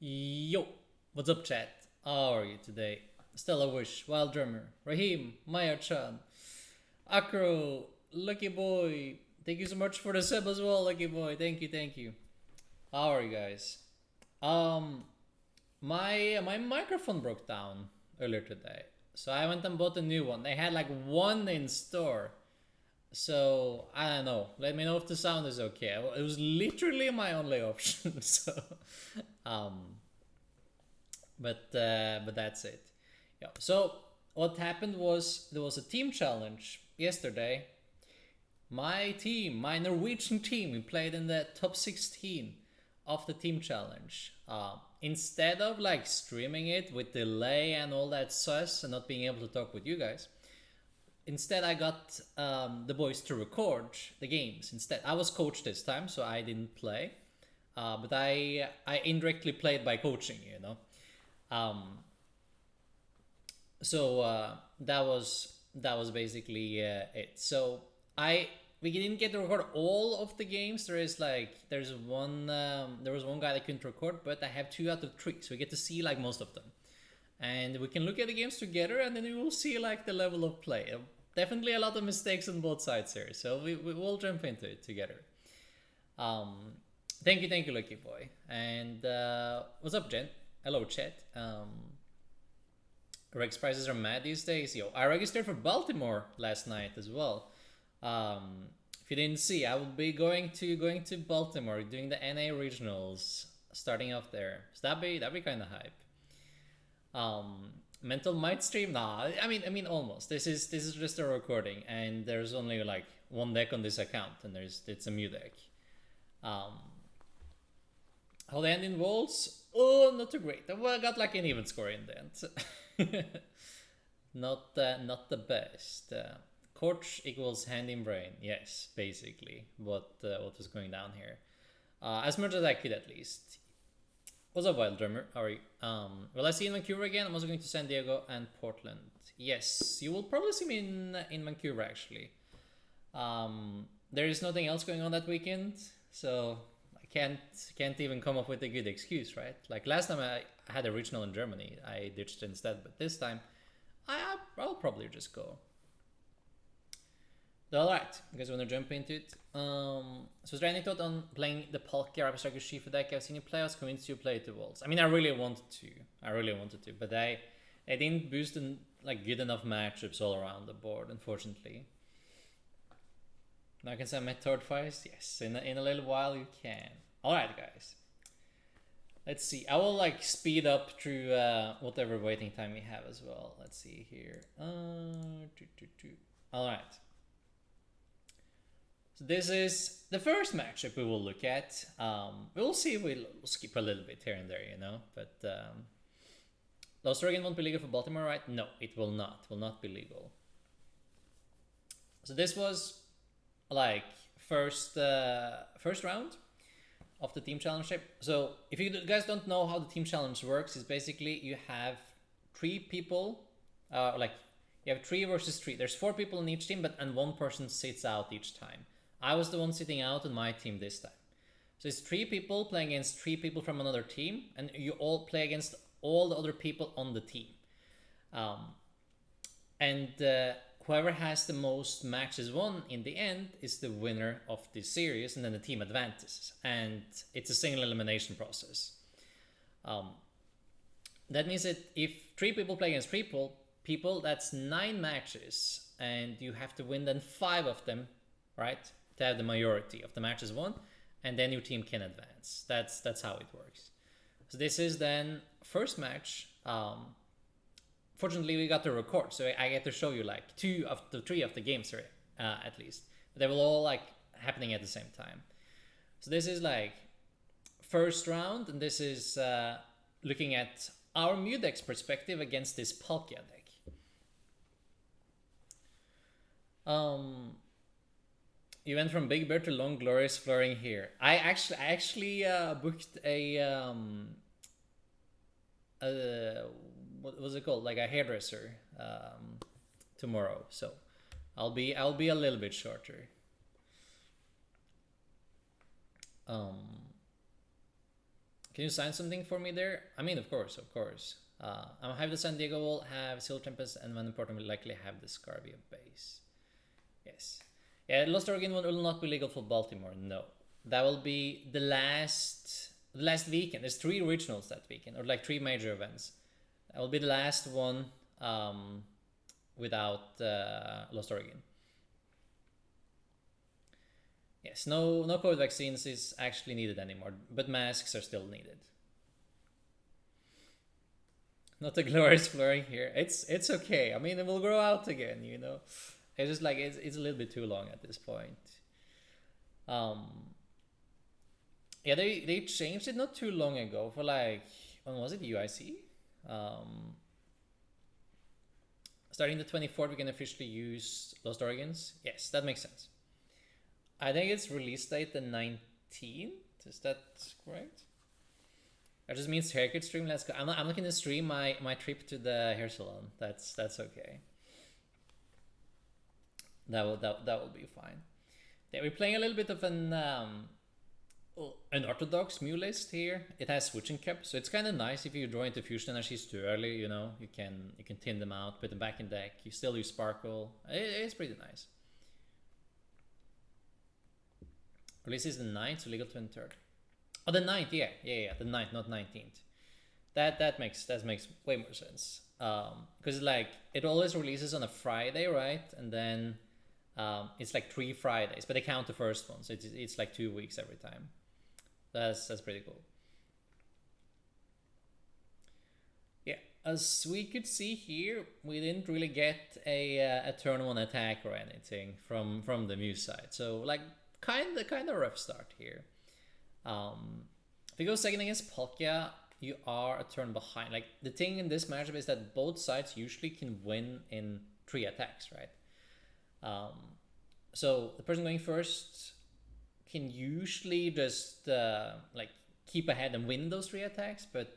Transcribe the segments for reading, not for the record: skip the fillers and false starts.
Yo, what's up, chat? How are you today? Stella Wish, Wild Drummer, Raheem, Maya Chan, Akro, Lucky Boy. Thank you so much for the sub as well, Lucky Boy. Thank you, thank you. How are you guys? Um, my microphone broke down earlier today, so I went and bought a new one. They had like one in store, so I don't know. Let me know if the sound is okay. It was literally my only option. So, um, but that's it. Yeah. So what happened was there was a team challenge yesterday. My team, my Norwegian team, we played in the top 16 of the team challenge. Instead of like streaming it with delay and all that sus and not being able to talk with you guys, instead I got the boys to record the games. Instead, I was coach this time, so I didn't play, but I indirectly played by coaching. Um, so that was basically it. So I we didn't get to record all of the games. There was one guy that couldn't record, but I have 2 out of 3, so we get to see like most of them, and we can look at the games together, and then we will see like the level of play. Definitely a lot of mistakes on both sides here, so we will jump into it together. Um, thank you, Lucky Boy. And what's up, Jen? Hello, chat. Rex prices are mad these days. Yo, I registered for Baltimore last night as well. If you didn't see, I will be going to Baltimore doing the NA regionals, starting off there. So that'd be kind of hype. Mental might stream. Nah, I mean almost. This is just a recording, and there's only like one deck on this account, and it's a Mew deck. Um, how the end involves? Oh, not too great. I got like an even score in the end. Not the best. Coach equals hand in brain. Yes, basically what was going down here. As much as I could, at least. What's up, Wild Drummer? How are you? Will I see you in Vancouver again? I'm also going to San Diego and Portland. Yes, you will probably see me in Vancouver actually. There is nothing else going on that weekend, so I can't even come up with a good excuse, right? Like last time I had a regional in Germany, I ditched instead, but this time I'll probably just go. All right, you guys want to jump into it? So is there any thought on playing the Palkia Rapid Striker Shifu deck? I've seen you play. I was convinced you play it to Walls. I mean, I really wanted to, but I didn't boost in like good enough matchups all around the board, unfortunately. Now I can say my third fights. Yes, in a little while you can. All right, guys. Let's see. I will like speed up through whatever waiting time we have as well. Let's see here. All right. So this is the first matchup we will look at. We'll see. We'll skip a little bit here and there, But Lost Oregon won't be legal for Baltimore, right? No, it will not. Will not be legal. So this was like first round of the team challenge. So if you guys don't know how the team challenge works, is basically you have 3 people, like you have 3 versus 3. There's 4 people in each team, and 1 person sits out each time. I was the one sitting out on my team this time. So it's 3 people playing against 3 people from another team, and you all play against all the other people on the team. And whoever has the most matches won in the end is the winner of this series, and then the team advances. And it's a single elimination process. That means that if 3 people play against 3 people, that's 9 matches, and you have to win then 5 of them, right? To have the majority of the matches won, and then your team can advance. That's how it works. So this is then first match. Fortunately, we got to record, so I get to show you like 2 of the 3 of the games here, at least. But they will all like happening at the same time. So this is like first round, and this is looking at our Mew deck's perspective against this Palkia deck. You went from Big Bear to Long Glorious Flooring here. I actually booked a what was it called? Like a hairdresser tomorrow. So I'll be a little bit shorter. Can you sign something for me there? I mean, of course, of course. I have the San Diego will have Silver Tempest, and when important will likely have the Scarvia base. Yes. Yeah, Lost Oregon will not be legal for Baltimore. No, that will be the last weekend. There's 3 regionals that weekend, or like 3 major events. That will be the last one without Lost Oregon. Yes, no COVID vaccines is actually needed anymore, but masks are still needed. Not a glorious flooring here. It's okay. I mean, it will grow out again, you know. It's just like it's a little bit too long at this point. Yeah, they changed it not too long ago for like, when was it, UIC? Starting the 24th, we can officially use Lost Oregons. Yes, that makes sense. I think it's release date the 19th. Is that correct? That just means haircut stream. Let's go. I'm not going to stream my trip to the hair salon. That's okay. That will be fine. Yeah, we're playing a little bit of an orthodox Mew list here. It has switching cap, so it's kind of nice if you draw into fusion energies too early. You know, you can thin them out, put them back in deck. You still use sparkle. It's pretty nice. Release is the 9th, so legal 23rd. Oh, the 9th, yeah, the 9th, not 19th. That makes way more sense. Because like it always releases on a Friday, right? And then it's like 3 Fridays, but they count the first one, so it's like 2 weeks every time. That's pretty cool. Yeah, as we could see here, we didn't really get a turn 1 attack or anything from the Mew side. So like kind of rough start here. If you go second against Palkia, you are a turn behind. Like the thing in this matchup is that both sides usually can win in 3 attacks, right? So the person going first can usually just like keep ahead and win those 3 attacks, but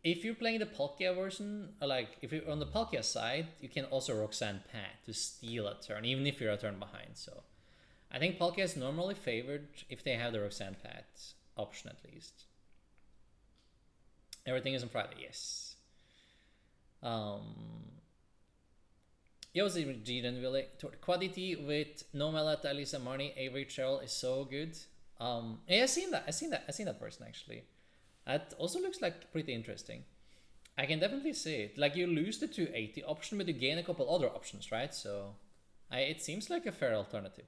if you're playing the Palkia version, like if you're on the Palkia side, you can also Roxanne Pat to steal a turn, even if you're a turn behind. So I think Palkia is normally favored if they have the Roxanne Pat option at least. Everything is on Friday, yes. Yosi Jiren Ville Quadity with No Malata, Elisa Marnie, Avery Cheryl is so good. Yeah, I've seen that person actually. That also looks like pretty interesting. I can definitely see it. Like you lose the 280 option, but you gain a couple other options, right? So it seems like a fair alternative.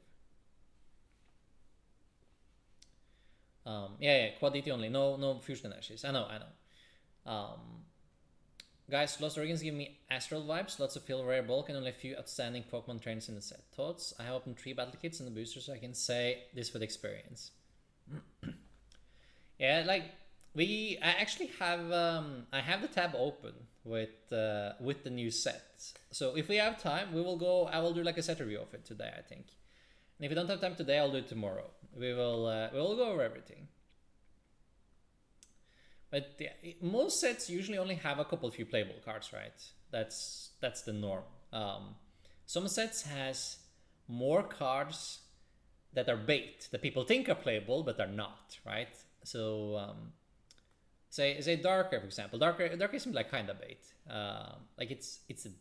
Yeah, quality only, no fusion energies. I know. Guys, Lost Origins give me Astral vibes, lots of feel rare bulk, and only a few outstanding Pokemon trains in the set. Thoughts? I have opened 3 battle kits and the booster, so I can say this with experience. Yeah, like I actually have I have the tab open with the new set. So if we have time, I will do like a set review of it today, I think. And if we don't have time today, I'll do it tomorrow. We'll go over everything. But yeah, most sets usually only have a couple few playable cards, right? That's the norm. Some sets has more cards that are bait that people think are playable but are not, right? So say Darker, for example. Darker seems like kind of bait. Like it's an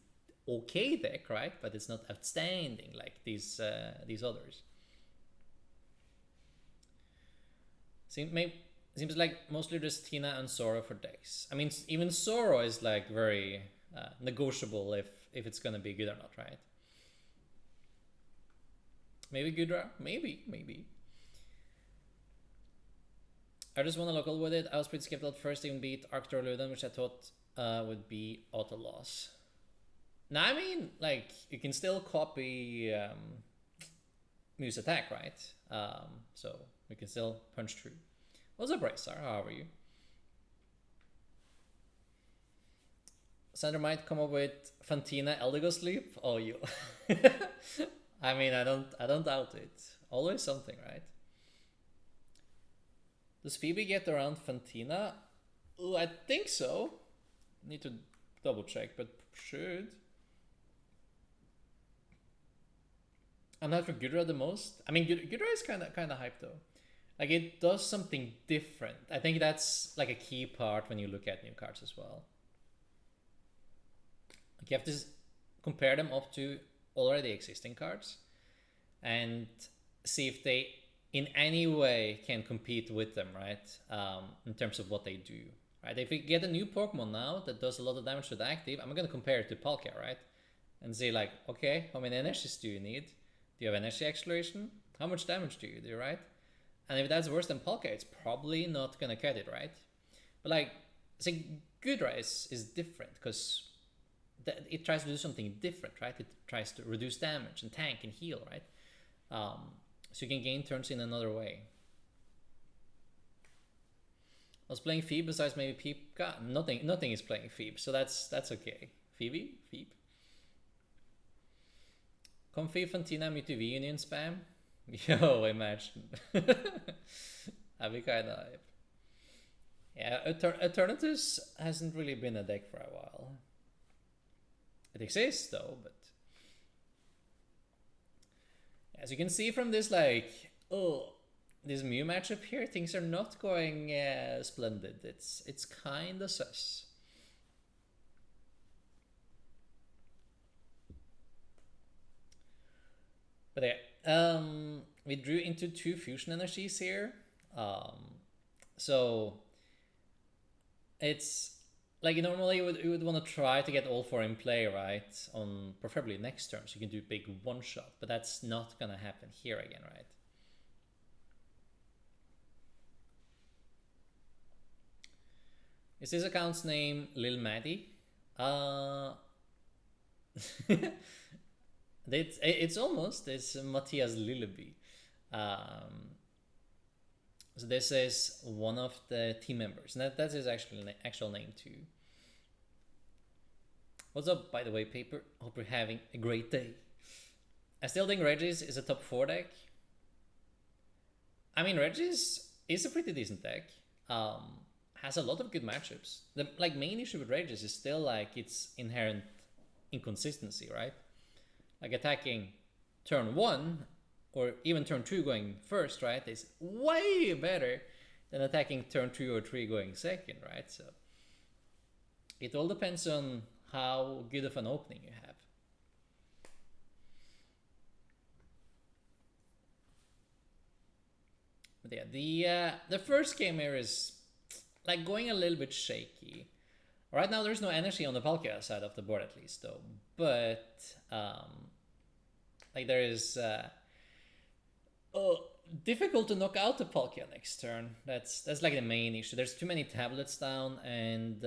okay deck, right? But it's not outstanding like these others. Seems like mostly just Tina and Sora for decks. I mean, even Sora is like very negotiable if it's gonna be good or not, right? Maybe Gudra, maybe. I just won a local with it. I was pretty skeptical at first, even beat Arctur Luden, which I thought would be auto loss. Now, I mean, like, you can still copy Muse attack, right? So we can still punch through. What's up, Braysar? How are you? Sandra might come up with Fantina Eldego's Sleep. Oh, you. I mean, I don't doubt it. Always something, right? Does Phoebe get around Fantina? Oh, I think so. Need to double check, but should. I'm not for Gudra the most. I mean, Gudra is kind of hyped though. Like it does something different. I think that's like a key part when you look at new cards as well. Like you have to compare them up to already existing cards and see if they in any way can compete with them, right? In terms of what they do, right? If we get a new Pokemon now that does a lot of damage to the active, I'm gonna compare it to Palkia, right? And say like, okay, how many energies do you need? Do you have energy acceleration? How much damage do you do, right? And if that's worse than Palkia, it's probably not gonna cut it, right? But like, say Gudra is different because it tries to do something different, right? It tries to reduce damage and tank and heal, right? So you can gain turns in another way. I was playing Phoebe besides maybe Peep. God, nothing is playing Phoebe, so that's okay. Phoebe? Comfy, Fantina, Mewtwo V Union spam? Yo, imagine. That'd be kind of hype. Yeah, Eternatus hasn't really been a deck for a while. It exists though, but as you can see from this, like, this Mew matchup here, things are not going splendid. It's kind of sus. But yeah, we drew into 2 fusion energies here. So it's like normally you would want to try to get all 4 in play, right? On preferably next turn, so you can do big one shot, but that's not gonna happen here again, right? Is this account's name Lil Maddie? It's almost, it's Matthias Lilleby. So this is one of the team members, and that's his actual name too. What's up, by the way, Paper? Hope you're having a great day. I still think Regis is a top 4 deck. I mean, Regis is a pretty decent deck. Has a lot of good matchups. The main issue with Regis is still like its inherent inconsistency, right? Like attacking turn 1 or even turn 2 going first, right, is way better than attacking turn 2 or 3 going second, right? So it all depends on how good of an opening you have. But yeah, the first game here is like going a little bit shaky. Right now there's no energy on the Palkia side of the board at least though, but like there is difficult to knock out the Palkia next turn. That's like the main issue. There's too many tablets down, and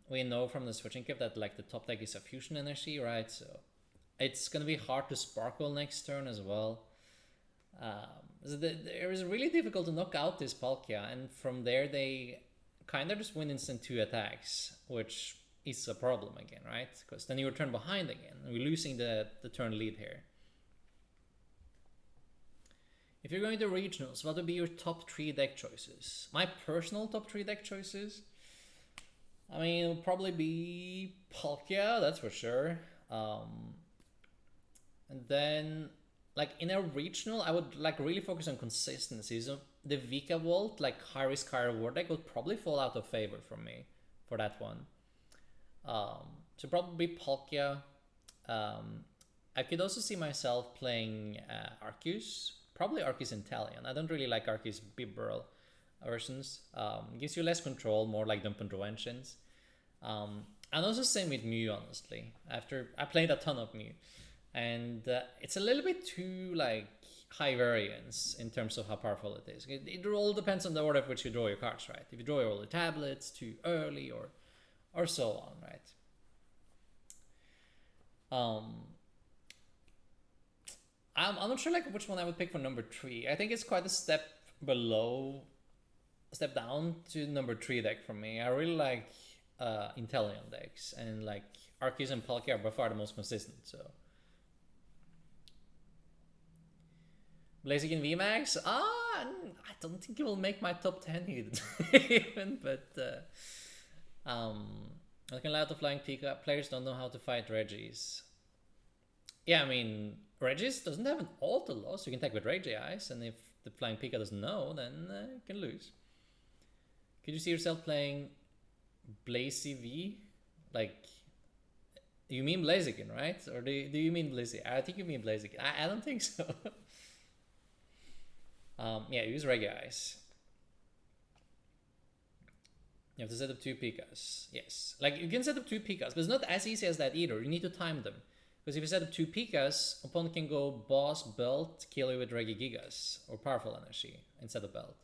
we know from the switching cap that like the top deck is a fusion energy, right? So it's gonna be hard to sparkle next turn as well. So it was really difficult to knock out this Palkia, and from there they kind of just win instant 2 attacks, which is a problem again, right? Because then you return behind again, and we're losing the turn lead here. If you're going to regionals, what would be your top 3 deck choices? My personal top 3 deck choices? I mean, it'll probably be Palkia, that's for sure. And then, like in a regional, I would like really focus on consistency. So the Vika Vault, like high risk, high reward deck would probably fall out of favor for me for that one. So probably Palkia. I could also see myself playing Arceus. Probably Arceus Inteleon. I don't really like Arceus Bibarel versions. Gives you less control, more like dump and draw engines. And also same with Mew, honestly. After I played a ton of Mew, and it's a little bit too like high variance in terms of how powerful it is. It all depends on the order of which you draw your cards, right? If you draw all the tablets too early or so on, right? I'm not sure like which one I would pick for number 3. I think it's quite a step down to number 3 deck for me. I really like Inteleon decks, and like Arceus and Palkia are by far the most consistent. So Blaziken VMAX, I don't think it will make my top 10 even, but I can allow the flying Pika. Players don't know how to fight Regis. Yeah, I mean, Regis doesn't have an auto loss. You can attack with Rage Eyes, and if the flying Pika doesn't know, then you can lose. Could you see yourself playing Blazy V? Like, you mean Blaziken, right? Or do you mean Blizzy? I think you mean Blaziken. I don't think so. Yeah, use Regi Ice. You have to set up 2 Pikas. Yes. Like, you can set up 2 Pikas, but it's not as easy as that either. You need to time them. Because if you set up 2 Pikas, opponent can go Boss, Belt, kill you with Regigigas, or Powerful Energy, instead of Belt.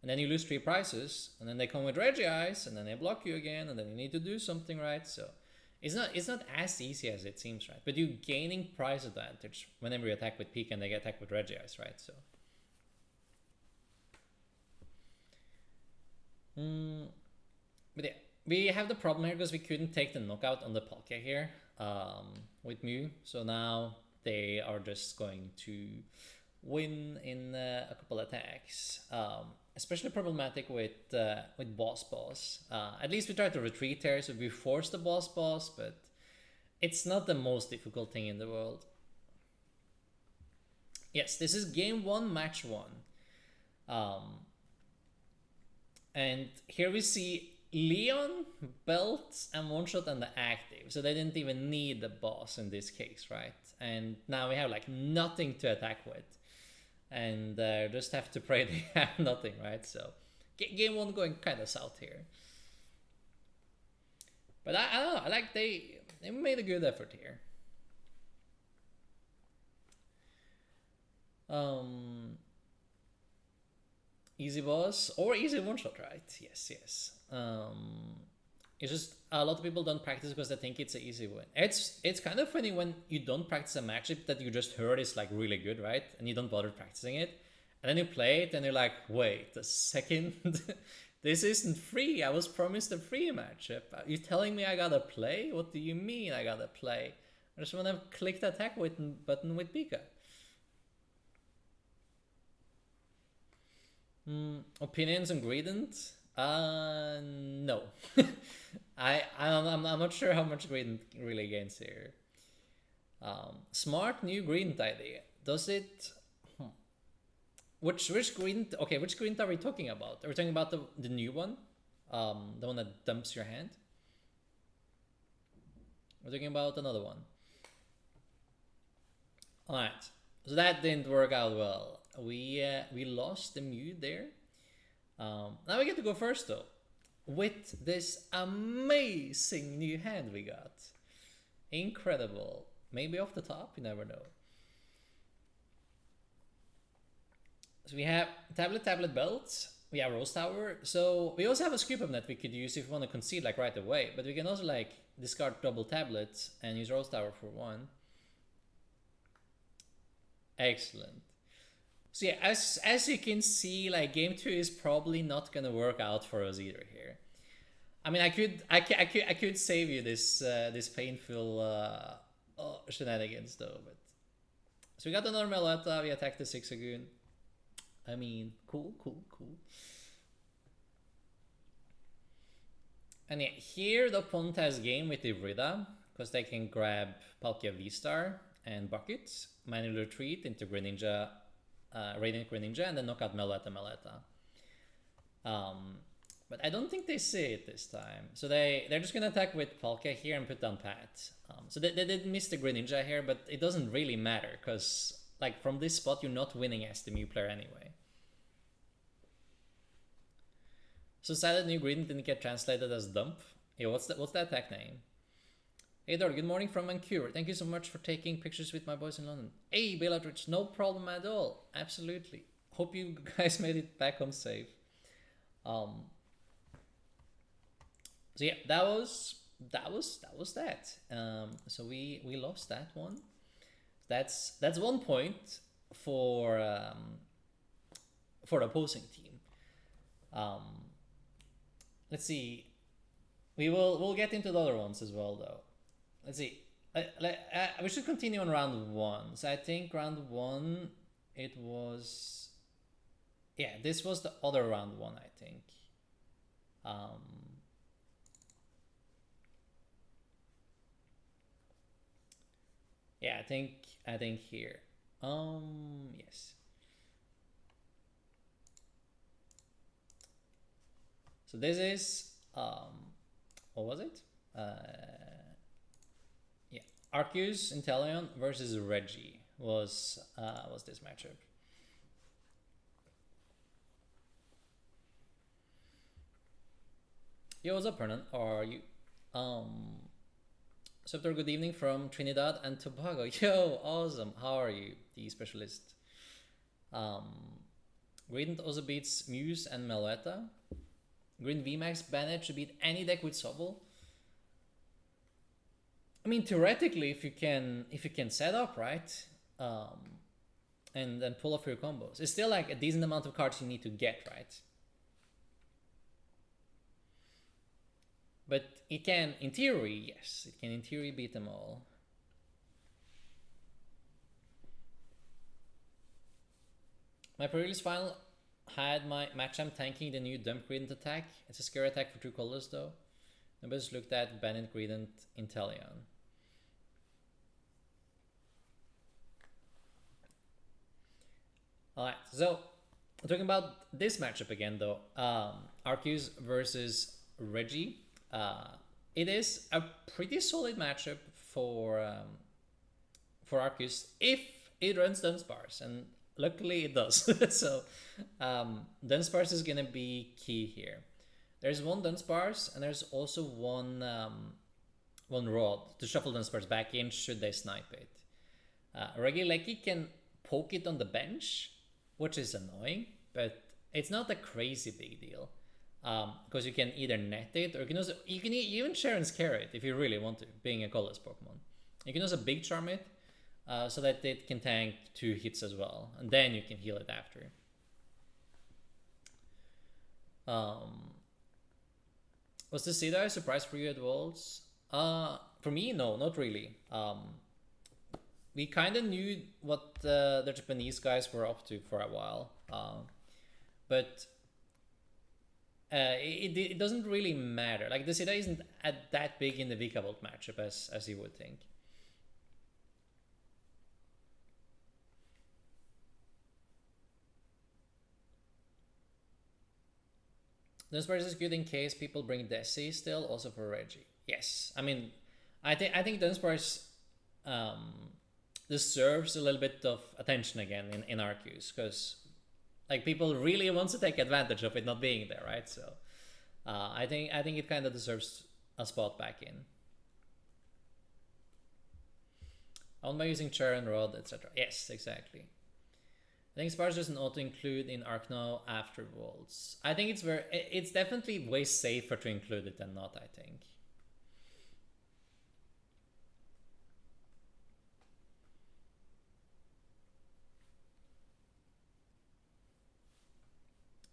And then you lose 3 prizes, and then they come with Regi Ice, and then they block you again, and then you need to do something, right? So it's not as easy as it seems, right? But you're gaining prize advantage whenever you attack with Pika and they get attacked with Regi Ice, right? So but yeah, we have the problem here because we couldn't take the knockout on the Palkia here with Mew. So now they are just going to win in a couple attacks. Especially problematic with boss. At least we try to retreat here, so we force the boss, but it's not the most difficult thing in the world. Yes, this is game 1, match 1. And here we see Leon, Belt, and One Shot and the active. So they didn't even need the boss in this case, right? And now we have like nothing to attack with. And just have to pray they have nothing, right? So game 1 going kind of south here. But I don't know, I like they made a good effort here. Easy boss or easy one shot, right? Yes. It's just a lot of people don't practice because they think it's an easy win. It's kind of funny when you don't practice a matchup that you just heard is like really good, right? And you don't bother practicing it, and then you play it and you're like, wait a second, this isn't free. I was promised a free matchup. Are you telling me I gotta play? What do you mean I gotta play? I just want to click the attack button with Pika. Opinions on Gradient? No. I'm not sure how much Gradient really gains here. Smart new Gradient idea. Does it? Which Gradient? Okay, which Gradient are we talking about? Are we talking about the new one? The one that dumps your hand? We're talking about another one. Alright, so that didn't work out well. We lost the Mew there. Now we get to go first though, with this amazing new hand we got. Incredible. Maybe off the top, you never know. So we have tablet belts. We have Rose Tower. So we also have a scoop up net we could use if we want to concede like right away. But we can also like discard double tablets and use Rose Tower for 1. Excellent. So yeah, as you can see, like game 2 is probably not gonna work out for us either here. I mean, I could save you this this painful shenanigans though. But so we got another Meletta. We attacked the Zigzagoon. I mean, cool. And yeah, here the opponent has game with the Irida because they can grab Palkia V-Star and Buckets, manually retreat into Greninja. Radiant Greninja, and then knock out Meletta. But I don't think they see it this time. So they're just gonna attack with Palkia here and put down Pat. So they did miss the Greninja here, but it doesn't really matter because like from this spot you're not winning as the Mew player anyway. So sad that new Greedent didn't get translated as Dump. Yeah, what's the attack name? Hey Dor, good morning from Vancouver. Thank you so much for taking pictures with my boys in London. Hey Bellatrix, no problem at all. Absolutely. Hope you guys made it back home safe. So yeah, that was that. So we lost that one. That's 1 point for the opposing team. Let's see. We'll get into the other ones as well though. Let's see. We should continue on round 1. So I think round 1 it was. Yeah, this was the other round 1. I think. Yeah, I think here. Yes. So this is what was it? Yeah, Arceus Inteleon versus Reggie was this matchup. Yo, what's up, Hernan? How are you? Subtor, good evening from Trinidad and Tobago. Yo, awesome. How are you, the specialist? Gradient also beats Muse and Meloetta. Green VMAX Bennett should beat any deck with Sobble. I mean, theoretically, if you can set up right, and then pull off your combos, it's still like a decent amount of cards you need to get right. But it can, in theory, yes, it can in theory beat them all. My pre-release final had my matchup tanking the new Dump Gradient attack. It's a scare attack for 2 colors though. Nobody's looked at Bennett Gradient Inteleon. Alright, so talking about this matchup again though. Arceus versus Reggie. It is a pretty solid matchup for Arceus if it runs Dunsparce, and luckily it does. So Dunsparce is gonna be key here. There's one Dunsparce and there's also one Rod to shuffle Dunsparce back in should they snipe it. Regieleki can poke it on the bench, which is annoying, but it's not a crazy big deal. Because you can either net it, or you can even share and scare it if you really want to, being a colorless Pokemon. You can also Big Charm it, so that it can tank 2 hits as well, and then you can heal it after. Was the Sidai a surprise for you at Worlds? For me, no, not really. We kind of knew what the Japanese guys were up to for a while, but it doesn't really matter. Like, the Sidai isn't that big in the Vikavolt matchup as you would think. Dunsparce is good in case people bring Desi still, also for Reggie. Yes, I mean, I think Dunsparce deserves a little bit of attention again in Arceus, because like people really want to take advantage of it not being there, right? So I think it kind of deserves a spot back in. On by using Chair and Rod, etc. Yes, exactly. I think Sparse doesn't auto-include in Arcno after Worlds. I think it's definitely way safer to include it than not, I think.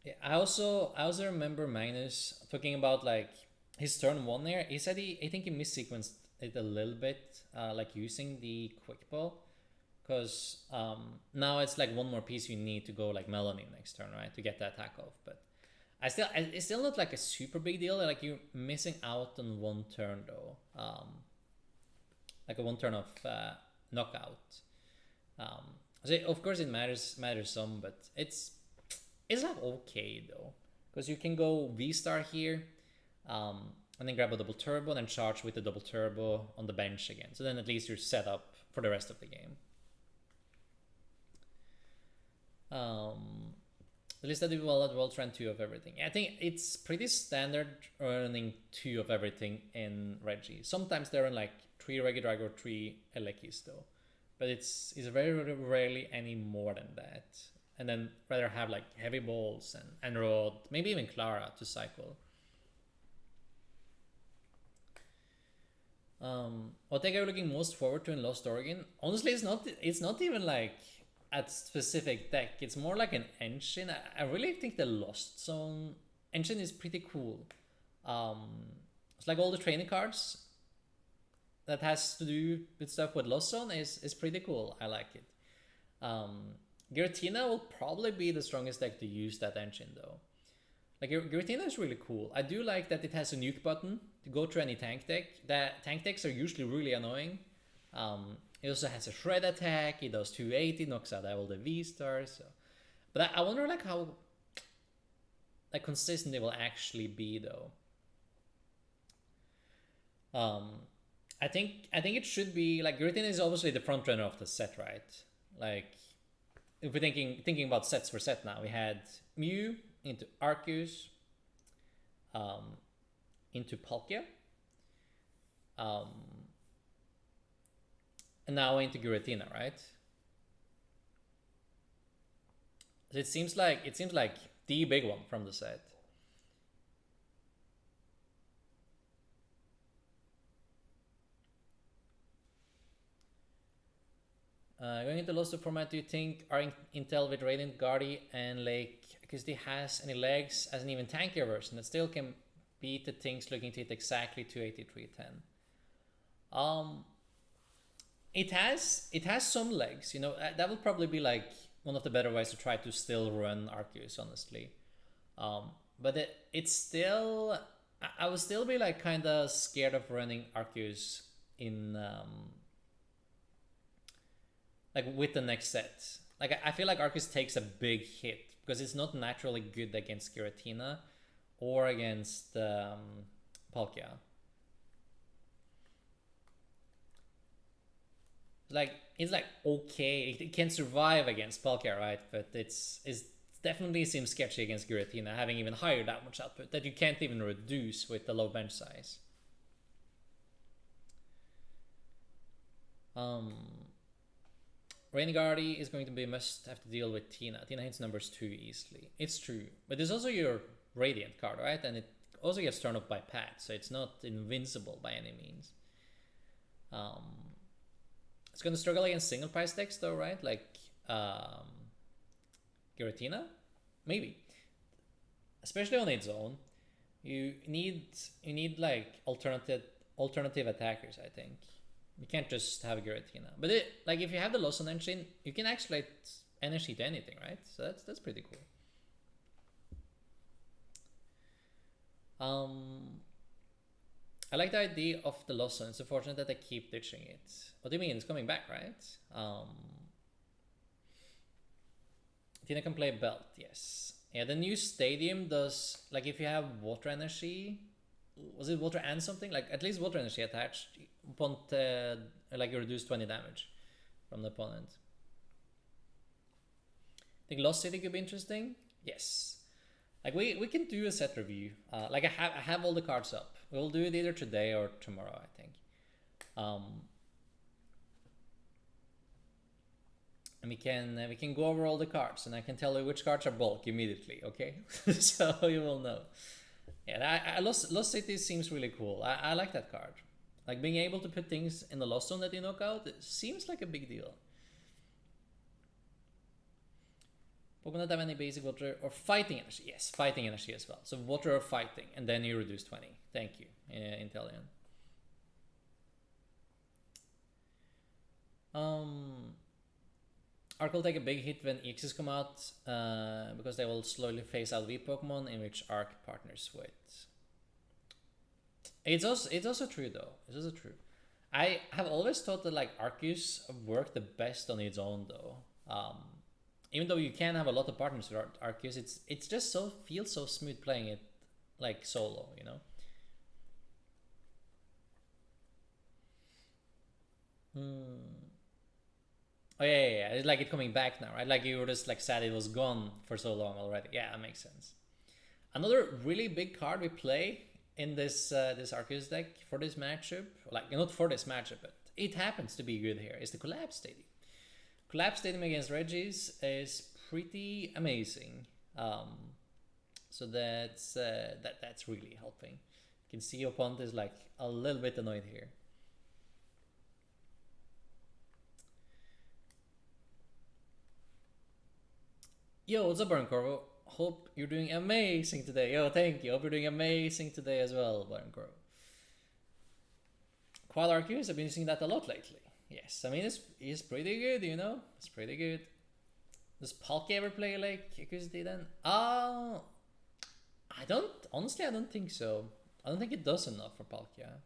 Yeah, I also remember Magnus talking about like his turn 1 there. He said I think he missequenced it a little bit, like using the quick ball. Because now it's like one more piece you need to go like Melanie next turn, right? To get the attack off. But it's still not like a super big deal. Like you're missing out on 1 turn though. Like a 1 turn of knockout. So of course it matters some, but it's like okay though. Because you can go V-Star here, and then grab a double turbo, and then charge with the double turbo on the bench again. So then at least you're set up for the rest of the game. The list I did well at World ran 2 of everything. I think it's pretty standard running 2 of everything in Reggie. Sometimes they run like 3 Regidrago or 3 Elekis though, but it's very rarely any more than that. And then rather have like heavy balls and Rod, maybe even Clara to cycle. What thing are you looking most forward to in Lost Oregon? Honestly, it's not even like at specific deck. It's more like an engine. I really think the Lost Zone engine is pretty cool. It's like all the training cards that has to do with stuff with Lost Zone is pretty cool. I like it. Giratina will probably be the strongest deck to use that engine though. Like Giratina is really cool. I do like that it has a nuke button to go through any tank deck. Tank decks are usually really annoying. It also has a shred attack. It does 280, knocks out all the V-stars. So. But I wonder like how like consistent it will actually be though. I think it should be like Giratina is obviously the front runner of the set, right? Like if we're thinking about sets for set now, we had Mew into Arceus, into Palkia, and now into Giratina, right? So it seems like the big one from the set. Going into Lost format, do you think our Intel with Radiant Guardi and Lake because they has any legs as an even tankier version that still can beat the things looking to hit exactly 283-10? It has some legs, you know. That would probably be like one of the better ways to try to still run Arceus, honestly. But it's still, I would still be like kind of scared of running Arceus in like with the next set. Like I feel like Arceus takes a big hit because it's not naturally good against Giratina or against Palkia. Like it's like okay, it can survive against Palkia, right? But it's definitely seems sketchy against Giratina, having even higher damage output that you can't even reduce with the low bench size. Rainguardy is going to be a must have to deal with Tina. Tina hits numbers 2 easily. It's true. But there's also your Radiant card, right? And it also gets turned off by Pat, so it's not invincible by any means. It's going to struggle against single price decks though, right? Like Giratina? Maybe. Especially on its own. You need like alternative attackers, I think. You can't just have Giratina. But like if you have the Lawson engine, you can actually energy to anything, right? So that's pretty cool. I like the idea of the Lawson. It's unfortunate that they keep ditching it. What do you mean? It's coming back, right? Tina can play Belt, yes. Yeah, the new stadium does, like if you have water energy, was it water and something? Like at least water energy attached, upon like you reduce 20 damage from the opponent. Think Lost City could be interesting? Yes. Like we can do a set review. Like I have all the cards up. We'll do it either today or tomorrow, I think. And we can go over all the cards, and I can tell you which cards are bulk immediately. Okay, so you will know. Yeah, Lost City seems really cool. I like that card. Like being able to put things in the Lost Zone that you knock out, it seems like a big deal. Pokemon not have any basic water or fighting energy. Yes, fighting energy as well. So water or fighting, and then you reduce 20. Thank you, Intellion. Arc will take a big hit when EXs come out because they will slowly phase out weak Pokemon in which Arc partners with. It's also true though. It's also true. I have always thought that like Arceus worked the best on its own though. Even though you can have a lot of partners with Arceus, it's just feels so smooth playing it like solo, you know. Oh yeah. It's like it coming back now, right? Like you were just like sad it was gone for so long already. Yeah, that makes sense. Another really big card we play in this this Arceus deck for this matchup, like not for this matchup, but it happens to be good here, is the Collapse Stadium. Collapse Stadium against Regis is pretty amazing. So that's really helping. You can see your opponent is like a little bit annoyed here. Yo, what's up, Baron Corvo? Hope you're doing amazing today. Yo, thank you. Hope you're doing amazing today as well, Baron Corvo. Quad Arceus, I've been using that a lot lately. Yes, I mean it's pretty good, you know. It's pretty good. Does Palkia ever play like Arceus then? I don't think so. I don't think it does enough for Palkia.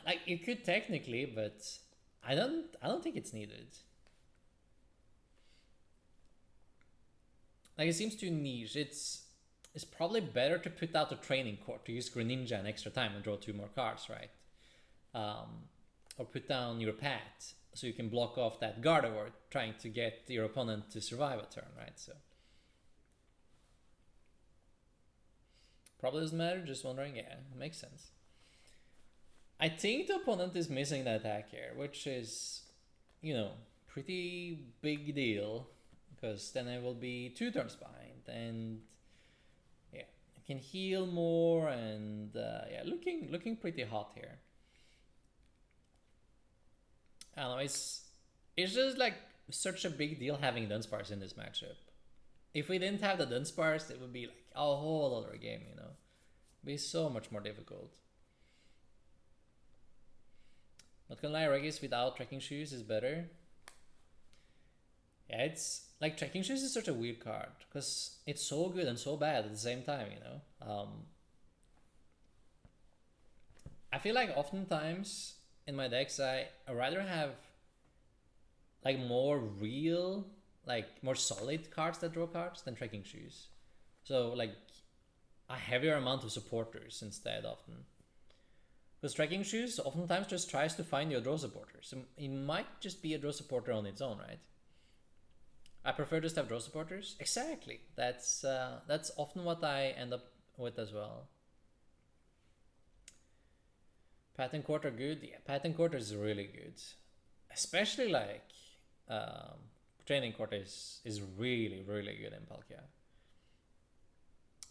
Like it could technically, but I don't think it's needed. like it seems too niche. It's probably better to put out a training court to use Greninja an extra time and draw 2 more cards, right? Or put down your Pat so you can block off that Gardevoir trying to get your opponent to survive a turn, right? So probably doesn't matter, just wondering. Yeah, makes sense. I think the opponent is missing the attack here, which is, you know, pretty big deal, because then I will be 2 turns behind, and yeah, I can heal more, and yeah, looking pretty hot here. I don't know, it's just like such a big deal having Dunsparce in this matchup. If we didn't have the Dunsparce, it would be like a whole other game, you know. It'd be so much more difficult. Not gonna lie, Regis without trekking shoes is better. Yeah, it's like trekking shoes is such a weird card because it's so good and so bad at the same time, you know. I feel like oftentimes in my decks I rather have like more real, like more solid cards that draw cards than trekking shoes. So like a heavier amount of supporters instead often. Because trekking shoes oftentimes just tries to find your draw supporter. So it might just be a draw supporter on its own, right? I prefer just to have draw supporters. Exactly. That's often what I end up with as well. Pattern Court are good. Yeah, Pattern Court is really good. Especially like Training Court is really, really good in Palkia.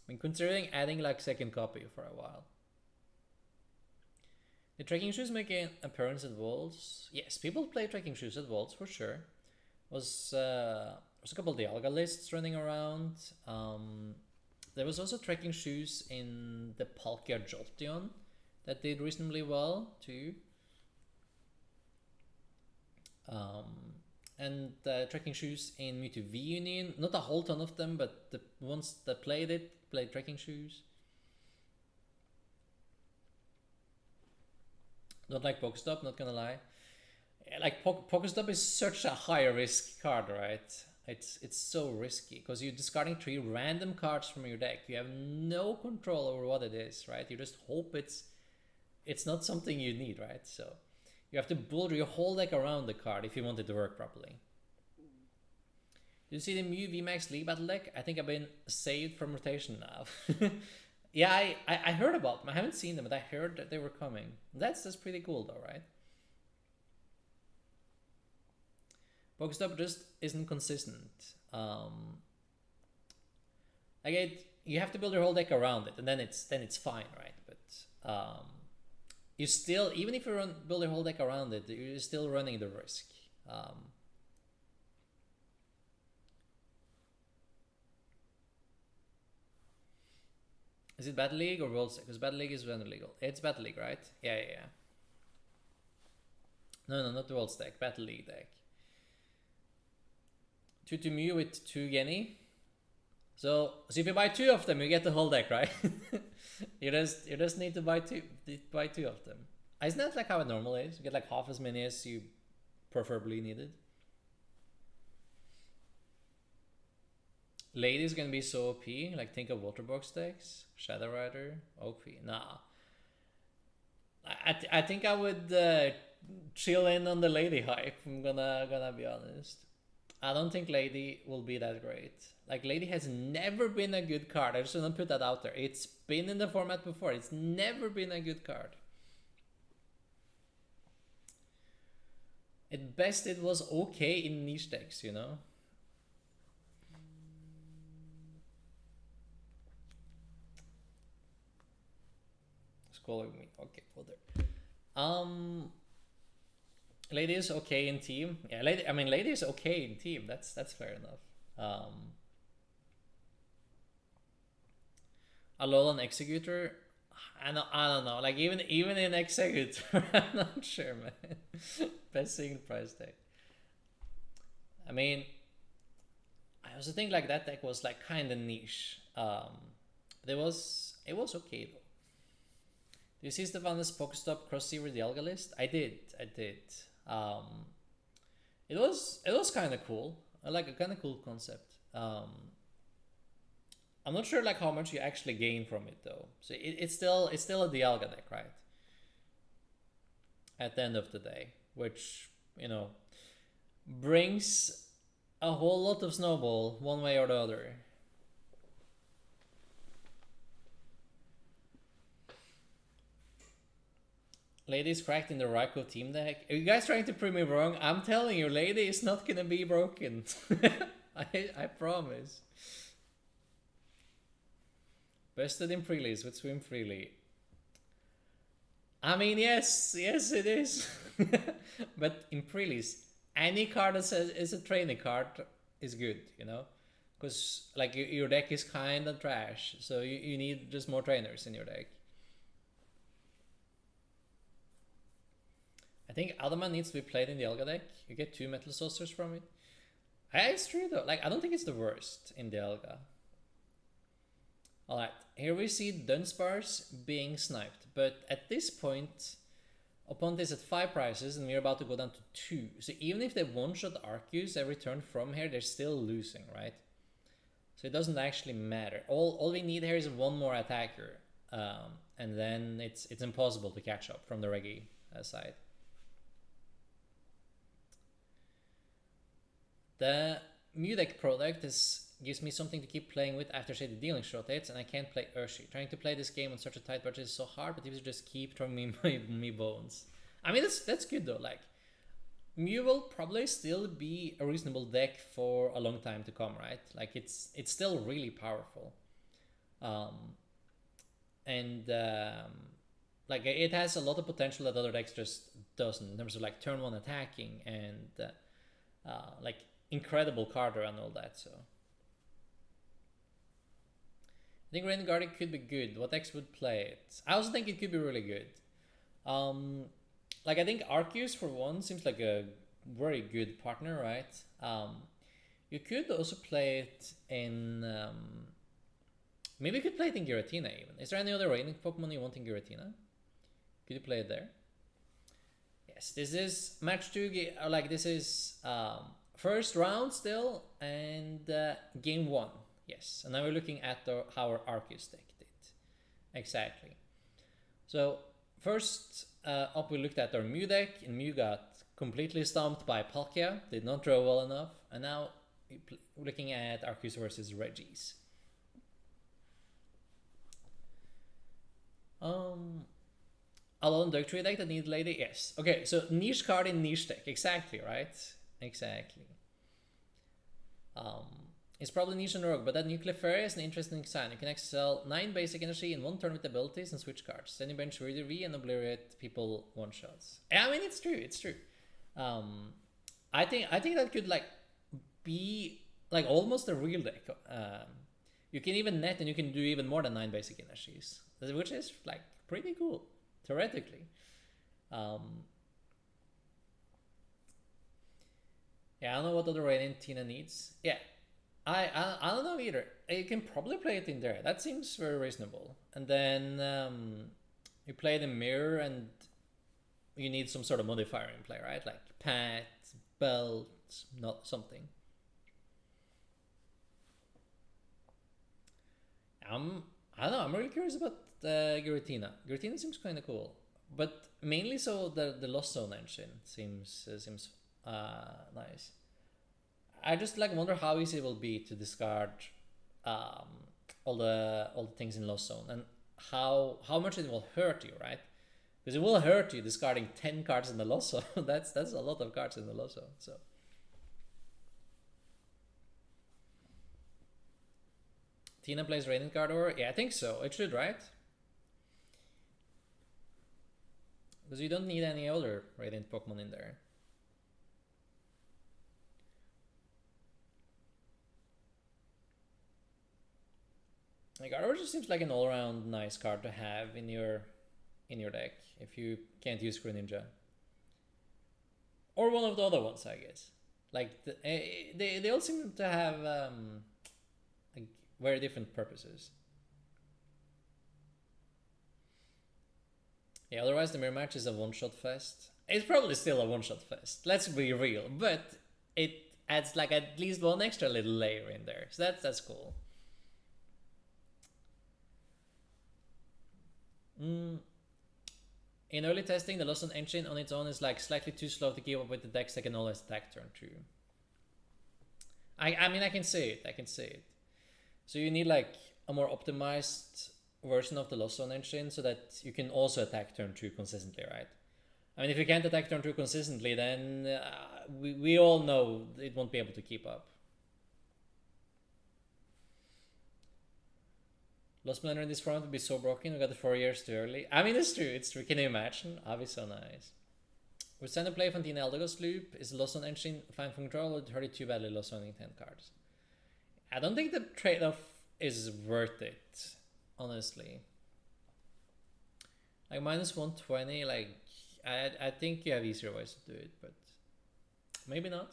I've been considering adding like second copy for a while. The trekking shoes make an appearance at Worlds. Yes, people play trekking shoes at Worlds for sure. Was a couple of Dialga lists running around. There was also trekking shoes in the Palkia Jolteon that did reasonably well too. And trekking shoes in Mewtwo V Union. Not a whole ton of them, but the ones that played it played trekking shoes. Don't like Pokestop, not gonna lie. Like Pokestop is such a high risk card, right? It's so risky because you're discarding 3 random cards from your deck. You have no control over what it is, right? You just hope it's not something you need, right? So you have to build your whole deck around the card if you want it to work properly. Do you see the Mew VMAX League Battle deck? I think I've been saved from rotation now. Yeah, I heard about them. I haven't seen them, but I heard that they were coming. That's pretty cool though, right? Pokestop just isn't consistent. Like you have to build your whole deck around it, and then it's fine, right? But you still, even if you build your whole deck around it, you're still running the risk. Is it Battle League or World Deck? Because Battle League is when legal. It's Battle League, right? Yeah. No, not the World Deck. Battle League deck. 2 Mew with 2 Genny. So if you buy 2 of them, you get the whole deck, right? you just need to buy two of them. Isn't that like how it normally is? You get like half as many as you preferably needed. Lady is gonna be so OP. Like think of Waterbox decks, Shadow Rider, OP. Nah. I think I would chill in on the Lady hype. I'm gonna be honest. I don't think Lady will be that great. Like Lady has never been a good card. I just want to put that out there. It's been in the format before. It's never been a good card. At best, it was okay in niche decks, you know. Calling me. Okay, well there. Lady is okay in team. Yeah, Lady is okay in team. That's fair enough. A Alolan Executor. I don't know. Like even in Executor, I'm not sure, man. Best single price deck. I mean, I also think like that deck was like kind of niche. It was okay though. Do you see Stefana's Pokestop Cross-Seaver Dialga list? I did. It was kind of cool. I like a kind of cool concept. I'm not sure like how much you actually gain from it though. So it's still a Dialga deck, right? At the end of the day, which brings a whole lot of snowball one way or the other. Lady's cracked in the Raikou team deck. Are you guys trying to prove me wrong? I'm telling you, Lady is not gonna be broken. I promise. Bested in pre-release with Swim Freely. I mean, yes it is. But in pre-release, any card that says is a training card is good, because like your deck is kind of trash, so you need just more trainers in your deck. I think Adamant needs to be played in the Dialga deck. You get 2 Metal Saucers from it. It's true though. Like, I don't think it's the worst in the Dialga. Alright, here we see Dunsparce being sniped. But at this point, opponent is at 5 prices and we're about to go down to 2. So even if they one-shot Arceus every turn from here, they're still losing, right? So it doesn't actually matter. All we need here is one more attacker. And then it's impossible to catch up from the Reggie side. The Mew deck product gives me something to keep playing with after Shady Dealings rotates, and I can't play Urshi. Trying to play this game on such a tight budget is so hard, but if you just keep throwing me me bones. I mean, that's good though. Like, Mew will probably still be a reasonable deck for a long time to come, right? Like, it's still really powerful. Like, it has a lot of potential that other decks just doesn't, in terms of like turn 1 attacking and like incredible card and all that. So I think Rain Guardian could be good. What decks would play it? I also think it could be really good. Like, I think Arceus for one seems like a very good partner, right? You could also play it in maybe you could play it in Giratina even. Is there any other raining Pokemon you want in Giratina? Could you play it there? Yes, this is match 2, like this is first round still, and game 1. Yes, and now we're looking at how our Arceus deck did. Exactly. So first up we looked at our Mew deck, and Mew got completely stomped by Palkia, did not draw well enough, and now we're looking at Arceus versus Regis. Alone Dugtree deck that need Lady? Yes. Okay, so niche card in niche deck. Exactly, right? Exactly. It's probably niche and rogue, but that Nuclear Fairy is an interesting sign. You can excel 9 basic energy in 1 turn with abilities and switch cards. Then you bench Rudy V and obliterate people one-shots. I mean, it's true, it's true. I think that could like be like almost a real deck. You can even net and you can do even more than 9 basic energies, which is like pretty cool. Theoretically. Yeah, I don't know what other rating Tina needs. Yeah, I don't know either. You can probably play it in there. That seems very reasonable. And then you play the mirror and you need some sort of modifier in play, right? Like pat, belt, not something. I don't know. I'm really curious about Giratina. Giratina seems kind of cool, but mainly so the Lost Zone engine seems nice. I just like wonder how easy it will be to discard all the things in Lost Zone, and how much it will hurt you, right? Because it will hurt you discarding 10 cards in the Lost Zone. that's a lot of cards in the Lost Zone. So. Tina plays Radiant Gardevoir? Yeah, I think so. It should, right? Because you don't need any other Radiant Pokemon in there. Like, Gardevoir just seems like an all-around nice card to have in your deck if you can't use Greninja. Or one of the other ones, I guess. Like, they all seem to have like very different purposes. Yeah, otherwise the mirror match is a one-shot fest. It's probably still a one-shot fest, let's be real, but it adds like at least one extra little layer in there, so that's cool. In early testing, the Lost Zone engine on its own is like slightly too slow to keep up with the decks that can always attack turn 2. I mean, I can see it. I can see it. So you need like a more optimized version of the Lost Zone engine so that you can also attack turn 2 consistently, right? I mean, if you can't attack turn 2 consistently, then we all know it won't be able to keep up. Lost Blender in this format would be so broken. We got it 4 years too early. I mean, it's true. It's true. Can you imagine? That'd be so nice. With standard play Fantina Eldegoss loop, is the Lost Zone engine fine for control or would hurt it too badly Lost Zoning 10 cards? I don't think the trade-off is worth it, honestly. Like minus 120, like I think you have easier ways to do it, but maybe not.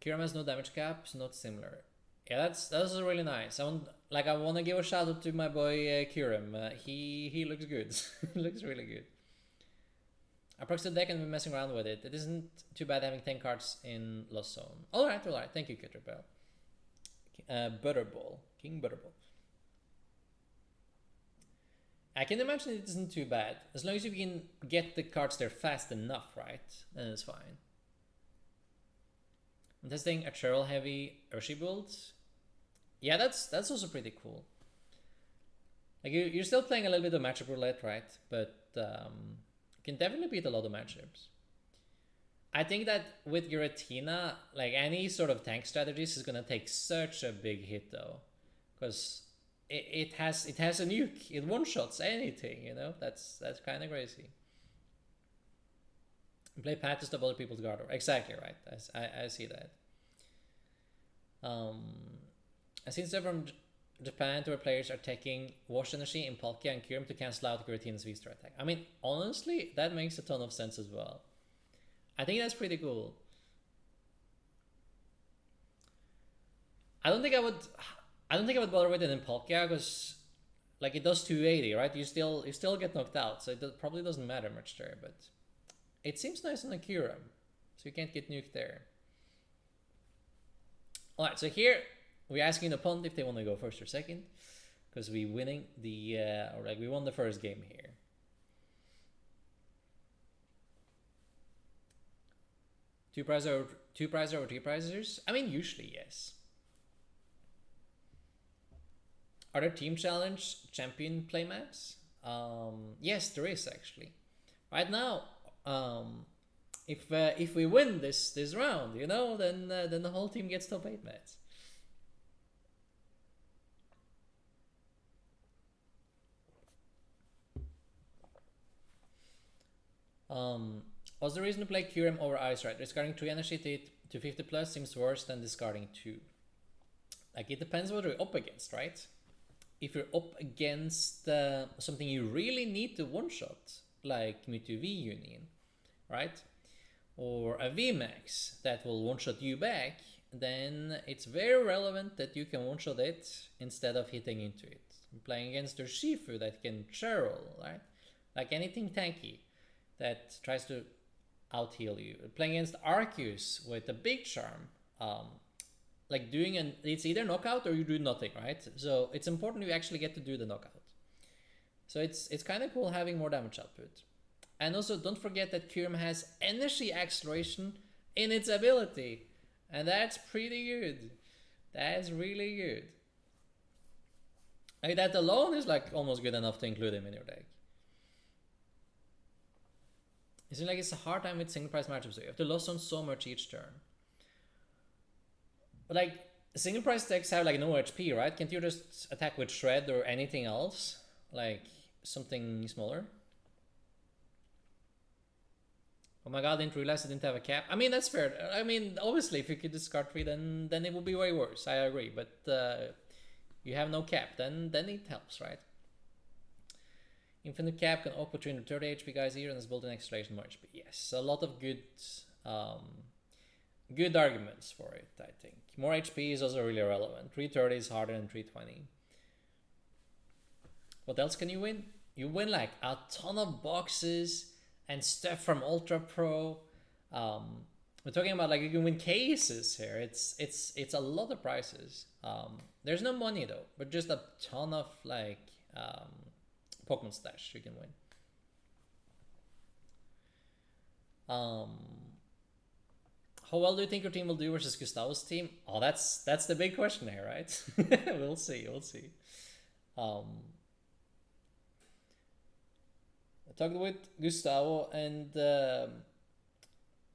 Kiram has no damage cap, so not similar. Yeah, that's really nice. I want to give a shout out to my boy Kiram. He looks good. He looks really good. I proxy the deck and been messing around with it. It isn't too bad having 10 cards in Lost Zone. Alright. Thank you, Kitterbell. Butterball. King Butterball. I can imagine it isn't too bad. As long as you can get the cards there fast enough, right? Then it's fine. I'm testing a Cheryl heavy Urshi build. Yeah, that's also pretty cool. Like you're still playing a little bit of matchup roulette, right? But you can definitely beat a lot of matchups. I think that with Giratina, like any sort of tank strategies is gonna take such a big hit though, because it has a nuke. It one shots anything, you know. That's kind of crazy. Play Pat to stop other people's guard. Exactly right. I see that. I've seen stuff from Japan to where players are taking Wash Energy in Palkia and Kyurem to cancel out Giratina's V-Star attack. I mean, honestly, that makes a ton of sense as well. I think that's pretty cool. I don't think I would bother with it in Palkia because, like, it does 280, right? You still get knocked out, so it probably doesn't matter much there. But it seems nice on a Kyurem, so you can't get nuked there. All right, so here we're asking the opponent if they want to go first or second, because we winning the we won the first game here. Two prizes over three prizes? I mean, usually yes. Are there team challenge champion playmaps? Yes, there is actually. Right now, if we win this round, you know, then the whole team gets top 8 mats. What's the reason to play Kyurem over Ice Rider? Discarding 3 energy to 50 plus seems worse than discarding 2. Like, it depends what you're up against, right? If you're up against something you really need to one-shot, like Mewtwo V Union, right? Or a VMAX that will one-shot you back, then it's very relevant that you can one-shot it instead of hitting into it. Playing against your Shifu that can Cheryl, right? Like anything tanky that tries to out-heal you. Playing against Arceus with a big charm, like doing it's either knockout or you do nothing, right? So it's important you actually get to do the knockout. So it's kind of cool having more damage output. And also don't forget that Kyurem has energy acceleration in its ability. And that's pretty good. That's really good. Like that alone is like almost good enough to include him in your deck. It seems like it's a hard time with single price matchups. So you have to Lost Zone so much each turn. But like single price decks have like no HP, right? Can't you just attack with Shred or anything else? Like something smaller? Oh my god, I didn't realize I didn't have a cap. I mean, that's fair. I mean, obviously, if you could discard 3, then it would be way worse. I agree. But you have no cap, then it helps, right? Infinite cap can output 330 HP guys here and is built in acceleration more HP. Yes, a lot of good good arguments for it, I think. More HP is also really relevant. 330 is harder than 320. What else can you win? You win like a ton of boxes and stuff from Ultra Pro. We're talking about like you can win cases here. It's a lot of prizes. There's no money though, but just a ton of like Pokemon Stash you can win. How well do you think your team will do versus Gustavo's team? Oh, that's the big question here, right? We'll see. I talked with Gustavo, and I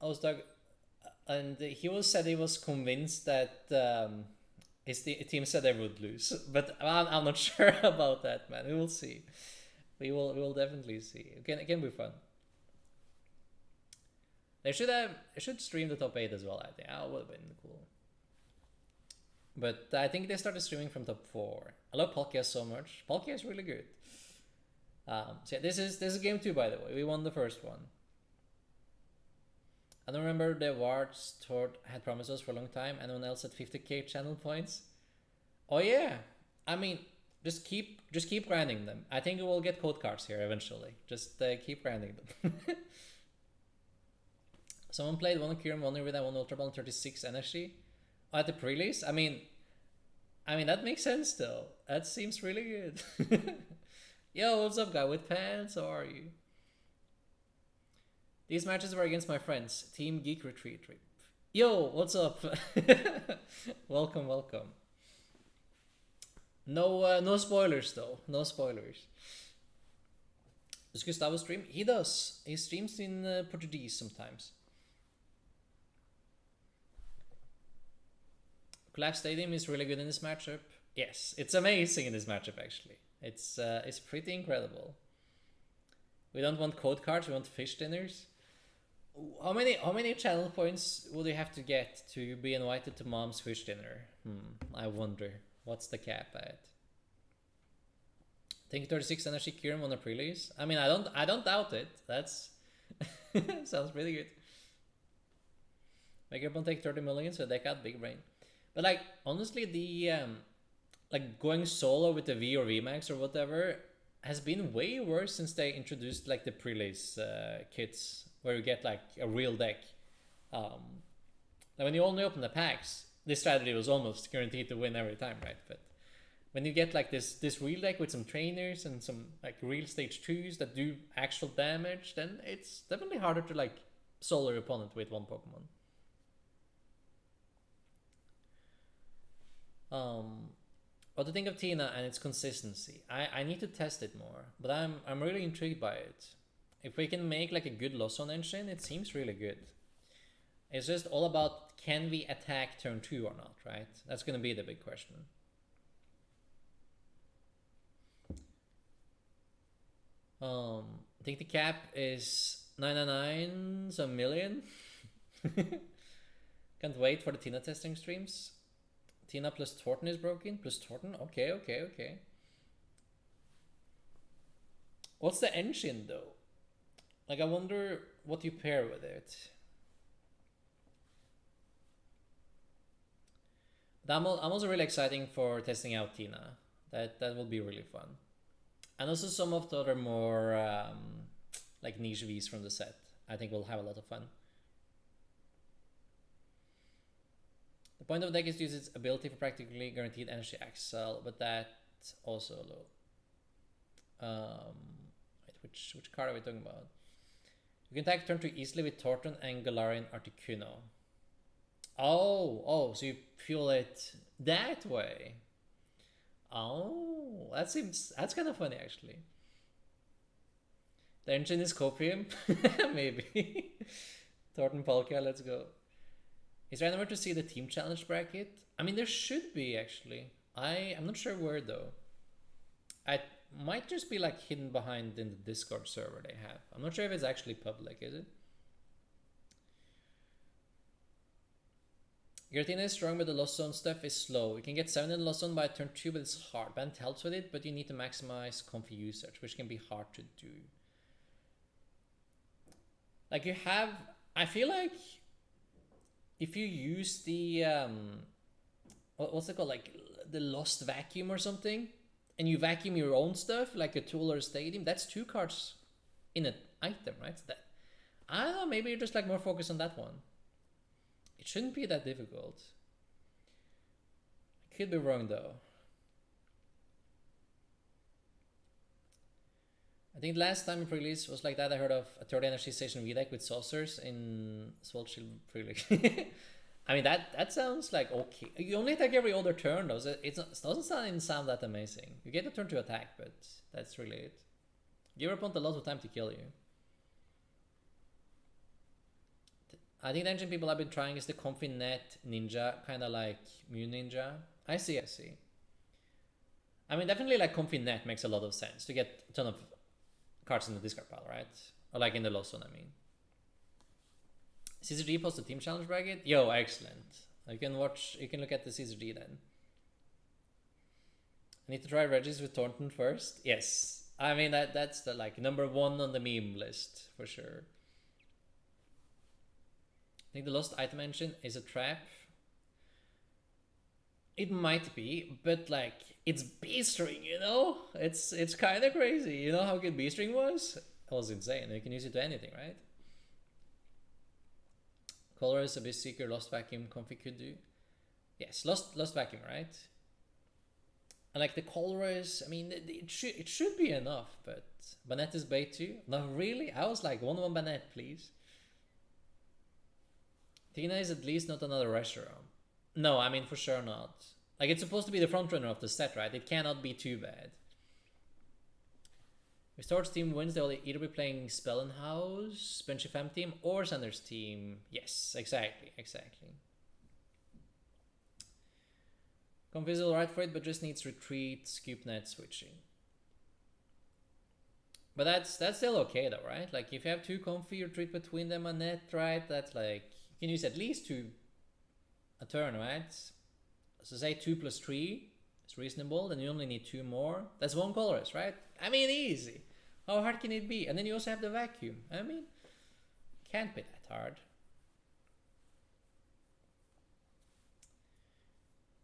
was talking, and he said he was convinced that his team said they would lose, but I'm not sure about that, man. We will see. We will definitely see. It can be fun. They should stream the top 8 as well, I think. That would have been cool. But I think they started streaming from top 4. I love Palkia so much. Palkia is really good. So yeah, this is game 2, by the way. We won the first one. I don't remember the awards Tord had promised us for a long time. Anyone else at 50k channel points? Oh yeah. I mean, just keep grinding them. I think we will get code cards here eventually. Just keep grinding them. Someone played one Kyurem Wonder with that one Ultra Ball and 36 energy at the pre-release. I mean that makes sense though. That seems really good. Yo, what's up, guy with pants? How are you? These matches were against my friends. Team Geek Retreat Trip. Yo, what's up? Welcome. No spoilers though. No spoilers. Does Gustavo stream? He does. He streams in Portuguese sometimes. Collapse Stadium is really good in this matchup. Yes, it's amazing in this matchup actually. It's pretty incredible. We don't want code cards, we want fish dinners. How many channel points would you have to get to be invited to mom's fish dinner? I wonder. What's the cap at? Think 36 energy Kyurem on a pre-release? I mean, I don't doubt it. That's sounds pretty good. Make everyone take 30 million so deck out big brain. But like honestly, the like going solo with the V or VMAX or whatever has been way worse since they introduced like the pre-release kits where you get like a real deck. Like when you only open the packs, this strategy was almost guaranteed to win every time, right? But when you get like this real deck with some trainers and some like real stage 2s that do actual damage, then it's definitely harder to like solo your opponent with one Pokemon. What do you think of Tina and its consistency? I need to test it more, but I'm really intrigued by it. If we can make like a good Losson engine, it seems really good. It's just all about, can we attack turn 2 or not, right? That's going to be the big question. I think the cap is 999, so a million. Can't wait for the Tina testing streams. Tina plus Torton is broken. Plus Torton? Okay. What's the engine though? Like I wonder what you pair with it. I'm also really exciting for testing out Tina. That will be really fun. And also some of the other more like niche Vs from the set. I think we'll have a lot of fun. The point of the deck is to use its ability for practically guaranteed energy Axel, but that's also low. Wait, which card are we talking about? You can attack turn 2 easily with Torton and Galarian Articuno. Oh, so you fuel it that way. Oh, that's kind of funny actually. The engine is Copium? Maybe. Torton Palkia, let's go. Is there anywhere to see the team challenge bracket? I mean, there should be actually. I'm not sure where though. I might just be like hidden behind in the Discord server they have. I'm not sure if it's actually public, is it? Giratina is strong, but the Lost Zone stuff is slow. You can get 7 in the Lost Zone by turn 2, but it's hard. Band helps with it, but you need to maximize Comfy usage, which can be hard to do. Like you have, I feel like if you use the what's it called, like the Lost Vacuum or something, and you vacuum your own stuff like a tool or a stadium, that's 2 cards in an item, right? That, I don't know, maybe you're just like more focused on that one. It shouldn't be that difficult. I could be wrong though. think last time it released was like that. I heard of a 30 energy station V deck with saucers in Sword Shield Pre-League. I mean, that sounds like okay. You only attack every other turn though. So it doesn't sound that amazing. You get a turn to attack, but that's really it. Give your opponent a lot of time to kill you. I think the engine people have been trying is the Comfy Net Ninja, kind of like Mew Ninja. I see. I mean, definitely like Comfy Net makes a lot of sense to get a ton of cards in the discard pile, right? Or like in the lost zone, I mean. CCG post the team challenge bracket. Yo, excellent. You can look at the CCG then. I need to try Regis with Thornton first. Yes. I mean, that's the like number 1 on the meme list for sure. I think the lost item engine is a trap. It might be, but like it's B-string, you know? It's kind of crazy. You know how good B-string was? It was insane. You can use it to anything, right? Colorless, Abyss Seeker, Lost Vacuum, Comfy could do. Yes, Lost Vacuum, right? And like the colorless, I mean, it should be enough, but Banette is bait too. No, really? I was like 1-1 Banette, please. Tina is at least not another restaurant. No, I mean for sure not. Like it's supposed to be the frontrunner of the set, right? It cannot be too bad. If Storage team wins, they'll either be playing Spellenhouse, Benchy Fam team, or Sanders team. Yes, exactly. Comfy is alright for it, but just needs retreat, scoop net, switching. But that's still okay though, right? Like if you have 2 Comfy, retreat between them and net, right? That's like you can use at least 2 a turn, right? So say 2 plus 3 is reasonable, then you only need 2 more. That's 1 colorless, right? I mean, easy. How hard can it be? And then you also have the vacuum. I mean, can't be that hard.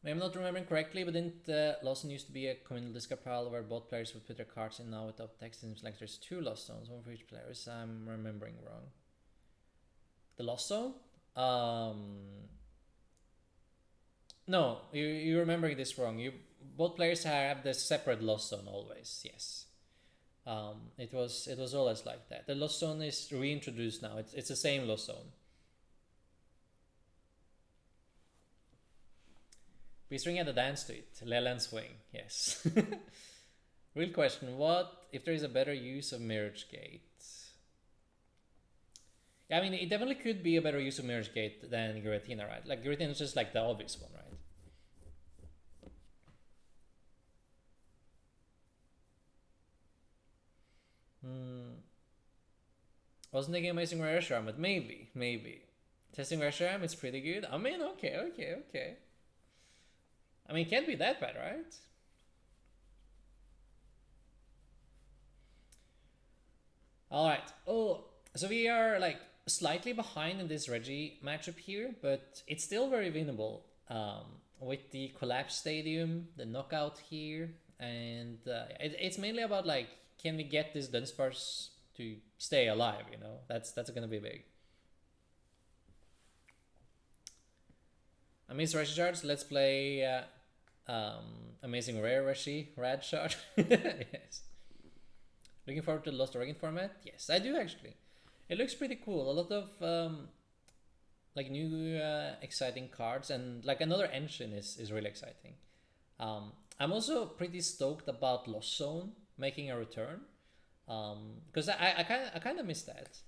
Maybe I'm not remembering correctly, but didn't Lawson used to be a communal discard pile where both players would put their cards in now without text? It seems like there's 2 lost zones, 1 for each player. So I'm remembering wrong. The lost zone? No, you're remembering this wrong. Both players have the separate lost zone always. Yes, it was always like that. The lost zone is reintroduced now. It's the same lost zone. B-string had a dance to it. Leland swing. Yes. Real question: what if there is a better use of Mirage Gate? Yeah, I mean, it definitely could be a better use of Mirage Gate than Giratina, right? Like, Giratina is just like the obvious one, right? Wasn't thinking Amazing Rare Charm, but maybe. Testing Rare Charm, it's pretty good. I mean, okay. I mean, it can't be that bad, right? Alright. Oh, so we are like slightly behind in this Reggie matchup here, but it's still very winnable. With the collapse stadium, the knockout here, and it's mainly about like, can we get this Dunsparce to stay alive? You know, that's gonna be big. I miss Reshi Shards. Let's play Amazing Rare Reshi Rad Shard. Yes. Looking forward to the Lost Oregon format? Yes, I do actually. It looks pretty cool. A lot of like new exciting cards, and like another engine is really exciting. I'm also pretty stoked about Lost Zone making a return, because I kind of miss that.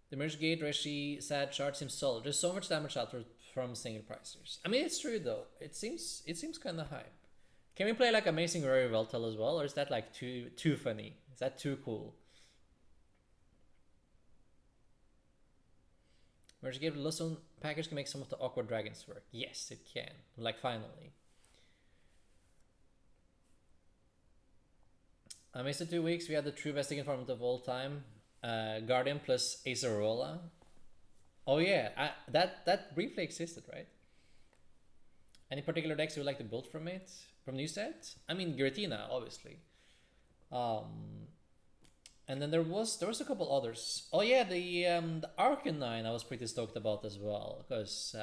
The Merge Gate Reshi Sad Shard seems solid. There's so much damage out from single pricers. I mean, it's true though. It seems kind of hype. Can we play like Amazing Rare Veltal as well, or is that like too funny? Is that too cool? Merge Gate Lost Zone package can make some of the awkward dragons work. Yes, it can. Like finally. I missed it 2 weeks. We had the true best informant of all time. Guardian plus Acerola. Oh yeah, that briefly existed, right? Any particular decks you would like to build from it? From new set? I mean, Giratina, obviously. And then there was a couple others. Oh yeah, the Arcanine I was pretty stoked about as well, because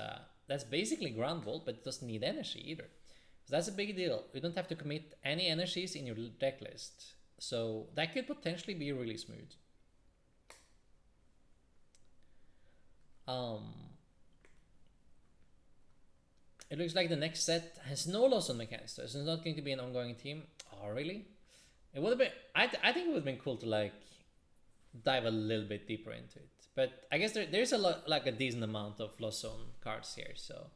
that's basically Ground Bolt, but it doesn't need energy either. So that's a big deal. You don't have to commit any energies in your deck list. So that could potentially be really smooth. It looks like the next set has no loss on mechanics, so it's not going to be an ongoing team. Oh, really? It would have been. I think it would have been cool to like dive a little bit deeper into it. But I guess there's a lot, like a decent amount of lost zone cards here. So,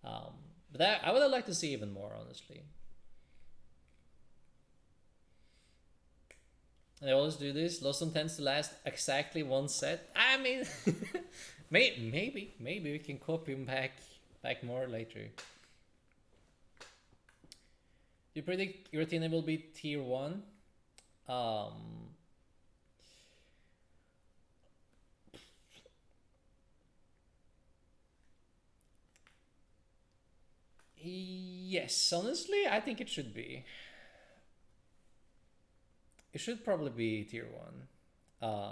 but I would have liked to see even more, honestly. They always do this. Lost zone tends to last exactly one set. I mean, maybe we can copy him back more later. Do you predict Giratina will be tier 1? Yes, honestly, I think it should be. It should probably be tier 1.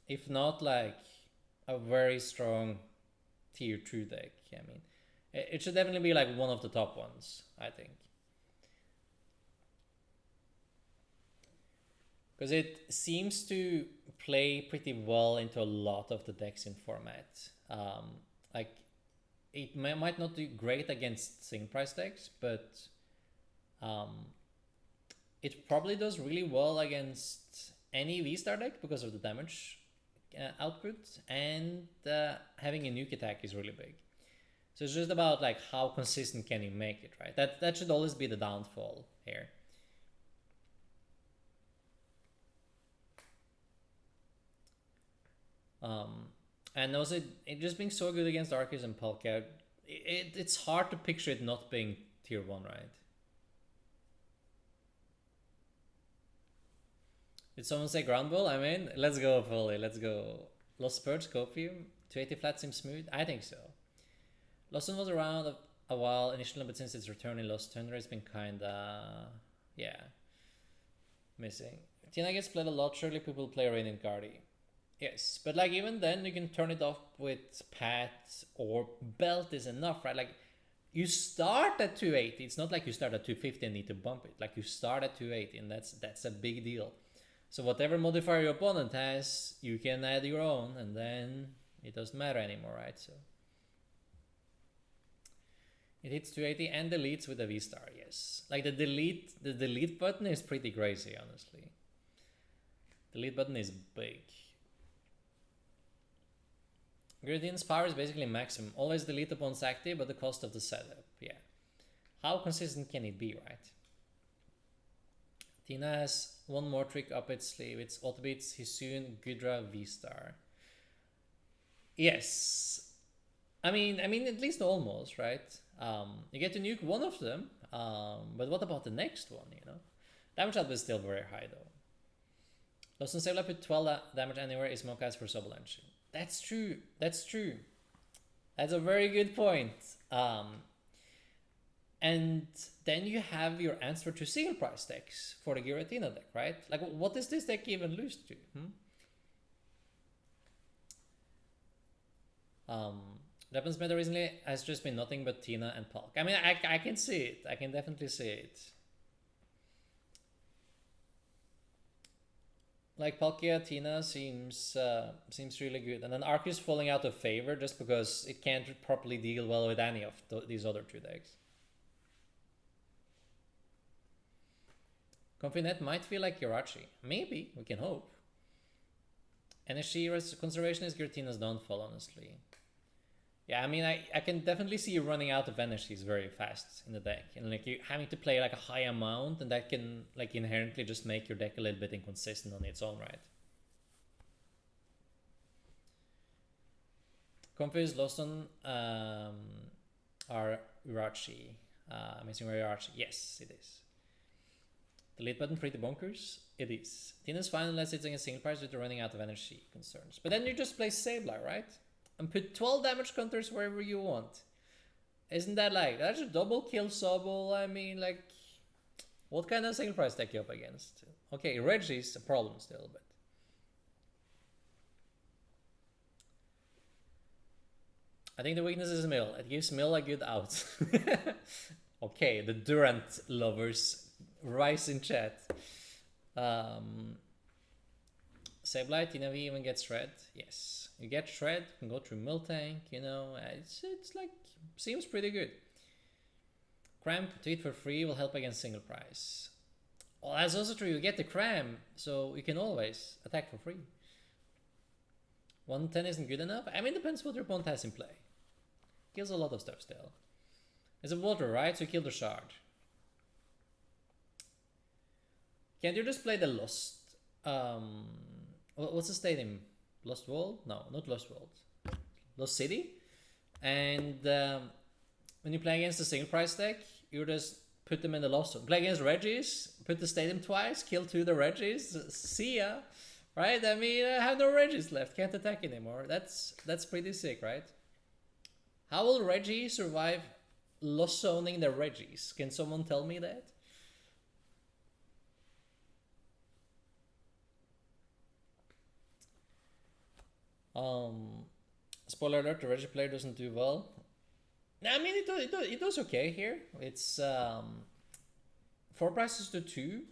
If not, like a very strong tier 2 deck. I mean, it should definitely be like one of the top ones, I think. Because it seems to play pretty well into a lot of the decks in format. Like, it might not do great against single price decks, but it probably does really well against any V-Star deck because of the damage output, and having a nuke attack is really big. So it's just about like how consistent can you make it, right? That should always be the downfall here. And also it just being so good against Arceus and Palkia, it's hard to picture it not being tier 1, right? Did someone say ground ball? I mean, let's go, Foley, let's go. Lost Purge, Copium, 280 flat seems smooth? I think so. Lost One was around a while initially, but since its return in Lost Thunder, it's been kinda, yeah, missing. Tina gets played a lot, surely people play Radiant Guardian. Yes, but like even then you can turn it off with Pat or Belt is enough, right? Like you start at 280. It's not like you start at 250 and need to bump it. Like you start at 280 and that's a big deal. So whatever modifier your opponent has, you can add your own and then it doesn't matter anymore, right? So it hits 280 and deletes with a V-Star, yes. Like the delete button is pretty crazy, honestly. Delete button is big. Gradient power is basically maximum. Always delete upon active, but the cost of the setup. Yeah. How consistent can it be, right? Tina has one more trick up its sleeve. It's Autobeats, Hisoon, Gudra, V-Star. Yes. I mean, at least almost, right? You get to nuke one of them, but what about the next one, you know? Damage output is still very high, though. Lost and Save put 12 damage anywhere is Mokas for Sobel Engine. That's true. That's true. That's a very good point. And then you have your answer to single price decks for the Giratina deck, right? Like, what does this deck even lose to? Weapons meta recently has just been nothing but Tina and Palk. I mean, I can see it. I can definitely see it. Like Palkia, Tina seems really good, and then Arceus falling out of favor just because it can't properly deal well with any of these other two decks. Confinet might feel like Yarachi. Maybe, we can hope. Energy conservation is Giratina's downfall, honestly. Yeah, I mean, I can definitely see you running out of energies very fast in the deck, and like you having to play like a high amount, and that can like inherently just make your deck a little bit inconsistent on its own right. Confuse Lost on are Urachi. Amazing Urachi. Yes, it is. Delete button pretty bonkers? It is. Tina's fine unless it's in a single price due to running out of energy concerns. But then you just play Sableye, right? And put 12 damage counters wherever you want. Isn't that like, that's a double kill Sobel? I mean, like, what kind of single price deck you up against? Okay, Reggie's a problem still, but. I think the weakness is Mill. It gives Mill a good out. Okay, the Durant lovers rise in chat. Sableye, Tina V even gets shred. Yes, you get shred, you can go through Miltank, you know, it's like, seems pretty good. Cram, tweet for free will help against single price. Well, that's also true, you get the cram, so you can always attack for free. 110 isn't good enough? I mean, depends what your opponent has in play. Kills a lot of stuff still. It's a water, right? So kill the shard. Can't you just play the Lost? What's the stadium? Lost World? No, not Lost World. Lost City? And when you play against the single price deck, you just put them in the Lost Zone. Play against Regis, put the stadium twice, kill 2 of the Regis, see ya. Right? I mean, I have no Regis left, can't attack anymore. That's pretty sick, right? How will Reggie survive Lost Zoning the Regis? Can someone tell me that? Spoiler alert, the Reggie player doesn't do well. I mean, it does okay here. It's 4 prices to 2.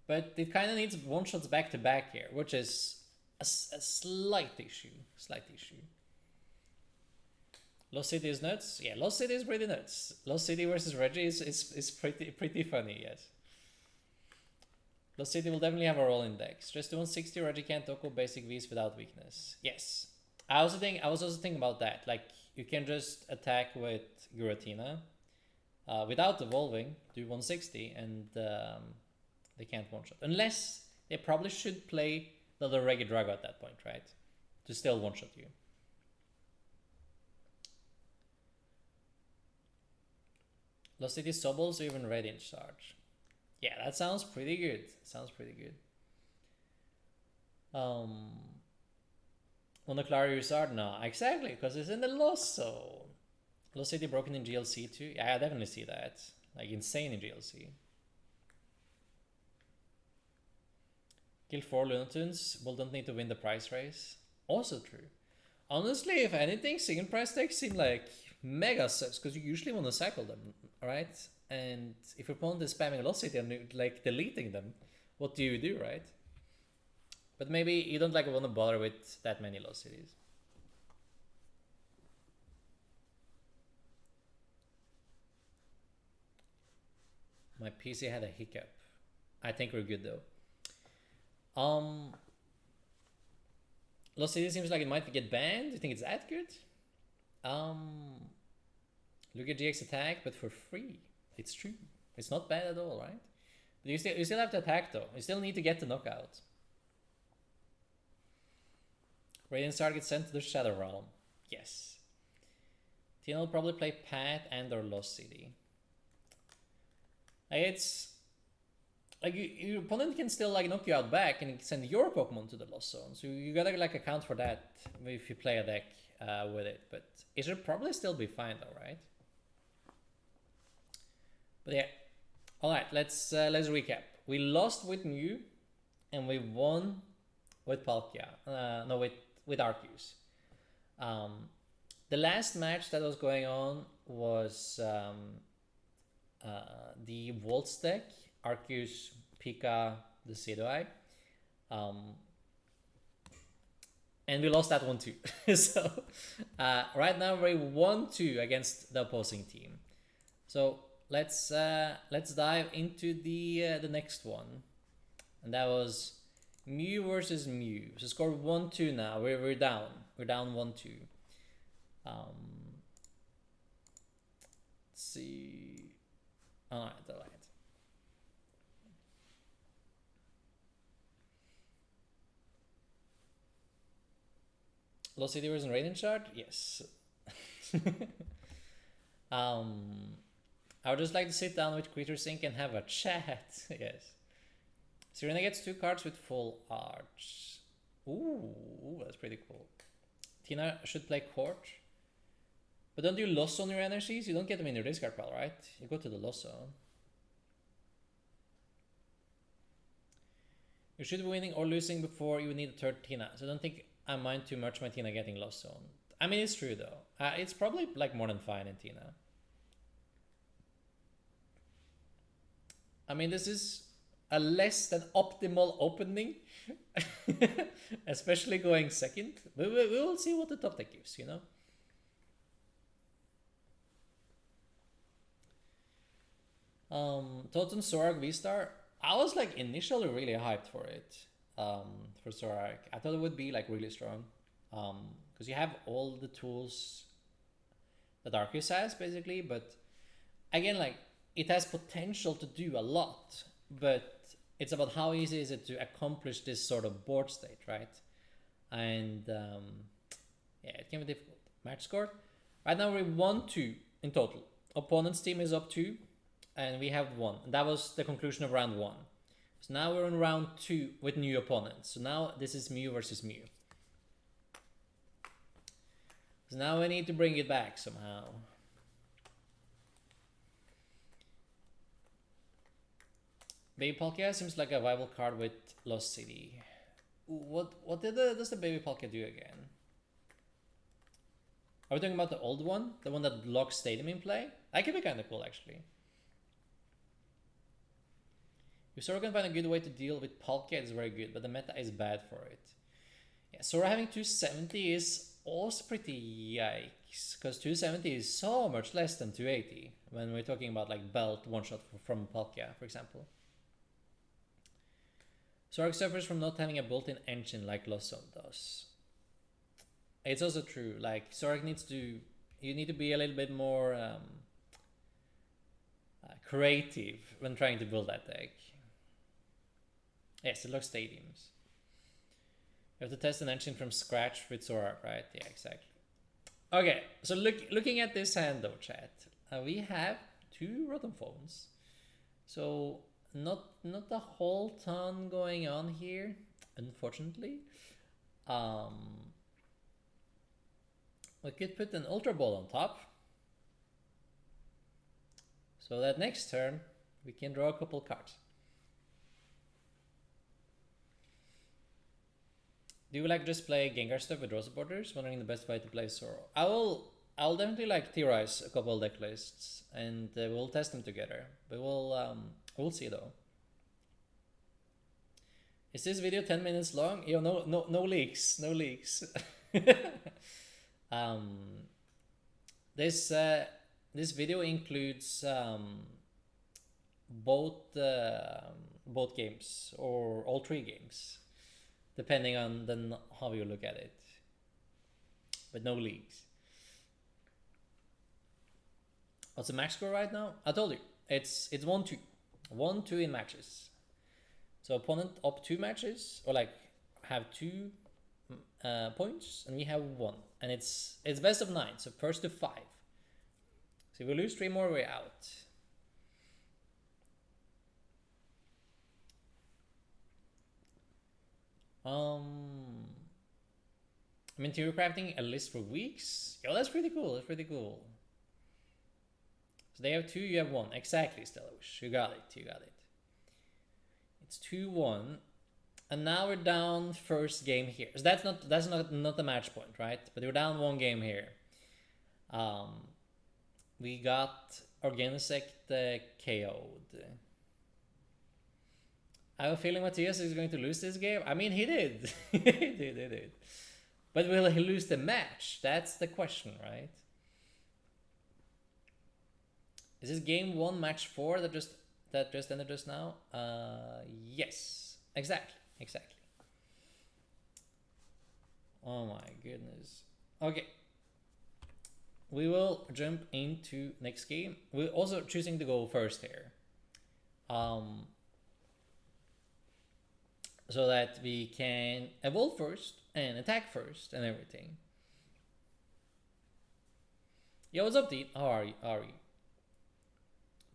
But it kind of needs one-shots back-to-back here, which is a slight issue. Lost City is nuts? Yeah, Lost City is pretty nuts. Lost City versus Reggie is pretty funny, yes. Lost City will definitely have a role in decks. Just 160, Reggie can't tackle basic Vs without weakness. Yes. I was also thinking about that. Like, you can just attack with Giratina without evolving, do 160, and they can't one-shot. Unless they probably should play the other Reggie Drago at that point, right? To still one-shot you. Lost City Sobbles or even Radiant Charge. Yeah, that sounds pretty good. Monoclary Wizard? No, exactly, because it's in the Lost Zone. Lost City broken in GLC too? Yeah, I definitely see that. Like, insane in GLC. Kill 4 Lunatunes, will don't need to win the price race. Also true. Honestly, if anything, single price decks seem like mega sus, because you usually want to cycle them, right? And if your opponent is spamming Lost City and like deleting them, what do you do, right? But maybe you don't like want to bother with that many Lost Cities. My PC had a hiccup. I think we're good though. Lost City seems like it might get banned. Do you think it's that good? Look at GX attack, but for free. It's true. It's not bad at all, right? But you still have to attack though. You still need to get the knockout. Radiant Star gets sent to the Shadow Realm. Yes. Tina will probably play Pat and or Lost City. Like, it's like your opponent can still like knock you out back and send your Pokemon to the Lost Zone. So you gotta like account for that if you play a deck with it. But it should probably still be fine though, right? But yeah. Alright, let's recap. We lost with Mew and we won with Palkia. No, with Arceus. The last match that was going on was the Waltz deck, Arceus, Pika, Decidueye. And we lost that one too. So right now we're 1-2 against the opposing team. So let's dive into the next one. And that was Mew versus Mew. So score 1-2 now. We're down. We're down 1-2. Let's see. Alright. Lost City versus Radiant Shard? Yes. I would just like to sit down with Creature Sync and have a chat. Yes. Serena gets 2 cards with full arch. Ooh, that's pretty cool. Tina should play Court. But don't you Lost Zone your energies? You don't get them in your discard pile, right? You go to the Lost Zone. You should be winning or losing before you need a third Tina. So don't think I mind too much my Tina getting Lost Zone. I mean, it's true though. It's probably like more than fine in Tina. I mean, this is a less than optimal opening, especially going second. We will see what the top deck gives, you know? Thoughts on Zorak V-Star? I was like initially really hyped for it. For Zorak, I thought it would be like really strong. Because you have all the tools that Arceus has basically, but again, like it has potential to do a lot, but it's about how easy is it to accomplish this sort of board state, right? And yeah, it can be difficult. Match score right now we're 1-2 in total. Opponent's team is up 2 and we have 1, and that was the conclusion of round 1. So now we're in round 2 with new opponents. So now this is Mew versus Mew. So now we need to bring it back somehow. Baby Palkia seems like a viable card with Lost City. What does the Baby Palkia do again? Are we talking about the old one? The one that locks Stadium in play? That could be kind of cool actually. If Sora can find a good way to deal with Palkia, it's very good, but the meta is bad for it. Yeah, Sora having 270 is also pretty yikes, because 270 is so much less than 280 when we're talking about like belt one shot from Palkia, for example. Zorak suffers from not having a built-in engine like Lost Zone does. It's also true, like Zorak needs to, you need to be a little bit more creative when trying to build that deck. Yes, it looks stadiums. You have to test an engine from scratch with Zorak, right? Yeah, exactly. Okay, so looking at this hand though, chat, we have 2 Rotom Phones. So not a whole ton going on here, unfortunately. We could put an Ultra Ball on top, so that next turn we can draw a couple cards. Do you like just play Gengar stuff with Rosa Borders? Wondering the best way to play Zoro. I'll definitely like theorize a couple of deck lists and we'll test them together. But we'll see though. Is this video 10 minutes long? Yo, no leaks, no leaks. This video includes both games or all 3 games, depending on how you look at it, but no leaks. What's the max score right now? I told you, it's 1-2. 1-2 in matches. So opponent up 2 matches, or like have 2 points, and we have 1. And it's best of 9, so first to 5. So if we lose 3 more, we're out. I mean, you're crafting a list for weeks? Yo, that's pretty cool. That's pretty cool. So they have 2, you have 1. Exactly, Stellush. You got it. You got it. It's 2-1. And now we're down first game here. So that's not the match point, right? But we're down 1 game here. We got Organisect KO'd. I have a feeling Matthias is going to lose this game. I mean, he did. he did. But will he lose the match? That's the question, right? Is this game 1, match 4 that just ended just now? Yes, exactly. Oh my goodness. Okay. We will jump into next game. We're also choosing to go first here. So that we can evolve first and attack first and everything. Yo, what's up, Dean? How are you?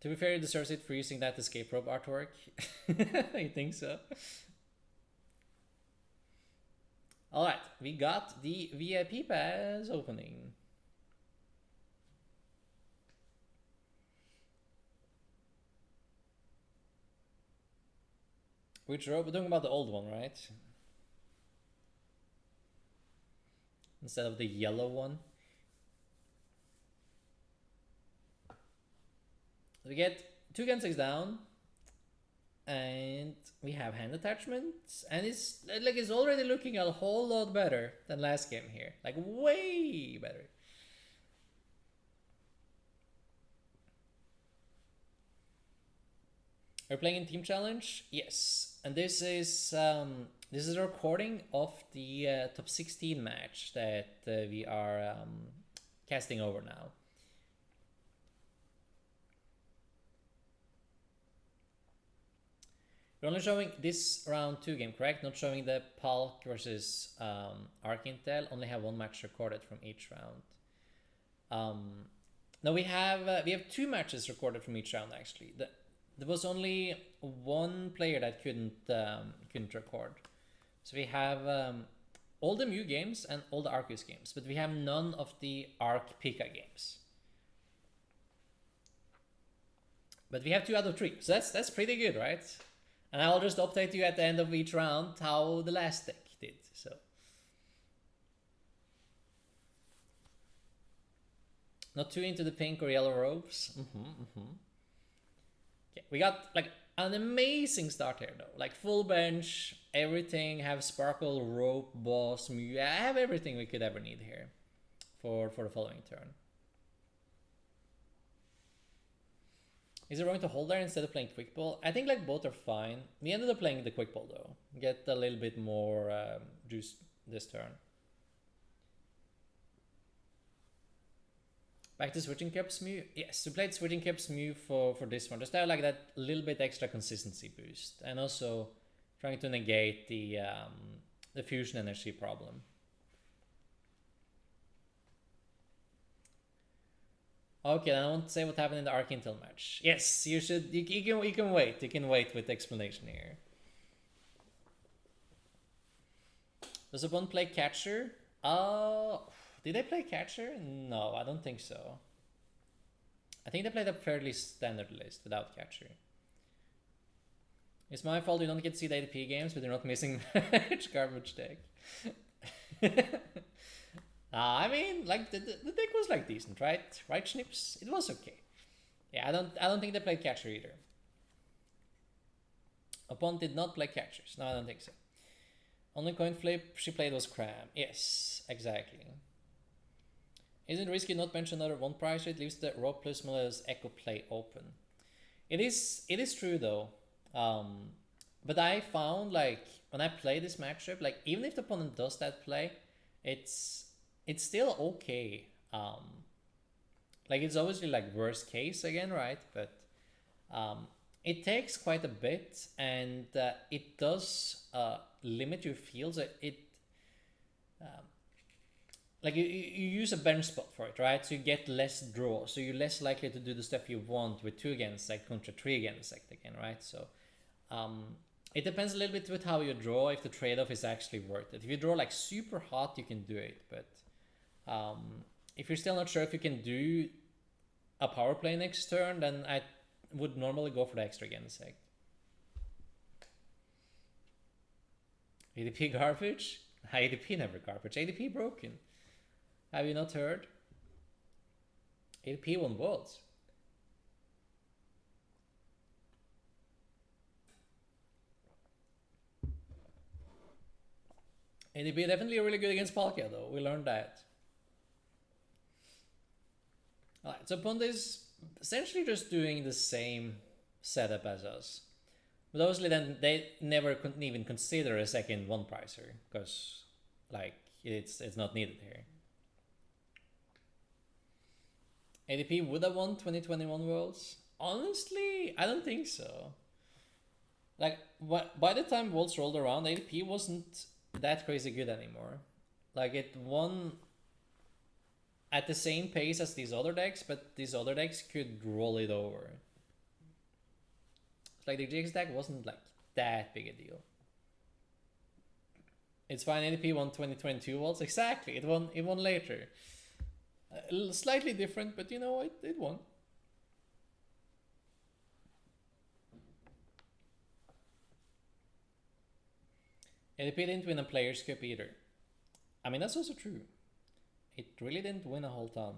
To be fair, he deserves it for using that escape rope artwork. I think so. Alright, we got the VIP pass opening. Which rope? We're talking about the old one, right? Instead of the yellow one. We get 2 Gen 6 down, And we have hand attachments, and it's like it's already looking a whole lot better than last game here, like way better. We're playing in Team Challenge, yes, and this is a recording of the top 16 match that we are casting over now. We're only showing this round 2 game, correct? Not showing the Palk versus Arc Intel. Only have one match recorded from each round. Now we have 2 matches recorded from each round actually. There was only one player that couldn't record. So we have all the Mew games and all the Arceus games, but we have none of the Arc Pika games. But we have 2 out of 3, so that's pretty good, right? And I'll just update you at the end of each round how the last deck did. So not too into the pink or yellow robes. Okay, we got like an amazing start here though. Like full bench, everything, have Sparkle, Rope, Boss, Mew. I have everything we could ever need here for the following turn. Is it wrong to hold there instead of playing Quick Ball? I think like both are fine. We ended up playing the Quick Ball though. Get a little bit more juice this turn. Back to Switching Cups Mew. Yes, we played Switching Cups Mew for this one. Just to have like that little bit extra consistency boost. And also trying to negate the fusion energy problem. Okay, I won't say what happened in the Arc Intel match. Yes, you should. You can wait. You can wait with the explanation here. Does opponent play catcher? Did they play catcher? No, I don't think so. I think they played a fairly standard list without catcher. It's my fault you don't get to see the ADP games, but you're not missing much garbage deck. I mean, like the deck was like decent, right? Right, Schnips? It was okay. Yeah, I don't think they played catcher either. Opponent did not play catchers. No, I don't think so. Only coin flip she played was Cram. Yes, exactly. Isn't it risky not mention another one price? It leaves the Rope plus Mele's Echo play open. It is true though. But I found like when I play this matchup, like even if the opponent does that play, it's still okay. Like it's obviously like worst case again, right? But it takes quite a bit, and it does limit your fields. Like you use a bench spot for it, right? So you get less draw, so you're less likely to do the stuff you want with 2 against like contra 3 against like again, right? So it depends a little bit with how you draw, if the trade-off is actually worth it. If you draw like super hot, you can do it, but if you're still not sure if you can do a power play next turn, then I would normally go for the extra against sec. ADP garbage? ADP never garbage. ADP broken. Have you not heard? ADP won Worlds. ADP definitely really good against Palkia though. We learned that. Alright, so Pond is essentially just doing the same setup as us. But obviously then they never couldn't even consider a second one pricer, because like it's not needed here. ADP would have won 2021 Worlds? Honestly, I don't think so. Like by the time Worlds rolled around, ADP wasn't that crazy good anymore. Like it won at the same pace as these other decks, but these other decks could roll it over. Like the GX deck wasn't like that big a deal. It's fine. ADP won 2022 Worlds. Exactly. It won later. Slightly different, but you know it won. ADP didn't win a Players' Cup either. I mean, that's also true. It really didn't win a whole ton.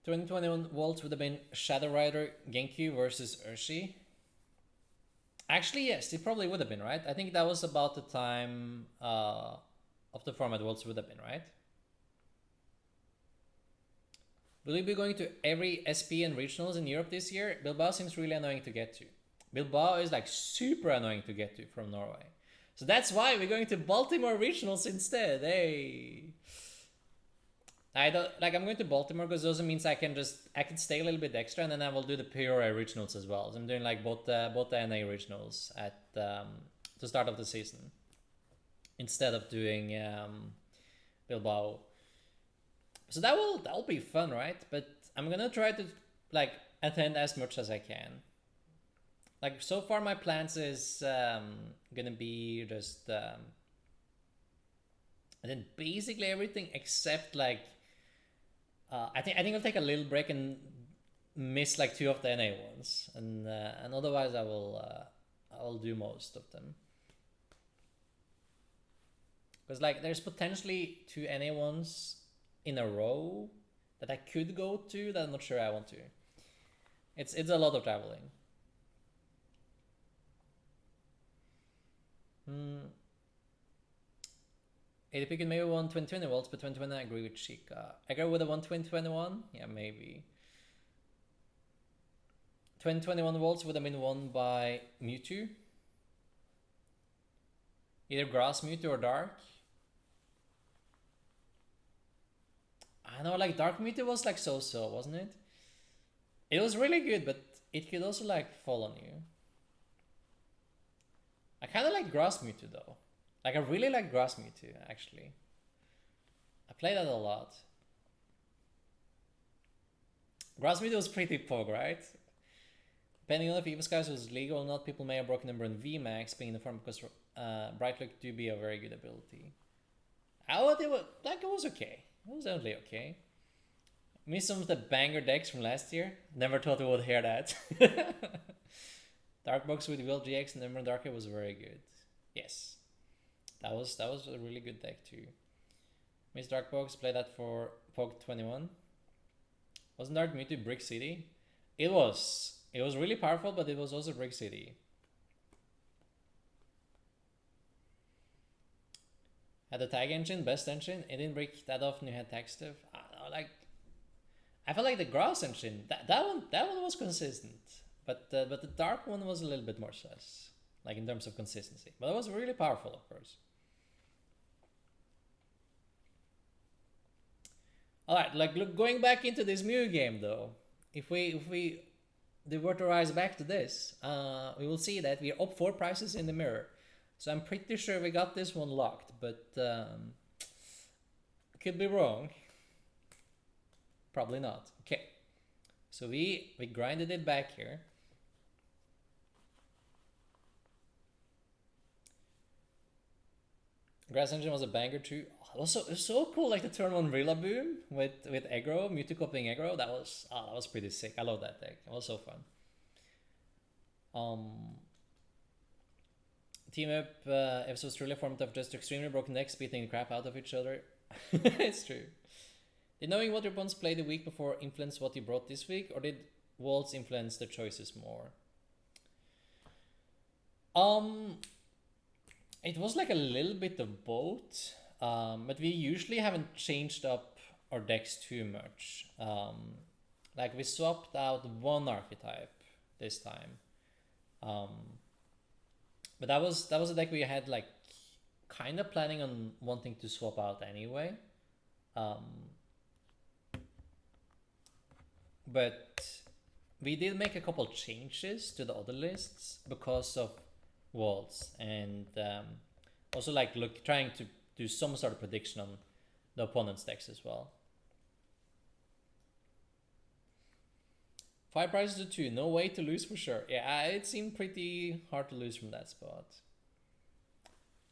2021 Worlds would have been Shadow Rider Genki versus Urshi. Actually, yes, it probably would have been, right? I think that was about the time of the format Worlds would have been, right? Will you be going to every SP and regionals in Europe this year? Bilbao seems really annoying to get to. Bilbao is like super annoying to get to from Norway. So that's why we're going to Baltimore regionals instead. Hey. I'm going to Baltimore because those means I can stay a little bit extra, and then I will do the Peoria regionals as well. So I'm doing like both the NA regionals at the start of the season instead of doing Bilbao. So that'll be fun, right? But I'm gonna try to like attend as much as I can. Like so far, my plans is gonna be just and then basically everything except like I think I'll take a little break and miss like 2 of the NA ones, and otherwise I will do most of them. Because like there's potentially 2 NA ones in a row that I could go to that I'm not sure I want to. It's a lot of traveling. ADP could maybe won 2020 Worlds, but 2020 I agree with Chica. Egger would have won 2021? Yeah, maybe. 2021 Worlds would have been won by Mewtwo. Either Grass Mewtwo or Dark. I know, like Dark Mewtwo was like so-so, wasn't it? It was really good, but it could also like fall on you. I kind of like Grass Mewtwo though. Like I really like Grass Mewtwo actually. I play that a lot. Grass Mewtwo was pretty pog, right? Depending on if EVO Skies was legal or not, people may have broken number in VMAX being in the form because Bright Look do be a very good ability. It was okay. It was only okay. Missed some of the banger decks from last year. Never thought we would hear that. Dark Box with Will GX and Emerald Darker was very good. Yes. That was a really good deck too. Miss Dark Box, play that for Pog 21. Wasn't Dark Mewtwo Brick City? It was. It was really powerful, but it was also Brick City. Had the tag engine, best engine. It didn't break that often. You had tag stuff. I don't know, like I felt like the Grass engine. That one was consistent, but the dark one was a little bit more sus, like in terms of consistency. But it was really powerful, of course. All right, like look, going back into this Mew game though, if we devotorize back to this, we will see that we're up 4 prices in the mirror. So I'm pretty sure we got this one locked, but could be wrong. Probably not. Okay, so we grinded it back here. Grass Engine was a banger too. Oh, it was so cool, like the turn 1 Rillaboom with aggro, Mewtwo copying aggro. That was pretty sick. I love that deck. It was so fun. Team up episodes truly formed of just extremely broken decks beating the crap out of each other. It's true. Did knowing what your opponents played the week before influence what you brought this week, or did Worlds influence the choices more? It was like a little bit of both, but we usually haven't changed up our decks too much. Like we swapped out 1 archetype this time, but that was a deck we had like kind of planning on wanting to swap out anyway. But we did make a couple changes to the other lists because of Worlds, and also like trying to do some sort of prediction on the opponent's decks as well. 5 prizes to 2, no way to lose for sure. Yeah, it seemed pretty hard to lose from that spot.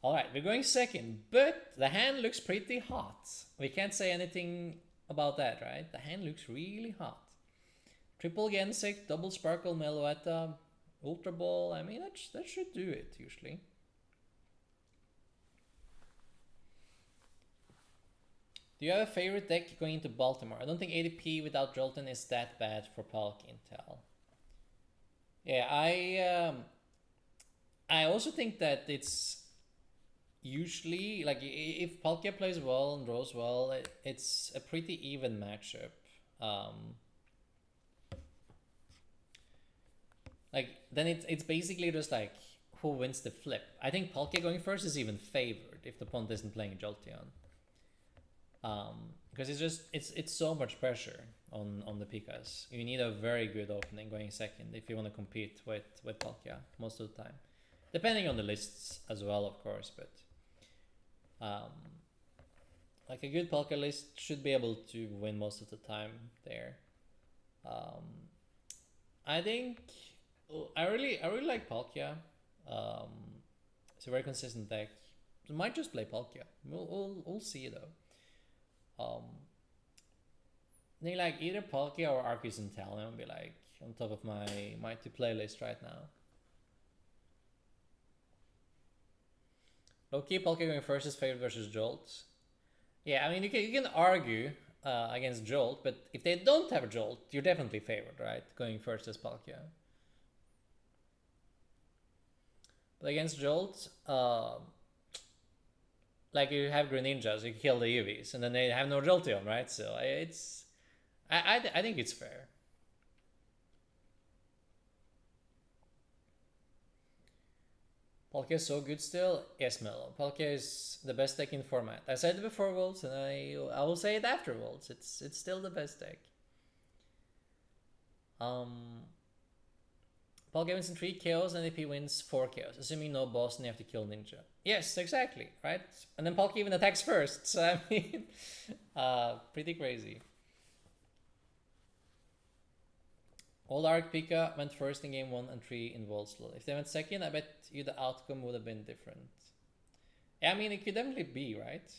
Alright, we're going second, but the hand looks pretty hot. We can't say anything about that, right? The hand looks really hot. Triple Gensik, double Sparkle, Meloetta, Ultra Ball. I mean, that should do it usually. Do you have a favorite deck going into Baltimore? I don't think ADP without Jolton is that bad for Palk Intel. Yeah, I also think that it's usually like if Palkia plays well and draws well, it's a pretty even matchup. Like then it's basically just like who wins the flip. I think Palkia going first is even favored if the opponent isn't playing Jolteon. Because it's so much pressure on the Pikas. You need a very good opening going second if you want to compete with Palkia most of the time, depending on the lists as well, of course. But like a good Palkia list should be able to win most of the time there. I think I really like Palkia. It's a very consistent deck. I might just play Palkia. We'll see though. I think like either Palkia or Arceus and Talon would be like on top of my two playlist right now. Okay, Palkia going first is favored versus Jolt. Yeah, I mean you can argue against Jolt, but if they don't have Jolt, you're definitely favored, right? Going first is Palkia. But against Jolt, like you have Greninjas, you kill the Eevees, and then they have no Jolteon, right? So it's, I think it's fair. Palkia is so good still. Yes, Mellow. Palkia is the best deck in format. I said it before Worlds, and I will say it after Worlds. It's still the best deck. Palkia wins in 3 KOs and AP wins 4 KOs, assuming no boss and you have to kill Ninja. Yes, exactly, right? And then Palkia even attacks first, so I mean, pretty crazy. Old Arc Pika went first in game 1 and 3 in Worlds. If they went second, I bet you the outcome would have been different. Yeah, I mean, it could definitely be, right?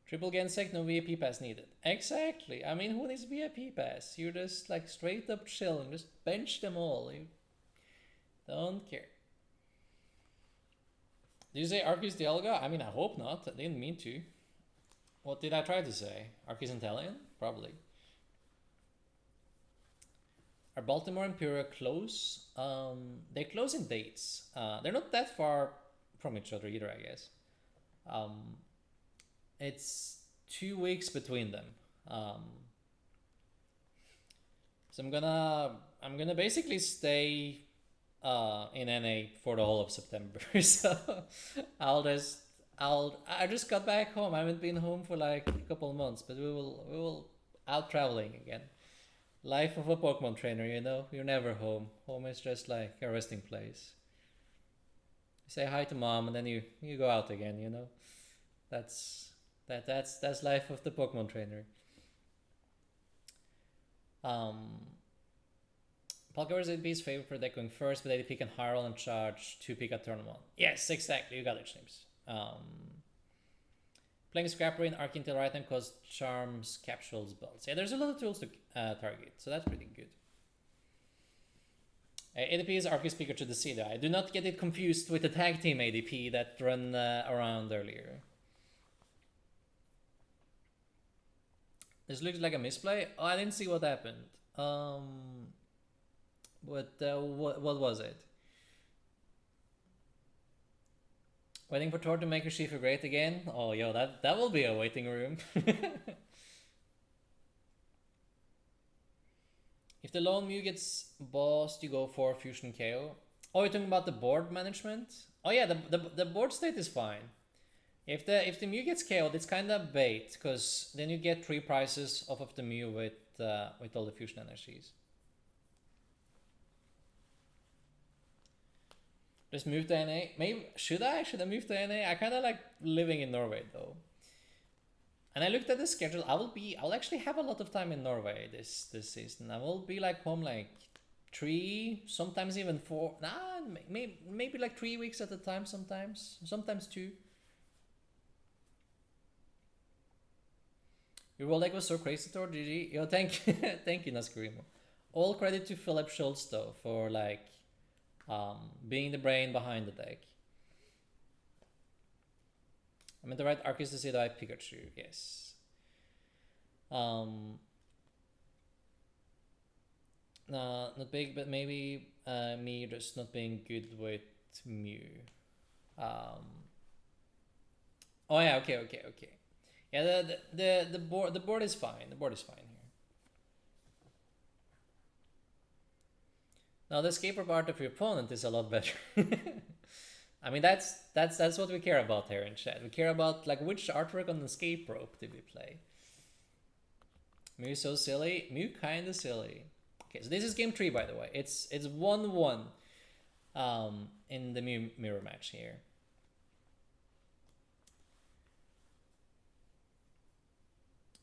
Triple Gensec, no VIP pass needed. Exactly. I mean, who needs VIP pass? You're just like straight up chilling. Just bench them all. You don't care. Did you say Arceus Dialga? I mean, I hope not. I didn't mean to. What did I try to say? Arceus Inteleon? Probably. Are Baltimore and Pura close? They're close in dates. They're not that far from each other either, I guess. It's 2 weeks between them. So I'm gonna basically stay in NA for the whole of September. So I just got back home. I haven't been home for like a couple of months, but we will out traveling again. Life of a Pokemon trainer, you know, you're never home. Home is just like a resting place. You say hi to mom and then you go out again, you know. That's life of the Pokemon trainer. Palkia is ADP's favorite for deck going first, but ADP can high roll and charge 2 Pika turn 1. Yes, exactly, you got it, Shnips. Playing Scrapper in Arc Intel right hand cause Charms, Capsules, Belts. Yeah, there's a lot of tools to target, so that's pretty good. ADP is Arceus Pikachu the Seeder. I do not get it confused with the tag team ADP that run around earlier. This looks like a misplay. Oh, I didn't see what happened. What was it? Waiting for Thor to make Urshifu great again? Oh, yo, that will be a waiting room. If the lone Mew gets bossed, you go for Fusion KO. Oh, you're talking about the board management? Oh yeah, the board state is fine. If the Mew gets KO'd, it's kind of bait, because then you get 3 prizes off of the Mew with all the fusion energies. Just move to NA. Maybe should I move to NA? I kind of like living in Norway though. And I looked at the schedule. I'll actually have a lot of time in Norway this season. I will be like home like 3, sometimes even 4. Nah, maybe like 3 weeks at a time. Sometimes 2. Your world deck was so crazy, Thor. GG. Yo, thank you, Nascarimo. All credit to Philip Schultz though for like being the brain behind the deck. I meant the right Arceus to see the Pikachu. Yes. Um, not big, but maybe me just not being good with Mew. Oh yeah, okay. Yeah, the board is fine. The board is fine here. Now the escape part of your opponent is a lot better. I mean that's what we care about here in chat. We care about like which artwork on the escape rope did we play. Mew so silly. Mew kinda silly. Okay, so this is game 3 by the way. It's 1-1 in the Mew mirror match here.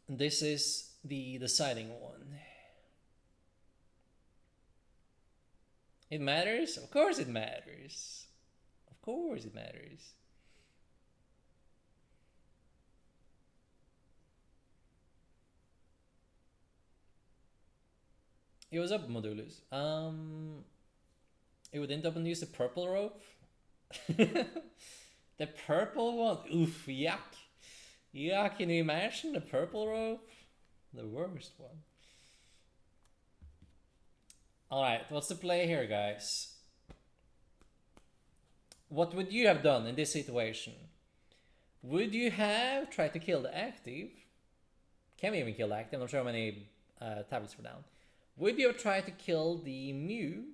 This is the deciding one. It matters? Of course it matters. Of course it matters. It was up, Modulus. It would end up and use the purple rope. The purple one? Oof, yuck. Yuck, can you imagine the purple rope? The worst one. Alright, what's the play here, guys? What would you have done in this situation? Would you have tried to kill the active? Can we even kill the active? I'm not sure how many tablets were down. Would you have tried to kill the Mew?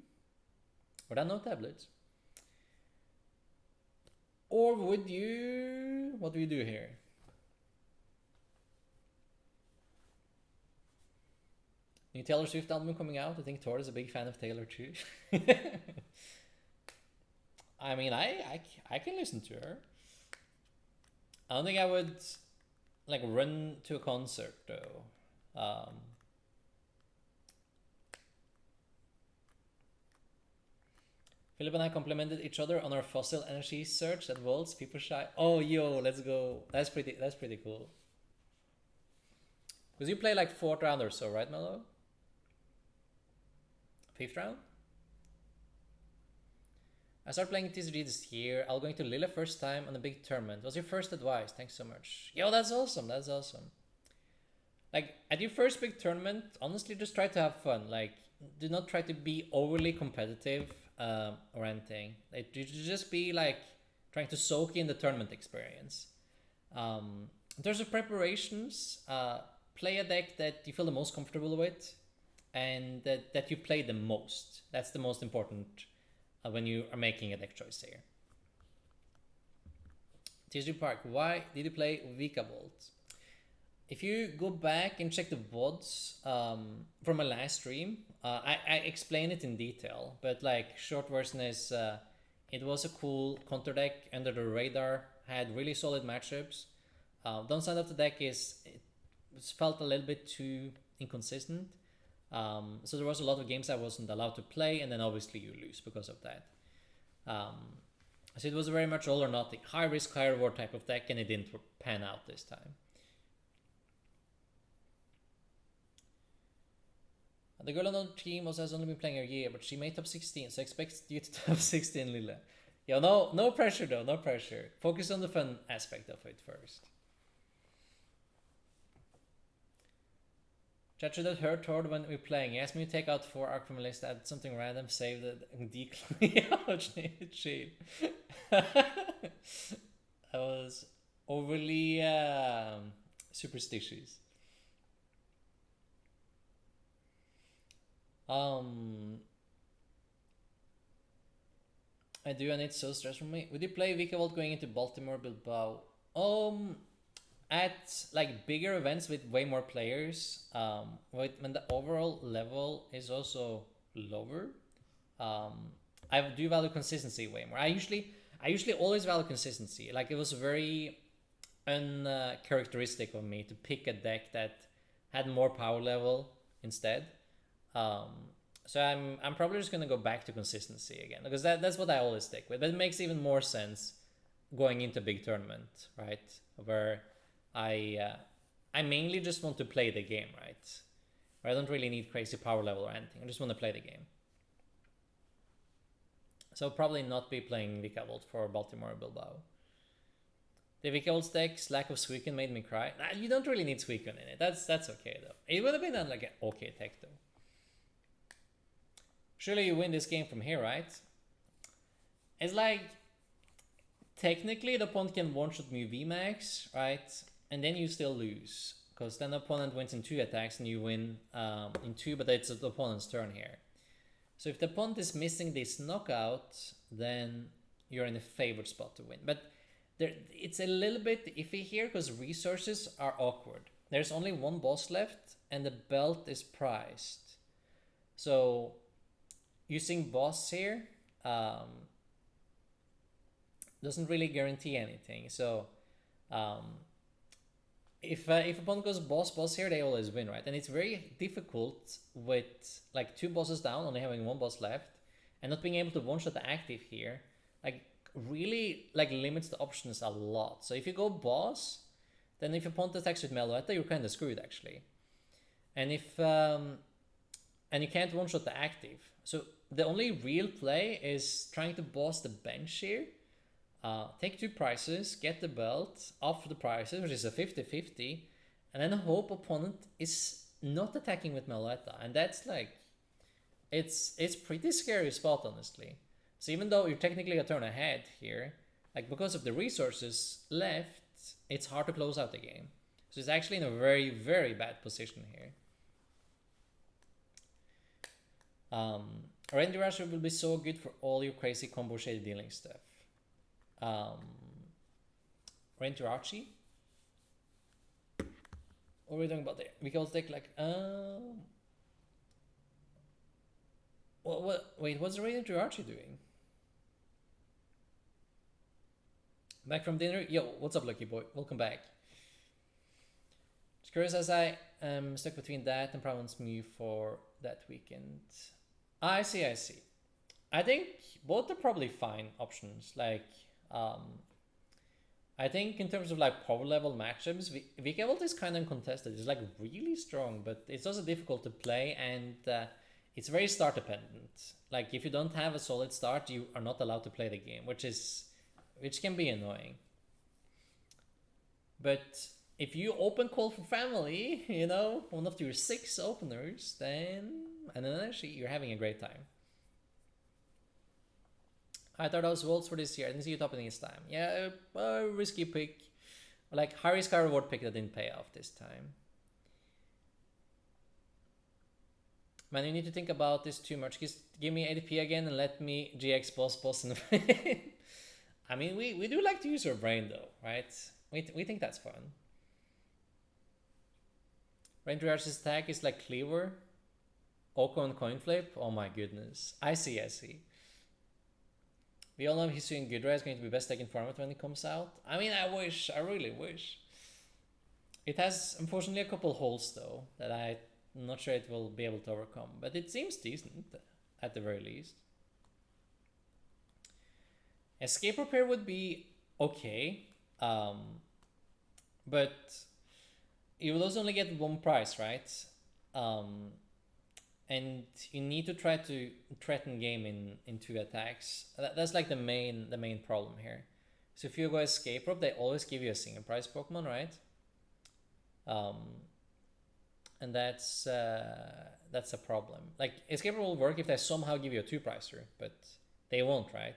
Were there no tablets? Or would you... What do you do here? New Taylor Swift album coming out. I think Tor is a big fan of Taylor too. I mean, I can listen to her. I don't think I would like run to a concert though. Philip and I complimented each other on our fossil energy search at Worlds. People shy. Oh, yo, let's go. That's pretty cool. Because you play like 4th round or so, right, Mello? 5th round? I started playing TCG this year. I'll going to Lille first time on a big tournament. What's your first advice? Thanks so much. Yo, that's awesome. That's awesome. Like, at your first big tournament, honestly, just try to have fun. Like, do not try to be overly competitive or anything. Like, you should just be, like, trying to soak in the tournament experience. In terms of preparations, play a deck that you feel the most comfortable with and that you play the most. That's the most important when you are making a deck choice here. TSG Park, why did you play Vikavolt? If you go back and check the VODs from my last stream, I explain it in detail, but like short version is it was a cool counter deck under the radar, had really solid matchups. Downside of the deck is it felt a little bit too inconsistent. So there was a lot of games I wasn't allowed to play, and then obviously you lose because of that. So it was very much all or nothing, high risk, high reward type of deck, and it didn't pan out this time. The girl on the team also has only been playing a year, but she made top 16, so I expect you to top 16, Lila. Yo, no pressure though, no pressure. Focus on the fun aspect of it first. Chat should have heard Tord when we're playing. He asked me to take out 4 arc from a list, add something random, save the decline. Ouch, cheat. I was overly superstitious. I do, and it's so stressful for me. Would you play Vikavolt going into Baltimore, Bilbao? At like bigger events with way more players, when the overall level is also lower, I do value consistency way more. I usually always value consistency. Like it was very uncharacteristic of me to pick a deck that had more power level instead. So I'm probably just gonna go back to consistency again, because that's what I always stick with. But it makes even more sense going into a big tournament, right? Where I mainly just want to play the game, right? Where I don't really need crazy power level or anything. I just want to play the game. So I'll probably not be playing Vikavolt for Baltimore or Bilbao. The Vikavolt deck's lack of Suicune made me cry. Nah, you don't really need Suicune in it. That's okay though. It would have been like an okay tech though. Surely you win this game from here, right? It's like, technically the opponent can one-shot me VMAX, right? And then you still lose. Because then the opponent wins in 2 attacks and you win in 2, but it's the opponent's turn here. So if the opponent is missing this knockout, then you're in a favored spot to win. But it's a little bit iffy here because resources are awkward. There's only 1 boss left and the belt is priced. So using boss here doesn't really guarantee anything. So if opponent goes boss here, they always win, right? And it's very difficult with like 2 bosses down, only having 1 boss left, and not being able to one-shot the active here, like really like limits the options a lot. So if you go boss, then if your opponent attacks with Meloetta, you're kind of screwed actually. And if and you can't one-shot the active. So the only real play is trying to boss the bench here. Take 2 prizes, get the belt off the prizes, which is a 50-50, and then hope opponent is not attacking with Meloetta. And that's like, it's pretty scary spot, honestly. So even though you're technically a turn ahead here, like because of the resources left, it's hard to close out the game. So it's actually in a very, very bad position here. Render Rusher will be so good for all your crazy combo shade dealing stuff. Renturachi? What are we talking about there? Because deck like wait, what's the Renturachi doing? Back from dinner? Yo, what's up, lucky boy? Welcome back. Just curious as I am stuck between that and Province Mew for that weekend. I see. I think both are probably fine options. Like I think in terms of like power level matchups, Vikavolt is kind of uncontested. It's like really strong, but it's also difficult to play, and it's very start dependent. Like if you don't have a solid start, you are not allowed to play the game, which can be annoying. But if you open Call for Family, you know, one of your 6 openers, then actually you're having a great time. I thought I was Wolves for this year. I didn't see you topping this time. Yeah, a risky pick. Like high risk, high reward pick that didn't pay off this time. Man, you need to think about this too much. Just give me ADP again and let me GX boss and win. I mean, we do like to use our brain though, right? We think that's fun. Ranger Arch's attack is like Cleaver, Oko and Coin Flip. Oh my goodness. I see. We all know Hisui Gudra is going to be best deck in format when it comes out. I mean, I really wish. It has, unfortunately, a couple holes, though, that I'm not sure it will be able to overcome. But it seems decent, at the very least. Escape Repair would be okay. But you will also only get 1 prize, right? And you need to try to threaten game in 2 attacks. That's like the main problem here. So if you go Escape Rope, they always give you a single prize Pokemon, right? And that's a problem. Like Escape Rope will work if they somehow give you a 2 prizer, but they won't, right?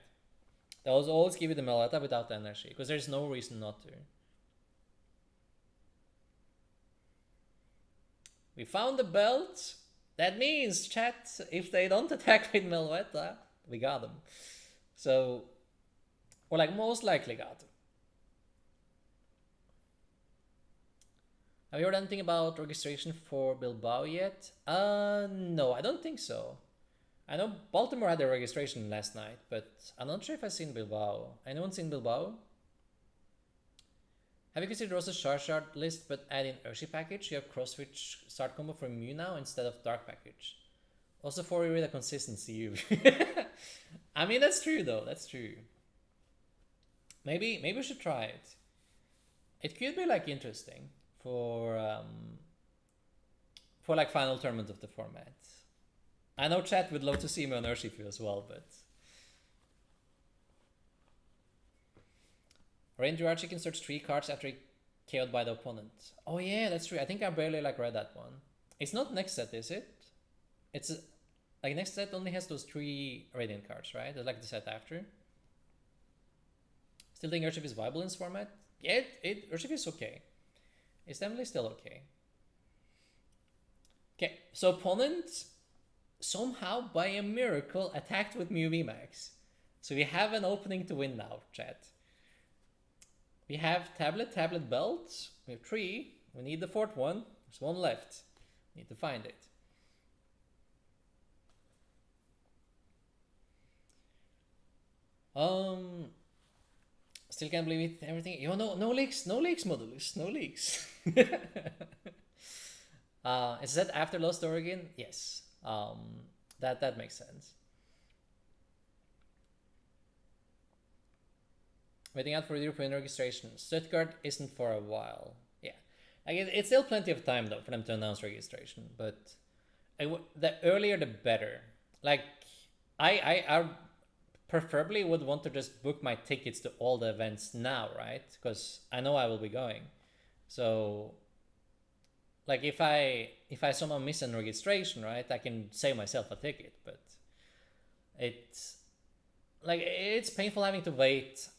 They'll always give you the Meloetta without the energy, because there's no reason not to. We found the belt. That means, chat, if they don't attack with Meloetta, we got them. So, or like most likely got them. Have you heard anything about registration for Bilbao yet? No, I don't think so. I know Baltimore had their registration last night, but I'm not sure if I've seen Bilbao. Anyone seen Bilbao? Have you considered also Charizard list but add in Urshi package? You have cross switch start combo for Mew now instead of Dark package. Also for you with a consistency. I mean, that's true though. That's true. Maybe we should try it. It could be like interesting for like final tournament of the format. I know chat would love to see me on Urshifu as well, but Ranger Archie can search 3 cards after he KO'd by the opponent. Oh yeah, that's true. I think I barely like read that one. It's not next set, is it? It's like next set only has those 3 Radiant cards, right? It's like the set after. Still think Urshifu is viable in this format? Yeah, Urshifu is okay. It's definitely still okay. Okay, so opponent somehow by a miracle attacked with Mew VMAX. So we have an opening to win now, chat. We have tablet, belt. We have 3. We need the 4th one. There's 1 left. We need to find it. Still can't believe it. Everything. You know, no leaks, Modulus, no leaks. Is that after Lost Origin? Yes. That makes sense. Waiting out for European registration. Stuttgart isn't for a while. Yeah, it's still plenty of time though for them to announce registration. But the earlier the better. Like, I preferably would want to just book my tickets to all the events now, right? Because I know I will be going. So, like, if I somehow miss a registration, right, I can save myself a ticket. But it's painful having to wait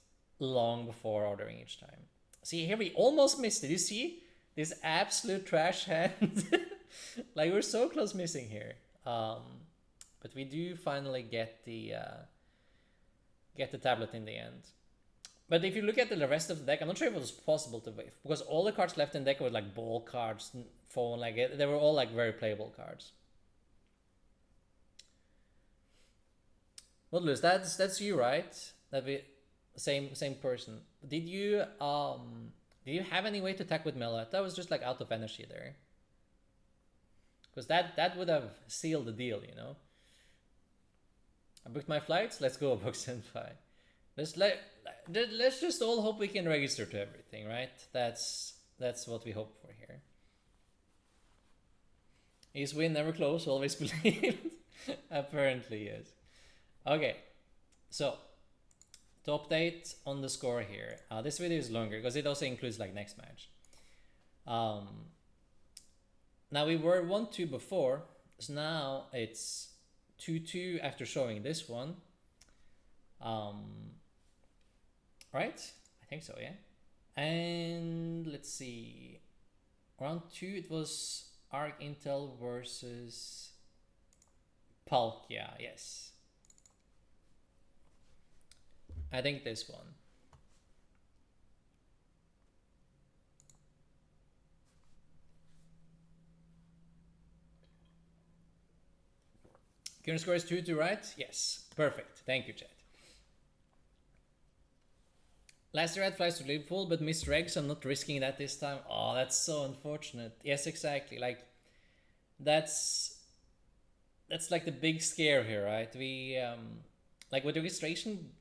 long before ordering each time. See, here we almost missed it. You see this absolute trash hand? Like, we're so close missing here. But we do finally get the tablet in the end. But if you look at the rest of the deck, I'm not sure if it was possible to wait, because all the cards left in the deck were like ball cards, phone, like they were all like very playable cards. Modulus, that's you, right? That we same person. Did you have any way to attack with Melot? That was just like out of energy there. Because that would have sealed the deal, you know. I booked my flights. Let's go, book Senpai. Let's just all hope we can register to everything, right? That's what we hope for here. Is win never close, always believed. Apparently, yes. Okay, so to update on the score here, this video is longer because it also includes like next match. Now we were 1-2 before, so now it's 2-2 after showing this one. Right? I think so, yeah. And let's see. Round 2, it was Arc Intel versus Palkia, yes. I think this one. Current score is 2-2, right? Yes. Perfect. Thank you, chat. Last year I had flies to Liverpool, but missed regs, so I'm not risking that this time. Oh, that's so unfortunate. Yes, exactly. Like, that's like the big scare here, right? We, like with registration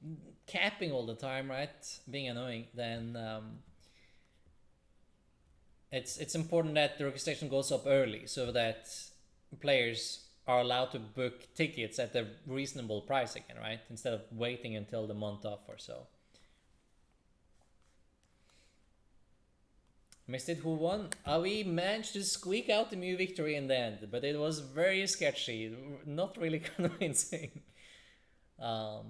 capping all the time, right? Being annoying, then it's important that the registration goes up early so that players are allowed to book tickets at a reasonable price again, right? Instead of waiting until the month off or so. Missed it, who won? We managed to squeak out the Mew victory in the end, but it was very sketchy, not really convincing. I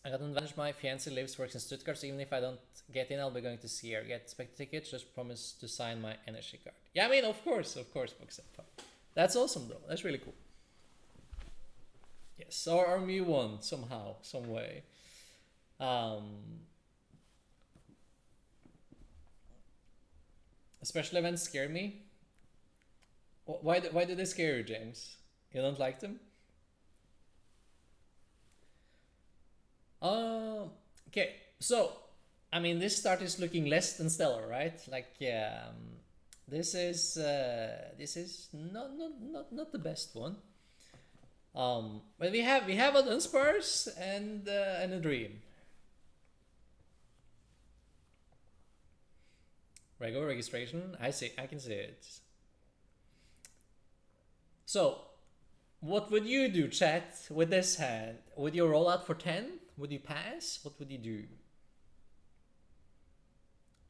got an advantage. My fiance lives, works in Stuttgart, so even if I don't get in, I'll be going to see her. Get spec tickets, just promise to sign my energy card. Yeah, I mean, of course, Booksenpai. That's awesome, though. That's really cool. Yes, our Mew won somehow, some way. Special events scare me. Why do they scare you, James? You don't like them? Okay, so I mean, this start is looking less than stellar, right? Like, this is not the best one. But we have an Unsparse and a Dream. Regular registration. I can see it. So, what would you do, chat, with this hand? Would you roll out for 10? Would you pass? What would you do?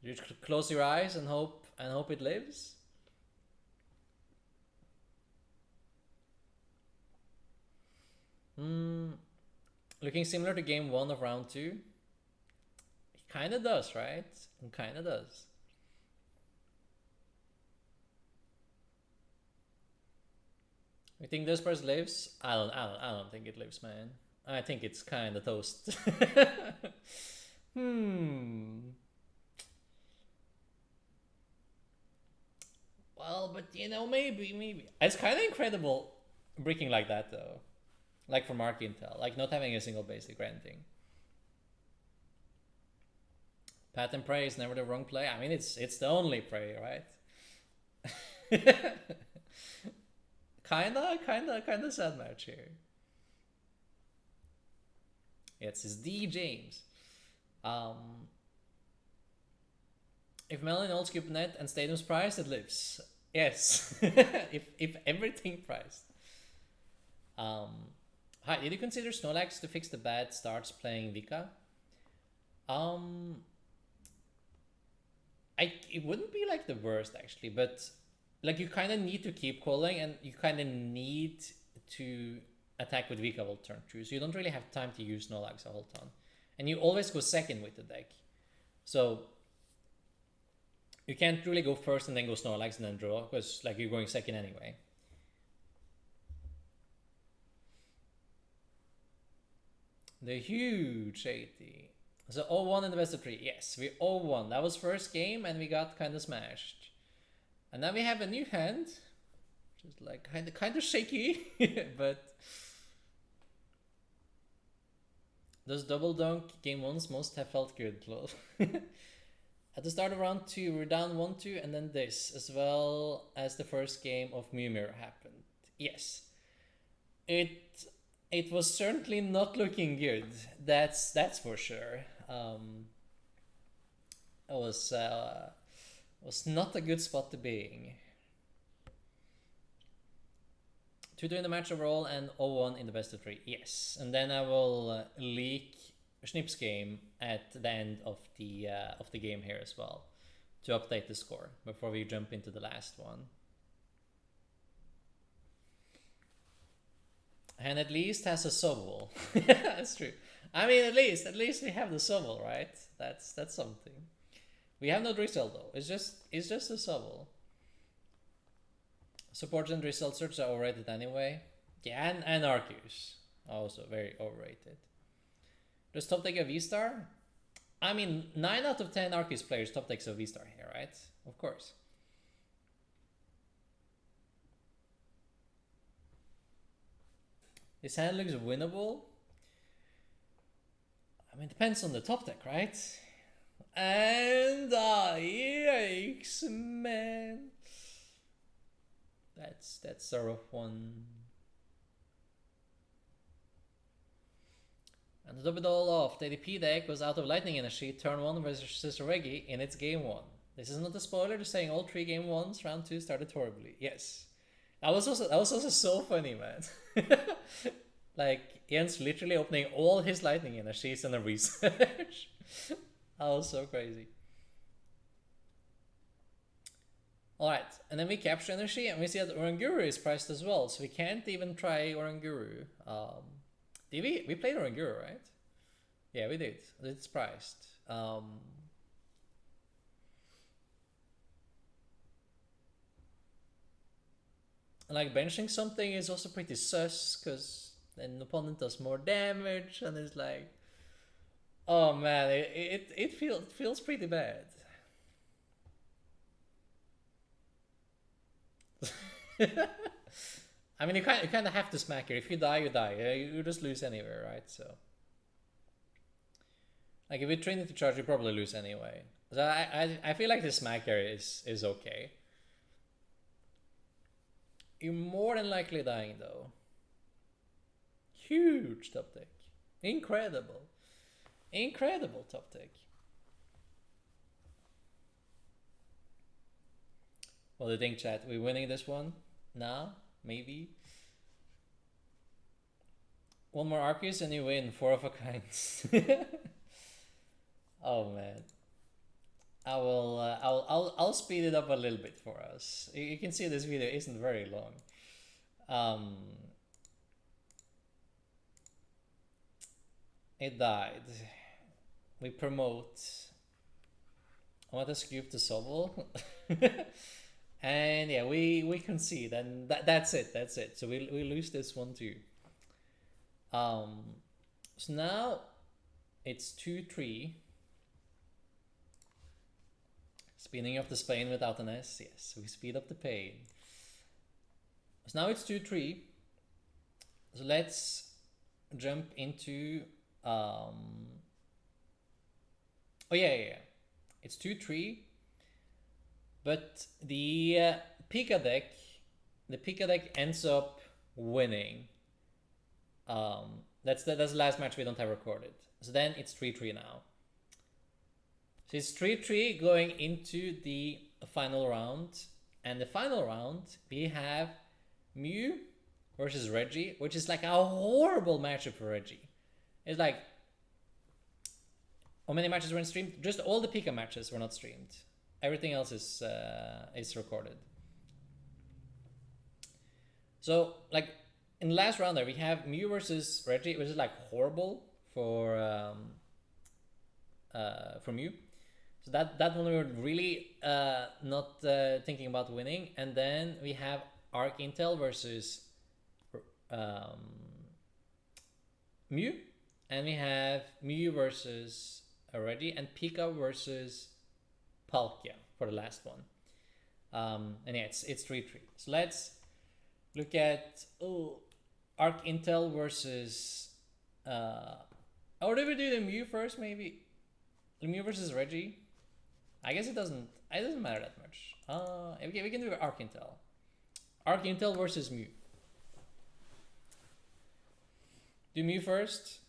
You just close your eyes and hope it lives? Looking similar to game 1 of round 2. It kinda does, right? It kinda does. You think this person lives? I don't think it lives, man. I think it's kinda toast. Well, but you know, maybe. It's kind of incredible breaking like that, though. Like from Arc Intel, like not having a single basic or anything. Pat and pray is never the wrong play. I mean, it's the only play, right? kinda sad match here. It's his D James. If Melon holds CubeNet and Stadium's priced, it lives. Yes. if everything priced. Hi, did you consider Snorlax to fix the bad starts playing Vika? It wouldn't be like the worst actually, but like you kind of need to keep calling and you kind of need to attack with Vika all turn 2, so you don't really have time to use Snorlax a whole ton. And you always go second with the deck. So you can't really go first and then go Snorlax and then draw, because like you're going second anyway. The huge 80. So 0-1 in the best of 3. Yes, we 0-1. That was first game and we got kind of smashed. And now we have a new hand. Just like kind of shaky, but those double dunk game 1s must have felt good. At the start of round 2, we're down 1-2, and then this, as well as the first game of Mimir happened. Yes. It was certainly not looking good. That's for sure. It was not a good spot to be in. 2-2 in the match overall and 0-1 in the best of 3. Yes, and then I will leak Schnipp's game at the end of the game here as well to update the score before we jump into the last one. And at least has a shovel. That's true. I mean, at least we have the shovel, right? That's something. We have no drizzle though. It's just a shovel. Support and drizzle search are overrated anyway. Yeah, and Arceus also very overrated. Does top deck a V-Star? I mean, 9 out of 10 Arceus players top decks a V-Star here, right? Of course. This hand looks winnable. I mean, depends on the top deck, right? And yikes, man. That's a rough one. And to top it all off, the ADP deck was out of Lightning Energy turn 1 versus Reggie in its game 1. This is not a spoiler, just saying all 3 game 1s, round 2 started horribly. Yes. That was also so funny, man. Like, Jens literally opening all his Lightning Energies in a research. That was so crazy. Alright, and then we capture energy and we see that Oranguru is priced as well, so we can't even try Oranguru. Did we played Oranguru, right? Yeah, we did. It's priced. Like benching something is also pretty sus, because then the opponent does more damage, and it's like, oh man, it feels pretty bad. I mean, you kind of have to smack here. If you die, you die. You just lose anywhere, right? So, like if you train it to charge, you probably lose anyway. So I feel like the smack here is okay. You're more than likely dying though. Huge top deck. Incredible. Incredible top deck. What do you think, chat? We winning this one? Now? Maybe? One more Arceus and you win 4 of a kind. Oh man. I'll speed it up a little bit for us. You can see this video isn't very long. It died. We promote. I want to scoop the Sobble. And yeah, we concede, and that's it. That's it. So we lose this one too. So now it's 2-3. Speeding up the Spain without an S. Yes, we speed up the pain. So now it's 2-3. So let's jump into oh yeah. It's 2-3. But the Pika deck ends up winning. That's the last match we don't have recorded. So then it's 3-3 now. So it's 3-3 going into the final round. And the final round, we have Mew versus Reggie, which is like a horrible matchup for Reggie. It's like, how many matches were in streamed? Just all the Pika matches were not streamed. Everything else is recorded. So like in the last round there, we have Mew versus Reggie, which is like horrible for Mew. So that one we were really not thinking about winning. And then we have Arc Intel versus Mew, and we have Mew versus Reggie, and Pika versus Palkia for the last one. And yeah, it's 3-3. So let's look at Arc Intel versus or do we do the Mew first maybe? The Mew versus Reggie? I guess it doesn't matter that much. Okay, we can do Arc Intel. Arc Intel versus Mew. Do Mew first?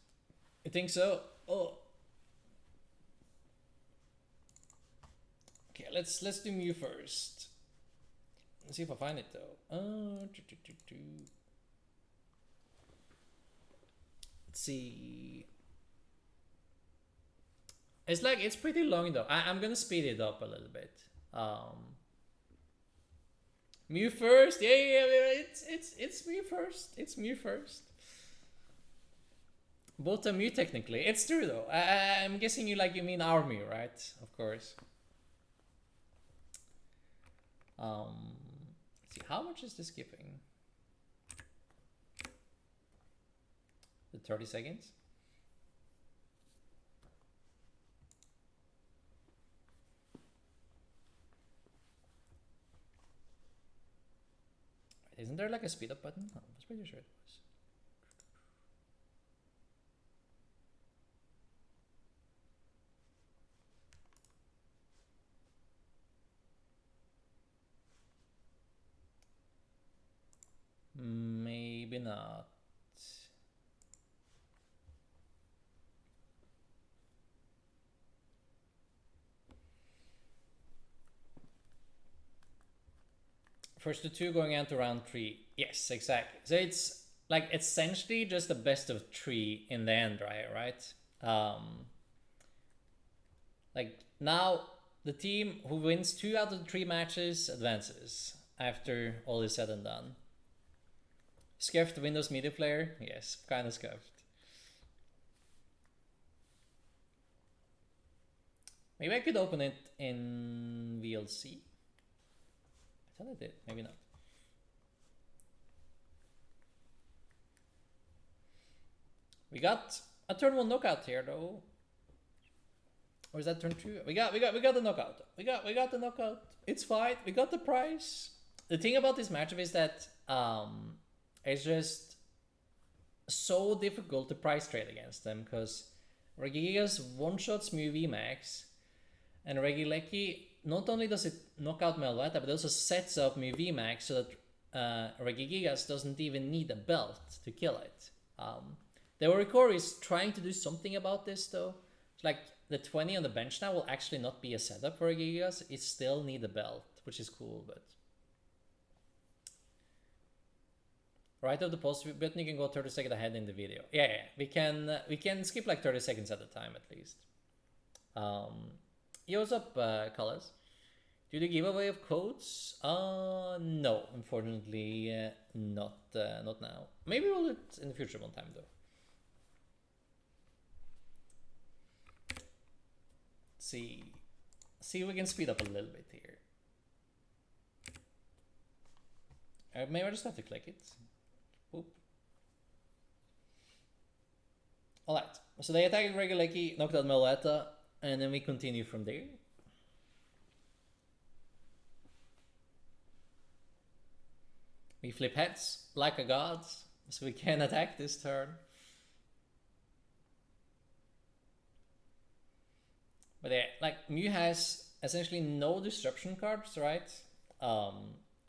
You think so? Oh. Okay, let's do Mew first. Let's see if I find it though. Let's see. It's like it's pretty long though. I'm gonna speed it up a little bit. Mew first, yeah. It's Mew first. It's Mew first. Both are Mew technically. It's true though. I'm guessing you mean our Mew, right? Of course. Let's see, how much is this giving? The 30 seconds. Isn't there like a speed up button? Oh, I was pretty sure it was. Maybe not. First to 2 going on to round 3. Yes, exactly. So it's like essentially just the best of 3 in the end, right? Like now the team who wins 2 out of the 3 matches advances after all is said and done. Scuffed Windows Media Player? Yes, kind of scuffed. Maybe I could open it in VLC. I thought I did, maybe not. We got a turn 1 knockout here though. Or is that turn 2? We got the knockout. We got the knockout. It's fine. We got the prize. The thing about this matchup is that it's just so difficult to price trade against them because Regigigas one-shots Mew VMAX, and Regieleki not only does it knock out Melvetta, but it also sets up Mew VMAX so that Regigigas doesn't even need a belt to kill it. The Oricori is trying to do something about this though. It's like the 20 on the bench now will actually not be a setup for Regigigas. It still need a belt, which is cool, but Right of the pause button, you can go 30 seconds ahead in the video. Yeah, we can skip like 30 seconds at a time at least. Yo, what's up, Colors? Do the giveaway of codes? No, unfortunately, not now. Maybe we'll do it in the future one time though. Let's see if we can speed up a little bit here. Maybe I just have to click it. Oop. Alright, so they attacked Reguleki, knocked out Meloetta, and then we continue from there. We flip heads like a god, so we can attack this turn. But yeah, like Mew has essentially no disruption cards, right? So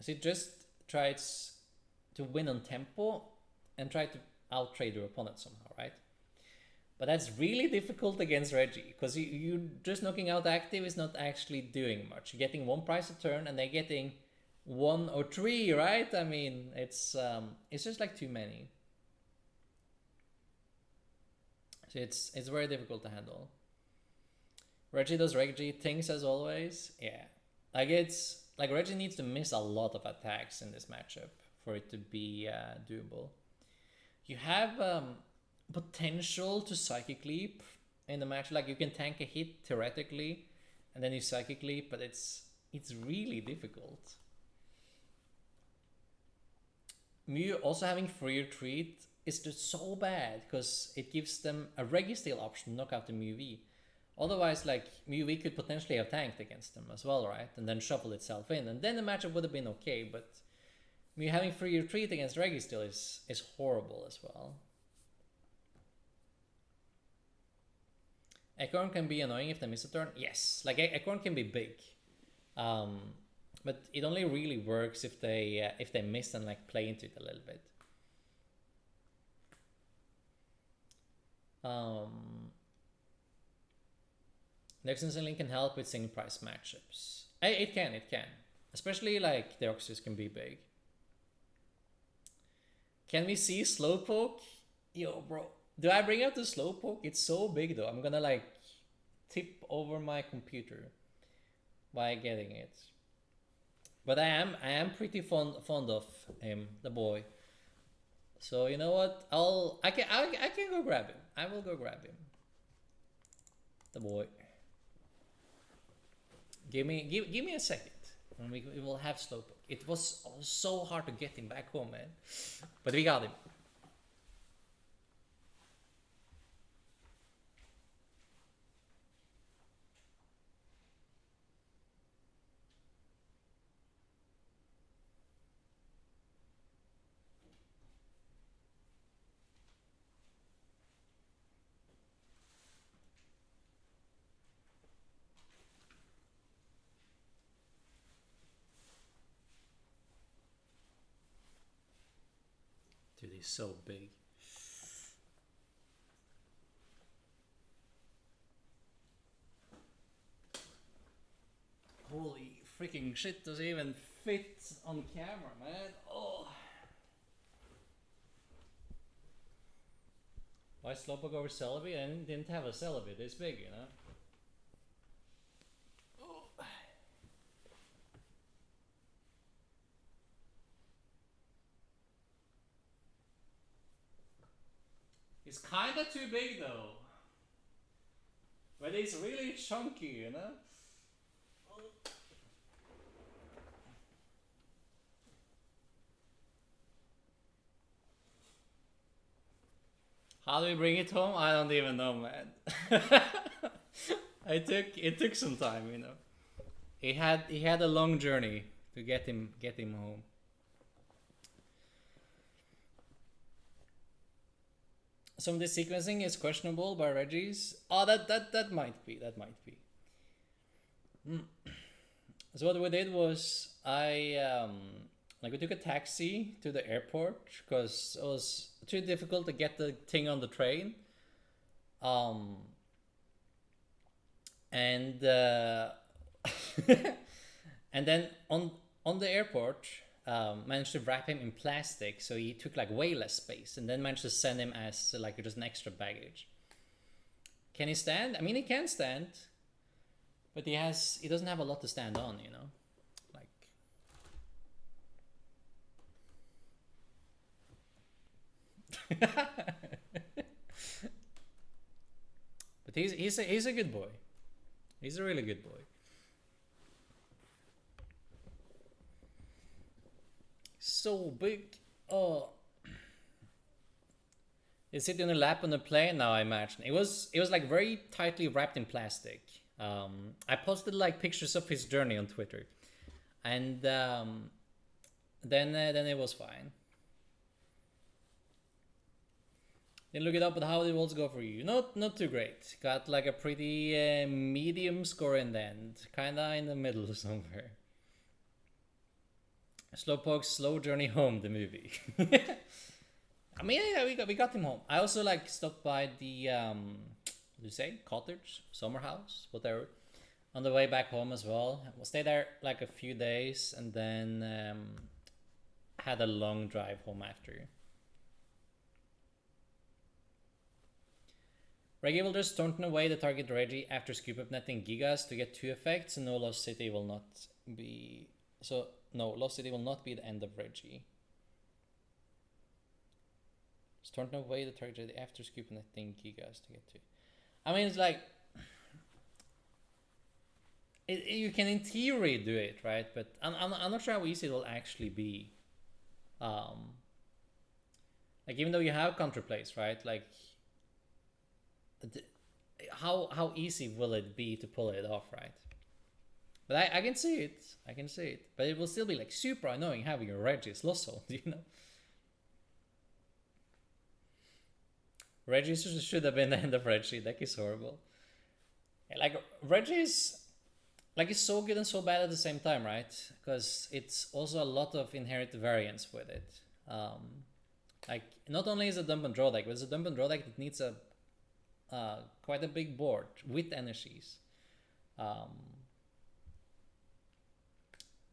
it just tries to win on tempo and try to out-trade your opponent somehow, right? But that's really difficult against Reggie, because you just knocking out active is not actually doing much. You're getting one price a turn and they're getting 1 or 3, right? I mean, it's just like too many. So it's very difficult to handle. Reggie does Reggie things as always. Yeah, like it's like Reggie needs to miss a lot of attacks in this matchup for it to be doable. You have potential to Psychic Leap in the match. Like you can tank a hit theoretically, and then you Psychic Leap, but it's really difficult. Mew also having free retreat is just so bad because it gives them a Registeel option to knock out the Mew V. Otherwise, like, Mew V could potentially have tanked against them as well, right? And then shuffle itself in. And then the matchup would have been okay, but Mew having free retreat against Registeel is horrible as well. Acorn can be annoying if they miss a turn. Yes, like Acorn can be big. But it only really works if they miss and like play into it a little bit. Nexus and Link can help with single price matchups. It can. Especially like Deoxys can be big. Can we see Slowpoke? Yo, bro. Do I bring out the Slowpoke? It's so big though. I'm gonna like tip over my computer by getting it. But I am pretty fond of him, the boy. So you know what? I can go grab him. I will go grab him. The boy. Give me a second, and we will have Slowpoke. It was so hard to get him back home, man. But we got him. Dude, he's so big. Holy freaking shit, does he even fit on camera, man? Oh. Why Slowpoke over Celebi? I didn't have a Celebi this big, you know? It's kinda too big though. But it's really chunky, you know? How do we bring it home? I don't even know, man. It took some time, you know. He had a long journey to get him home. Some of the sequencing is questionable by Reggie's. Oh, that might be. So what we did was we took a taxi to the airport because it was too difficult to get the thing on the train. And and then on the airport managed to wrap him in plastic, so he took like way less space, and then managed to send him as like just an extra baggage. Can he stand? I mean, he can stand, but he doesn't have a lot to stand on, you know. But he's a good boy. He's a really good boy. So big. Oh, he's sitting on a lap on the plane now. I imagine it was like very tightly wrapped in plastic. I posted like pictures of his journey on Twitter, and then it was fine. Then look it up, but how did Worlds go for you? Not too great. Got like a pretty medium score in the end, kinda in the middle somewhere. Slowpoke's Slow Journey Home, the movie. I mean, yeah, we got him home. I also like stopped by the what do you say, cottage, summer house, whatever, on the way back home as well. We'll stay there like a few days, and then had a long drive home after. Reggie will just turn away the target Reggie after scoop up netting Gigas to get 2 effects, and no Lost City will not be... So, no, Lost City will not be the end of Reggie. Just turn away the target Reggie after scoop up netting Gigas to get 2. I mean, it's like... you can in theory do it, right? But I'm not sure how easy it will actually be. Like, even though you have counterplays, right? Like... How easy will it be to pull it off, right? But I can see it. I can see it. But it will still be like super annoying having a Reggie's lost sold, you know? Reggie should have been the end of Reggie. That is horrible. Yeah, like Reggie's like it's so good and so bad at the same time, right? Because it's also a lot of inherent variance with it. Like not only is it a dump and draw deck, but it's a dump and draw deck that needs a quite a big board with energies.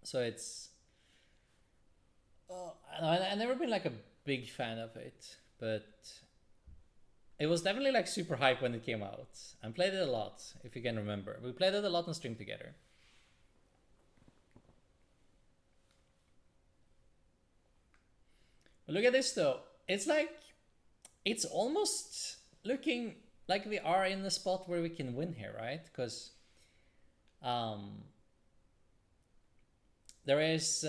So it's I've never been like a big fan of it, but it was definitely like super hype when it came out. I played it a lot, if you can remember. We played it a lot on stream together. But look at this though. It's like it's almost looking like we are in the spot where we can win here, right? Because there is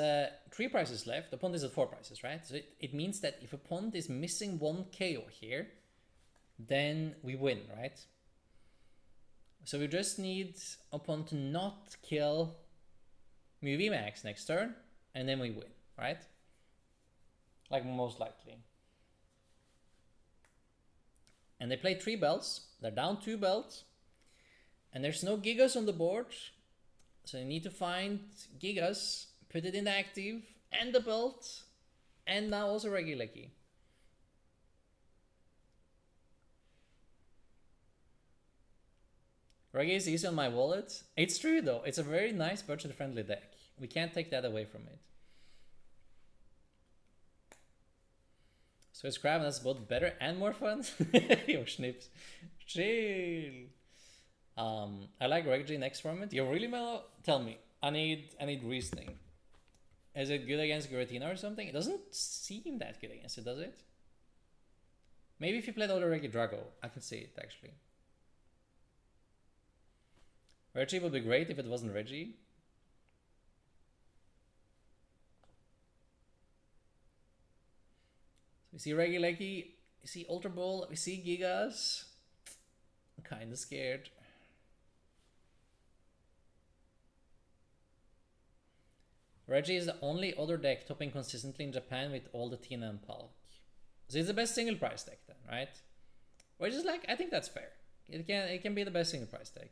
3 prizes left. Opponent is at 4 prizes, right? So it means that if opponent is missing 1 KO here, then we win, right? So we just need opponent to not kill Mew Max next turn, and then we win, right? Like most likely. And they play 3 belts. They're down 2 belts. And there's no Gigas on the board. So you need to find Gigas, put it in the active, and the belt, and now also regular key. Reggae is easy on my wallet. It's true though. It's a very nice budget-friendly deck. We can't take that away from it. So it's crab and that's both better and more fun. Yo, Schnips. Chill. I like Reggie next format. You're really mellow? Tell me. I need reasoning. Is it good against Giratina or something? It doesn't seem that good against it, does it? Maybe if you played older Reggie Drago, I can see it actually. Reggie would be great if it wasn't Reggie. We see Reggie Leggy, we see Ultra Ball, we see Gigas. I'm kinda scared. Reggie is the only other deck topping consistently in Japan with all the Tina and Palk. So it's the best single price deck then, right? Which is like, I think that's fair. It can be the best single price deck.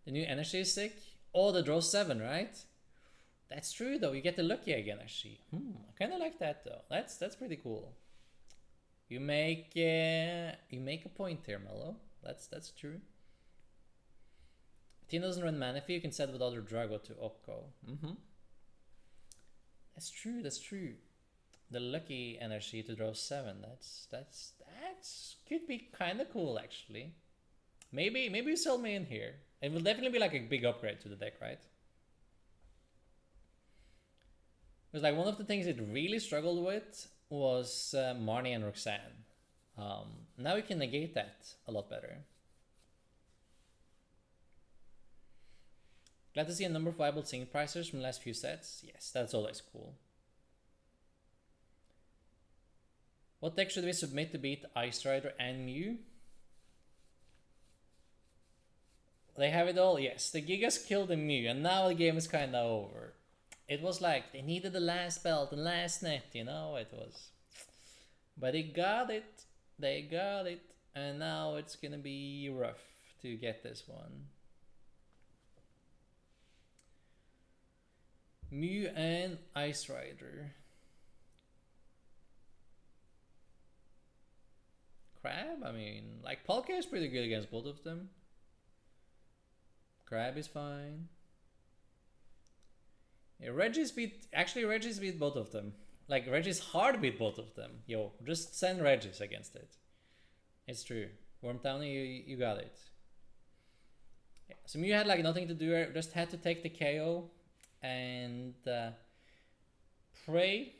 The new energy is sick. Oh, the draw 7, right? That's true though. You get the lucky again actually. I kind of like that though. That's pretty cool. You make a point here, Mello. That's true. Team doesn't run Manaphy, you can set with other Drago to Opco. That's true, that's true. The lucky energy to draw 7, that's could be kinda cool actually. Maybe you sell me in here. It will definitely be like a big upgrade to the deck, right? Because like one of the things it really struggled with was Marnie and Roxanne. Now we can negate that a lot better. Glad to see a number of viable single pricers from the last few sets. Yes, that's always cool. What deck should we submit to beat Ice Rider and Mew? They have it all, yes. The Gigas killed the Mew, and now the game is kinda over. It was like, they needed the last belt, the last net, you know, it was. But they got it, and now it's gonna be rough to get this one. Mew and Ice Rider. Crab? I mean, like, Palkia is pretty good against both of them. Crab is fine. Yeah, Reggie's beat both of them. Like, Reggie's hard beat both of them. Yo, just send Reggie's against it. It's true. Wormtown, you got it. Yeah, so Mew had like nothing to do, just had to take the KO and pray.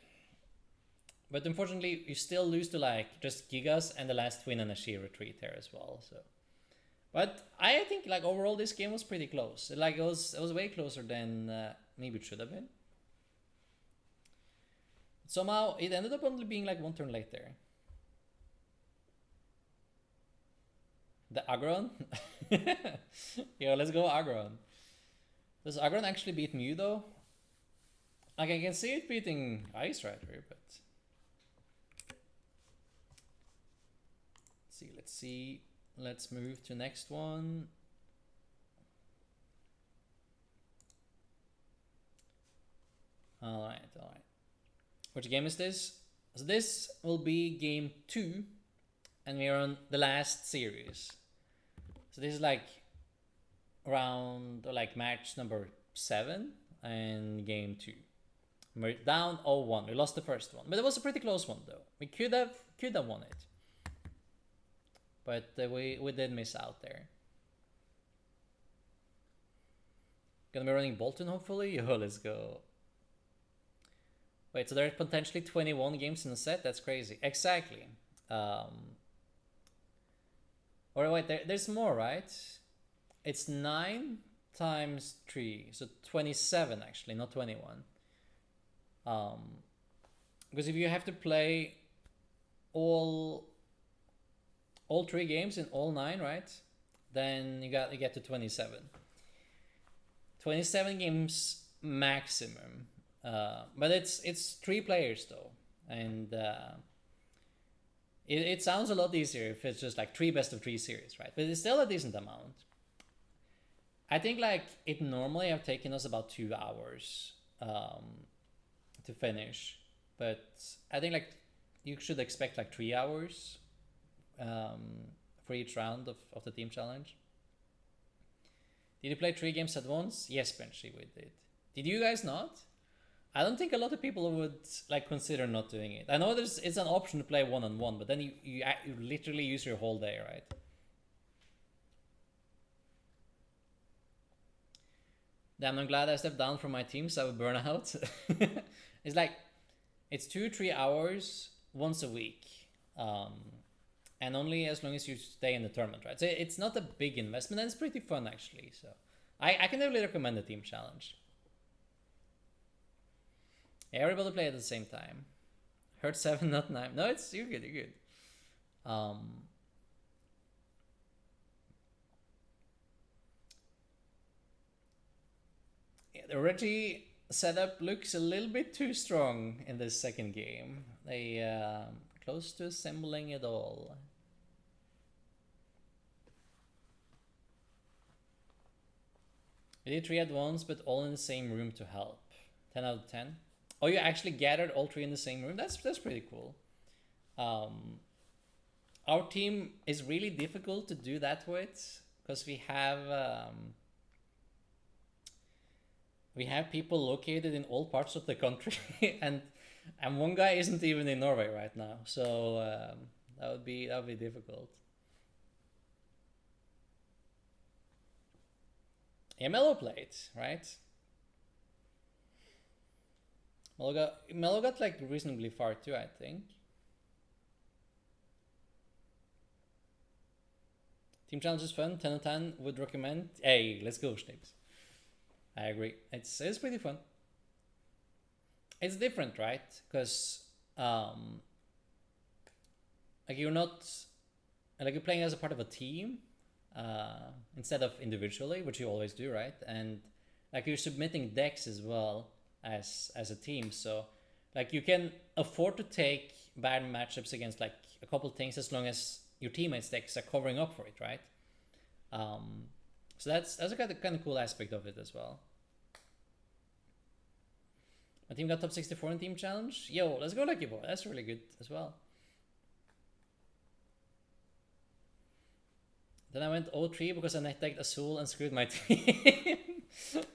But unfortunately, you still lose to like just Gigas and the last Twin and a She retreat there as well. So, but I think like overall this game was pretty close. Like it was way closer than maybe it should have been. Somehow it ended up only being like one turn late there. The Aggron? Yo, let's go Aggron. Does Aggron actually beat Mew though? Like I can see it beating Ice Rider, but let's see. Let's move to next one. Alright. Which game is this? So this will be game 2, and we are on the last series. So this is like round, or like match number 7 and game 2. We're down 0-1. We lost the first one, but it was a pretty close one though. We could have won it, but we did miss out there. Gonna be running Bolton hopefully. Yo, let's go. Wait, so there are potentially 21 games in a set? That's crazy. Exactly. Or wait, there's more, right? It's 9 times 3, so 27 actually, not 21. Because if you have to play all 3 games in all 9, right? Then you get to 27. 27 games maximum. But it's 3 players though, and it sounds a lot easier if it's just like 3 best of 3 series, right? But it's still a decent amount. I think like it normally have taken us about 2 hours to finish, but I think like you should expect like 3 hours for each round of the team challenge. Did you play 3 games at once? Yes, Benchy, we did. Did you guys not? I don't think a lot of people would like consider not doing it. I know it's an option to play 1-on-1, but then you literally use your whole day, right? Damn, I'm glad I stepped down from my team so I would burn out. It's like, it's 2-3 hours once a week. And only as long as you stay in the tournament, right? So it's not a big investment, and it's pretty fun actually. So I can definitely recommend the team challenge. Everybody play at the same time. Hurt 7, not 9. No, you're good. Yeah, the Reggie setup looks a little bit too strong in this second game. They close to assembling it all. We did 3 at once, but all in the same room to help. 10 out of 10. Oh, you actually gathered all 3 in the same room? That's pretty cool. Our team is really difficult to do that with, because we have we have people located in all parts of the country, and one guy isn't even in Norway right now, so that would be difficult. Yeah, Mello played, right? Mello got like reasonably far too, I think. Team challenge is fun. 10 out of 10 would recommend. Hey, let's go, Schnips. I agree. It's pretty fun. It's different, right? Because like you're not like you're playing as a part of a team instead of individually, which you always do, right? And like you're submitting decks as well as a team, so like you can afford to take bad matchups against like a couple things as long as your teammates decks are covering up for it, right? So that's a kind of cool aspect of it as well. My team got top 64 in team challenge. Yo, let's go, Lucky Boy. That's really good as well. Then I went 0-3 because I net decked Azul and screwed my team.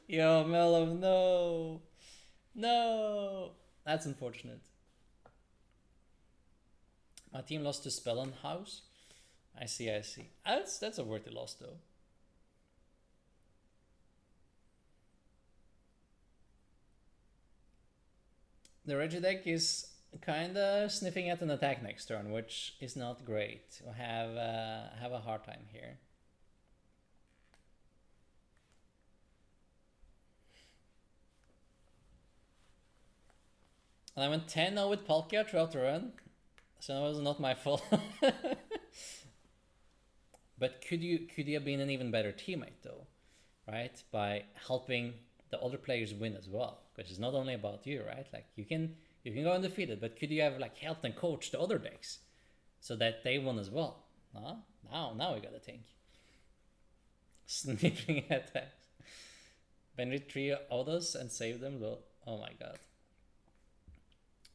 Yo, Mellow, no. No. That's unfortunate. My team lost to Spellon House. I see. That's a worthy loss though. The Regi deck is kinda sniffing at an attack next turn, which is not great. We have a hard time here. And I went 10-0 with Palkia throughout the run, so it was not my fault. But could you have been an even better teammate though, right? By helping the other players win as well, because it's not only about you, right? Like you can go undefeated, but could you have like helped and coached the other decks so that they won as well? Huh? Now we gotta think. Sniffing attacks. Benry 3 autos and save them though. Oh my god.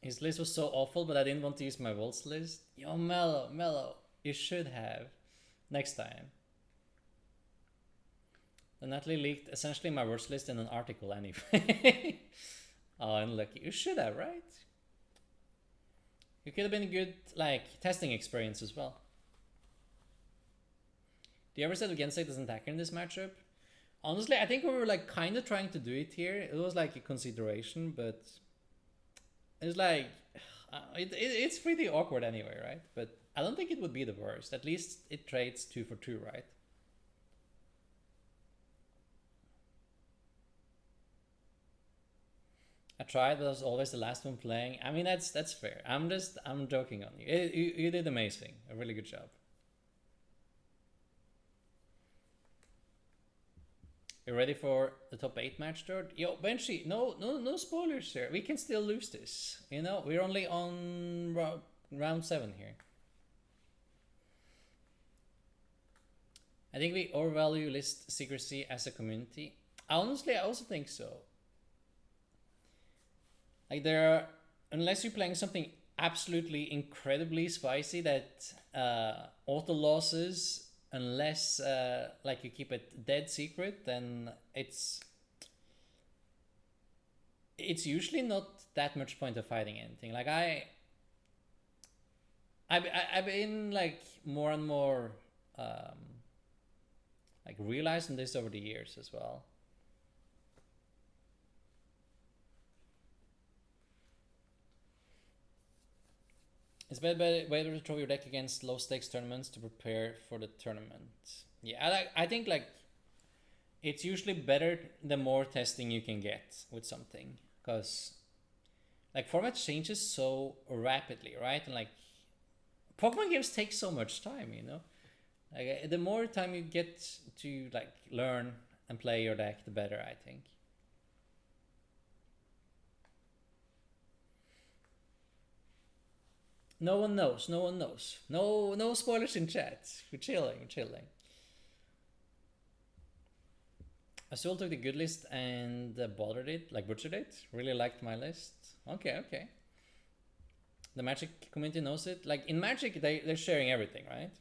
His list was so awful, but I didn't want to use my Volts list. Yo, Mellow, you should have. Next time. The Natalie leaked essentially my worst list in an article anyway. Oh, unlucky. You should have, right? You could have been a good, like, testing experience as well. Do you ever set against it as an attacker in this matchup? Honestly, I think we were, like, kind of trying to do it here. It was, like, a consideration, but it's like, it's pretty awkward anyway, right? But I don't think it would be the worst. At least it trades 2 for 2, right? I tried, but I was always the last one playing. I mean, that's fair. I'm joking on you. You did amazing. A really good job. You ready for the top 8 match, George? Yo, Benchy, no spoilers here. We can still lose this. You know, we're only on round 7 here. I think we overvalue list secrecy as a community. Honestly, I also think so. Like unless you're playing something absolutely incredibly spicy that auto losses, unless like you keep it dead secret, then it's usually not that much point of fighting anything. Like I've been like more and more like realizing this over the years as well. It's better to throw your deck against low stakes tournaments to prepare for the tournament. Yeah, I think like it's usually better the more testing you can get with something, because like format changes so rapidly, right? And like Pokemon games take so much time, you know. Like the more time you get to like learn and play your deck, the better, I think. No one knows. No spoilers in chat. We're chilling. Azul took the good list and butchered it. Really liked my list. Okay. The Magic community knows it. Like in Magic, they're sharing everything, right?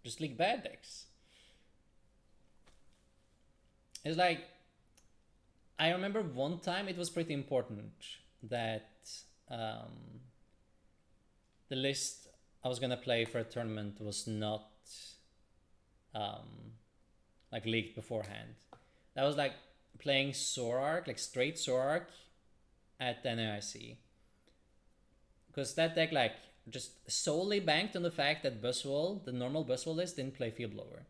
Just leak bad decks. It's like, I remember one time it was pretty important that the list I was gonna play for a tournament was not like leaked beforehand. That was like playing Zorark, like straight Zorark at NAIC. Because that deck like just solely banked on the fact that Buzzwole, the normal Buzzwole list, didn't play Field Blower.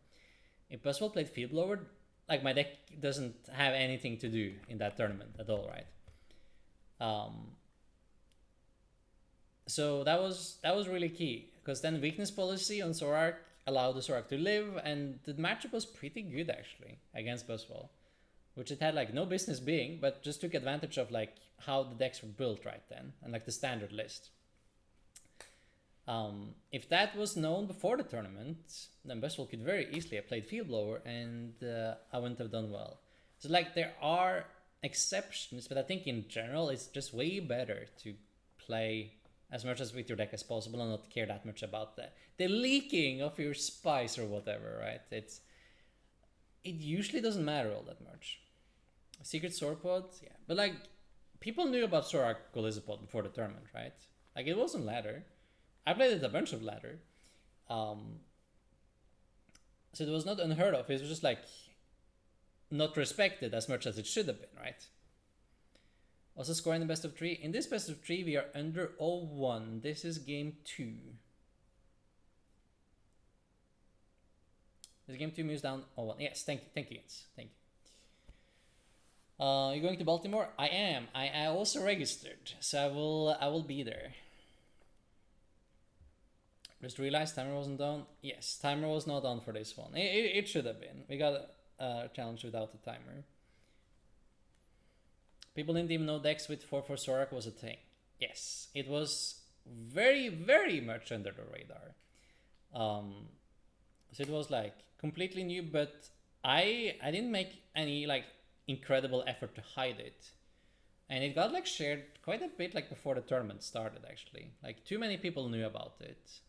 If Buzzwole played Field Blower, like my deck doesn't have anything to do in that tournament at all, right? So that was really key, because then weakness policy on Zorark allowed the Zorark to live, and the matchup was pretty good actually against Buzzwole, which it had like no business being, but just took advantage of like how the decks were built right then and like the standard list. If that was known before the tournament, then Buzzwole could very easily have played Field Blower, and I wouldn't have done well. So like there are exceptions, but I think in general it's just way better to play as much as with your deck as possible and not care that much about the leaking of your spice or whatever, right? It usually doesn't matter all that much. Secret Sauropod, yeah, but like people knew about Zorak Golizopod before the tournament, right? Like it wasn't ladder. I played it a bunch of ladder, so it was not unheard of. It was just like not respected as much as it should have been, right? Also scoring the best of 3. In this best of 3, we are under 0-1. This is game 2. This game 2 moves down 0-1. Yes, thank you, Jens. Thank you. You're going to Baltimore? I am. I also registered, so I will be there. Just realized timer wasn't on. Yes, timer was not on for this one. It should have been. We got a challenge without the timer. People didn't even know decks with 4/4 Zorak was a thing. Yes, it was very, very much under the radar. So it was like completely new, but I didn't make any like incredible effort to hide it. And it got like shared quite a bit like before the tournament started actually. Like too many people knew about it.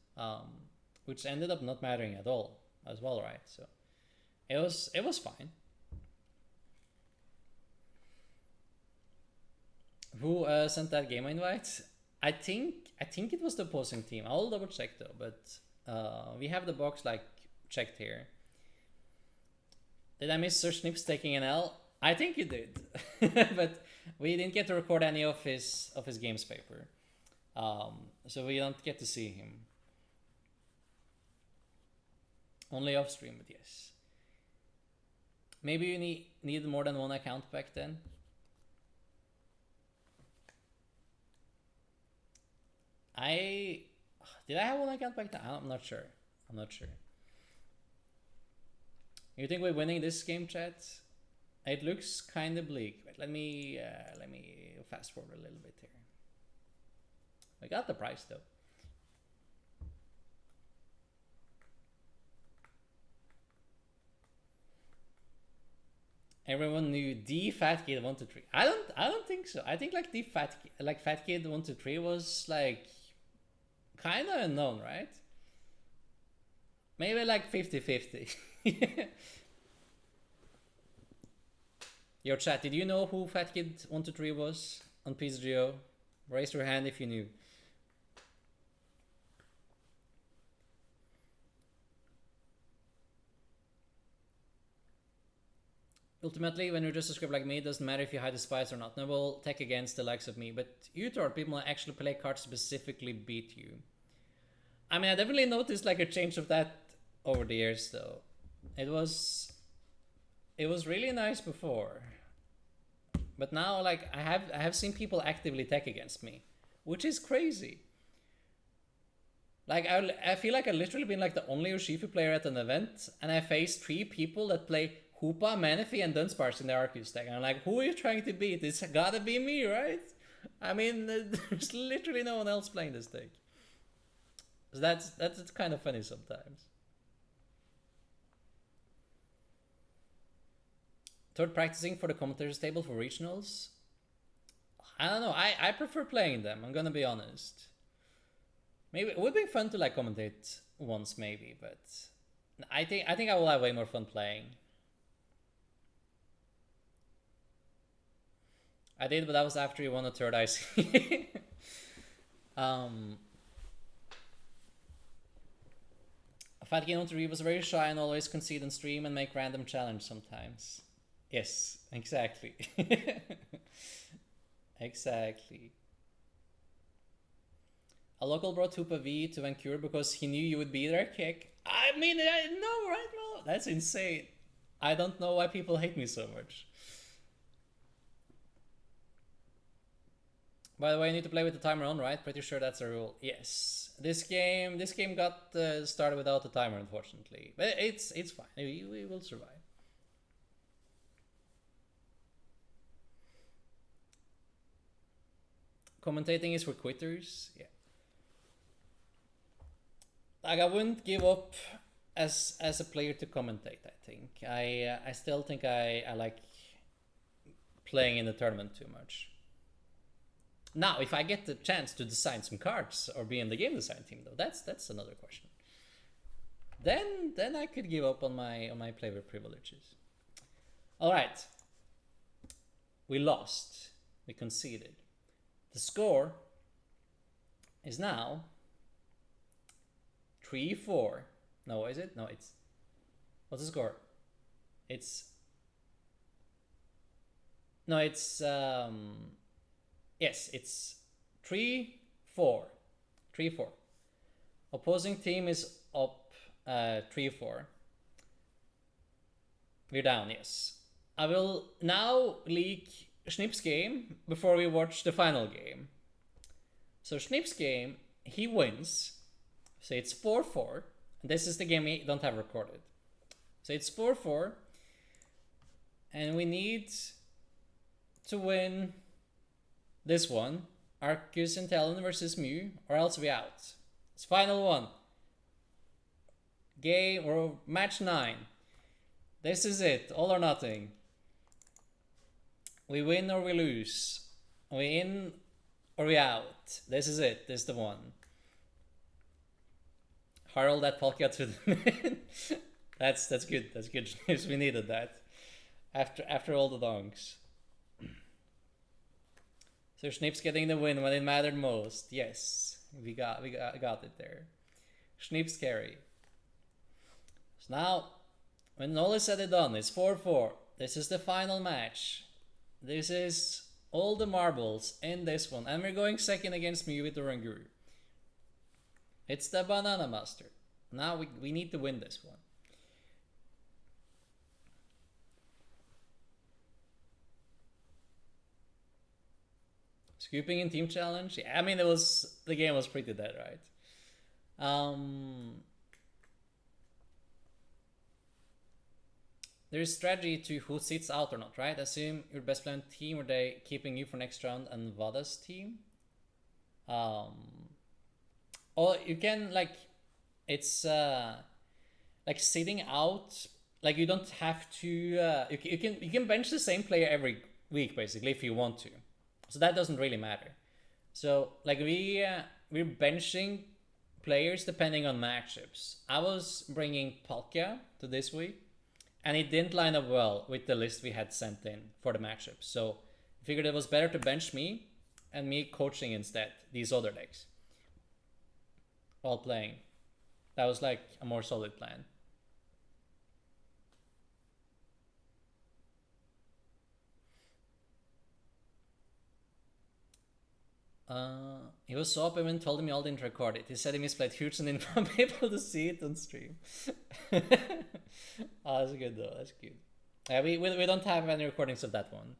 Which ended up not mattering at all as well, right? So it was fine. Who sent that game invite? I think it was the opposing team. I'll double check though, but we have the box like checked here. Did I miss Sir Snips taking an L? I think you did, but we didn't get to record any of his games paper, so we don't get to see him. Only off stream, but yes. Maybe you need more than one account back then. Did I have one account back then? I'm not sure. You think we're winning this game, chat? It looks kind of bleak. But let me fast forward a little bit here. We got the price though. Everyone knew the Fat Kid 1 to 3. I don't think so. I think like the Fat Kid 1 to 3 was like kind of unknown, right? Maybe like 50-50. Yo chat, did you know who Fat Kid 1 to 3 was on PSGO? Raise your hand if you knew. Ultimately, when you're just a script like me, it doesn't matter if you hide the spies or not. No will tech against the likes of me, but you thought people actually play cards specifically beat you. I mean, I definitely noticed like a change of that over the years, though. It was really nice before, but now like I have seen people actively tech against me, which is crazy. Like I feel like I've literally been like the only Urshifu player at an event, and I faced 3 people that play Hoopa, Manaphy, and Dunsparce in the Arceus deck. And I'm like, who are you trying to beat? It's gotta be me, right? I mean, there's literally no one else playing this deck. So that's kind of funny sometimes. Third practicing for the commentators table for regionals. I don't know. I prefer playing them. I'm gonna be honest. Maybe it would be fun to like commentate once, maybe, but I think I will have way more fun playing. I did, but that was after you won the third IC. Fat Game 3 was very shy and always concede on stream and make random challenge sometimes. Yes, exactly. Exactly. A local brought Hoopa V to Vancouver because he knew you would be there, Kick. I mean, I know, right, bro? That's insane. I don't know why people hate me so much. By the way, you need to play with the timer on, right? Pretty sure that's a rule. Yes. This game got started without the timer, unfortunately. But it's fine. We will survive. Commentating is for quitters. Yeah. Like, I wouldn't give up as a player to commentate. I think I still think I like playing in the tournament too much. Now, if I get the chance to design some cards or be in the game design team, though, that's another question. Then I could give up on my player privileges. All right, we lost. We conceded. The score is now 3-4. No, is it? No, it's... What's the score? It's... No, it's... Yes, it's 3-4. 3-4. Opposing team is up 3-4. We're down, yes. I will now leak Schnipp's game before we watch the final game. So Schnipp's game, he wins. So it's 4-4. This is the game we don't have recorded. So it's 4-4. And we need to win this one. Arcus and Talon versus Mew, or else we out. It's final one. Game or match 9. This is it. All or nothing. We win or we lose. We in or we out. This is it. This is the one. Harold that Polka to the mid. That's good. That's good. We needed that. After all the donks. So Schnipp's getting the win when it mattered most. Yes, we got it there. Schnipp's carry. So now, when all is said and done, it's 4-4. This is the final match. This is all the marbles in this one, and we're going second against me with the Ranguru. It's the Banana Master. Now we need to win this one. Scooping in team challenge. Yeah, I mean the game was pretty dead, right? There's strategy to who sits out or not, right? Assume your best player on team, or they keeping you for next round and Vada's team. Or you can like, it's like sitting out. Like you don't have to. You can bench the same player every week basically if you want to. So that doesn't really matter. So like we're benching players depending on matchups. I was bringing Palkia to this week, and it didn't line up well with the list we had sent in for the matchups. So I figured it was better to bench me and me coaching instead these other decks while playing. That was like a more solid plan. He was so up and told me all didn't record it. He said he misplayed huge and didn't want people to see it on stream. Oh, that's good though. That's good. Yeah, we don't have any recordings of that one.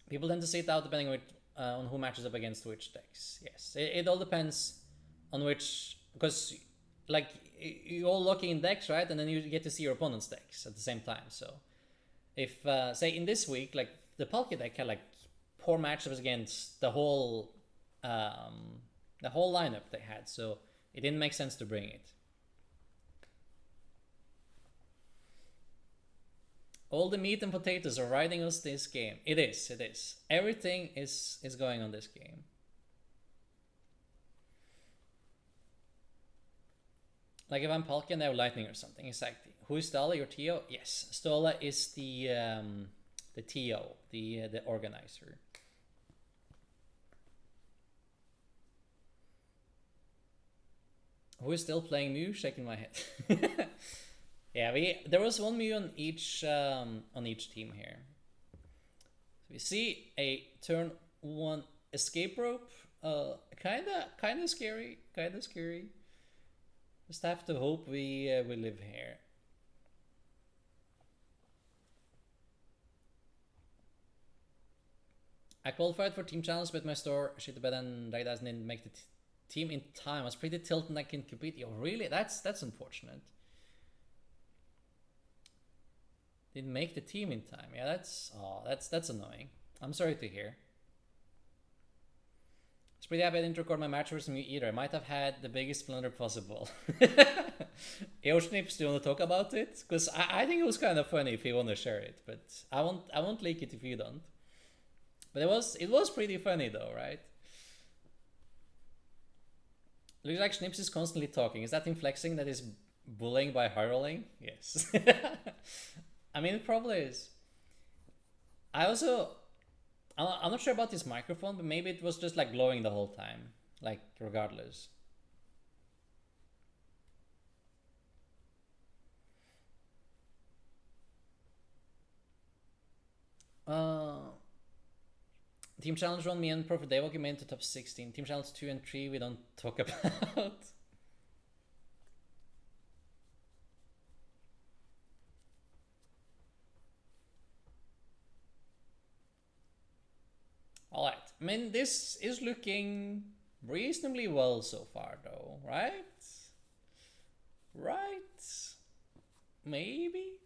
People tend to see it out depending on who matches up against which decks. Yes, it all depends on which, because like you all looking in decks, right? And then you get to see your opponent's decks at the same time. So if say in this week, like the Palkia deck had like poor matchups against the whole lineup they had, so it didn't make sense to bring it. All the meat and potatoes are riding us this game. It is. Everything is going on this game. Like if I'm Palkia and they have lightning or something, exactly. Who is Stala, your Tio? Yes, Stola is the the TO, the organizer. Who is still playing Mew? Shaking my head. Yeah, there was one Mew on each team here. So we see a turn 1 escape rope. Kinda scary. Just have to hope we live here. I qualified for team challenge, but my store shit the bed and like that didn't make the team in time. I was pretty tilted and I can compete. Oh, really? That's unfortunate. Didn't make the team in time. Yeah, that's annoying. I'm sorry to hear. It's pretty happy I didn't record my match versus me either. I might have had the biggest blunder possible. Eoshnips, do you want to talk about it? Because I think it was kind of funny if you want to share it, but I won't leak it if you don't. But it was pretty funny though, right? Looks like Schnips is constantly talking. Is that him flexing that is bullying by high rolling? Yes. I mean, it probably is. I'm not sure about this microphone, but maybe it was just like glowing the whole time, like regardless. Team Challenge 1, me and Prophet Devoki made to top 16. Team Challenge 2 and 3 we don't talk about. Alright, I mean, this is looking reasonably well so far though, right? Right? Maybe?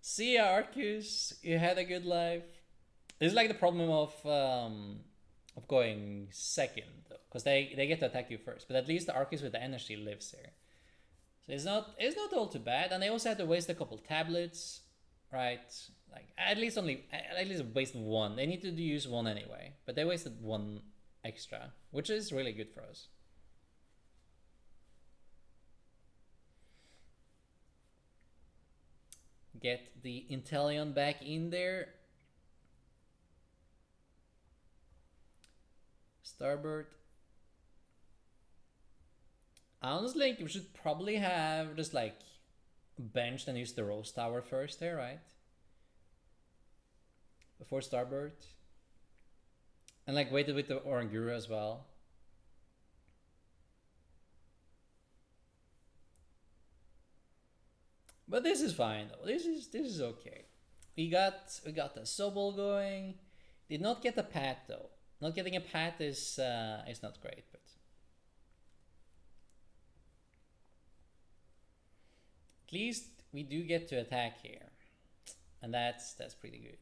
See ya, Arceus, you had a good life. This is like the problem of going second though, because they get to attack you first, but at least the Arceus with the energy lives there. So it's not all too bad, and they also had to waste a couple tablets, right? Like at least waste one. They needed to use one anyway, but they wasted one extra, which is really good for us. Get the Inteleon back in there. Starbird. Honestly, we should probably have just like benched and used the Rose Tower first there, right? Before Starbird. And like waited with the Oranguru as well. But this is fine though. This is okay. We got the Sobol going. Did not get a Pat though. Not getting a Pat is not great, but at least we do get to attack here, and that's pretty good.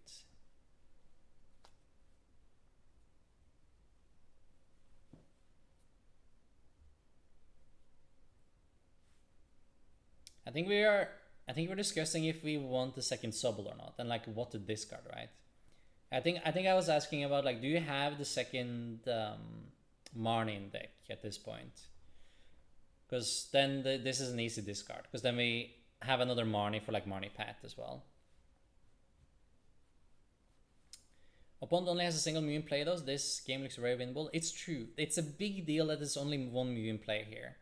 I think we're discussing if we want the second Sobol or not, and like what to discard, right? I think I was asking about like, do you have the second Marnie in deck at this point? Because then this is an easy discard. Because then we have another Marnie for like Marnie Pat as well. Opponent only has a single Mew in play though. This game looks very winnable. It's true. It's a big deal that there's only one Mew in play here.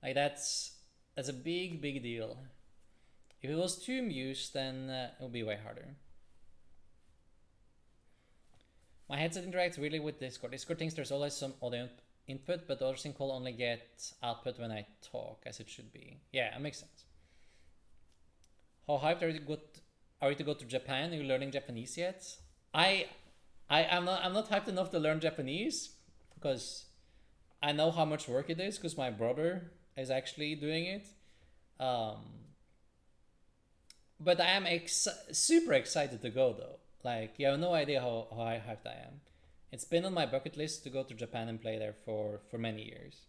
Like that's a big deal. If it was two Mews, then it would be way harder. My headset interacts really with Discord. Discord thinks there's always some audio input, but the other sync call only get output when I talk, as it should be. Yeah, it makes sense. How hyped are you to go to Japan? Are you learning Japanese yet? I'm not hyped enough to learn Japanese because I know how much work it is because my brother is actually doing it. But I am super excited to go though. Like, you have no idea how hyped I am. It's been on my bucket list to go to Japan and play there for many years.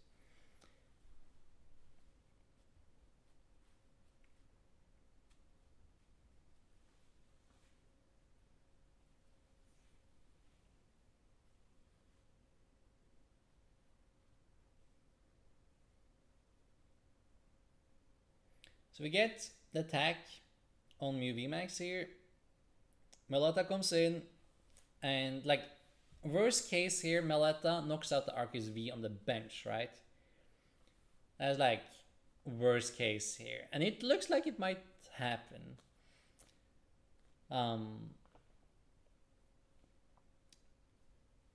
So we get the attack on Mew VMAX here. Meletta comes in, and like worst case here, Meletta knocks out the Arceus V on the bench, right? That's like worst case here, and it looks like it might happen.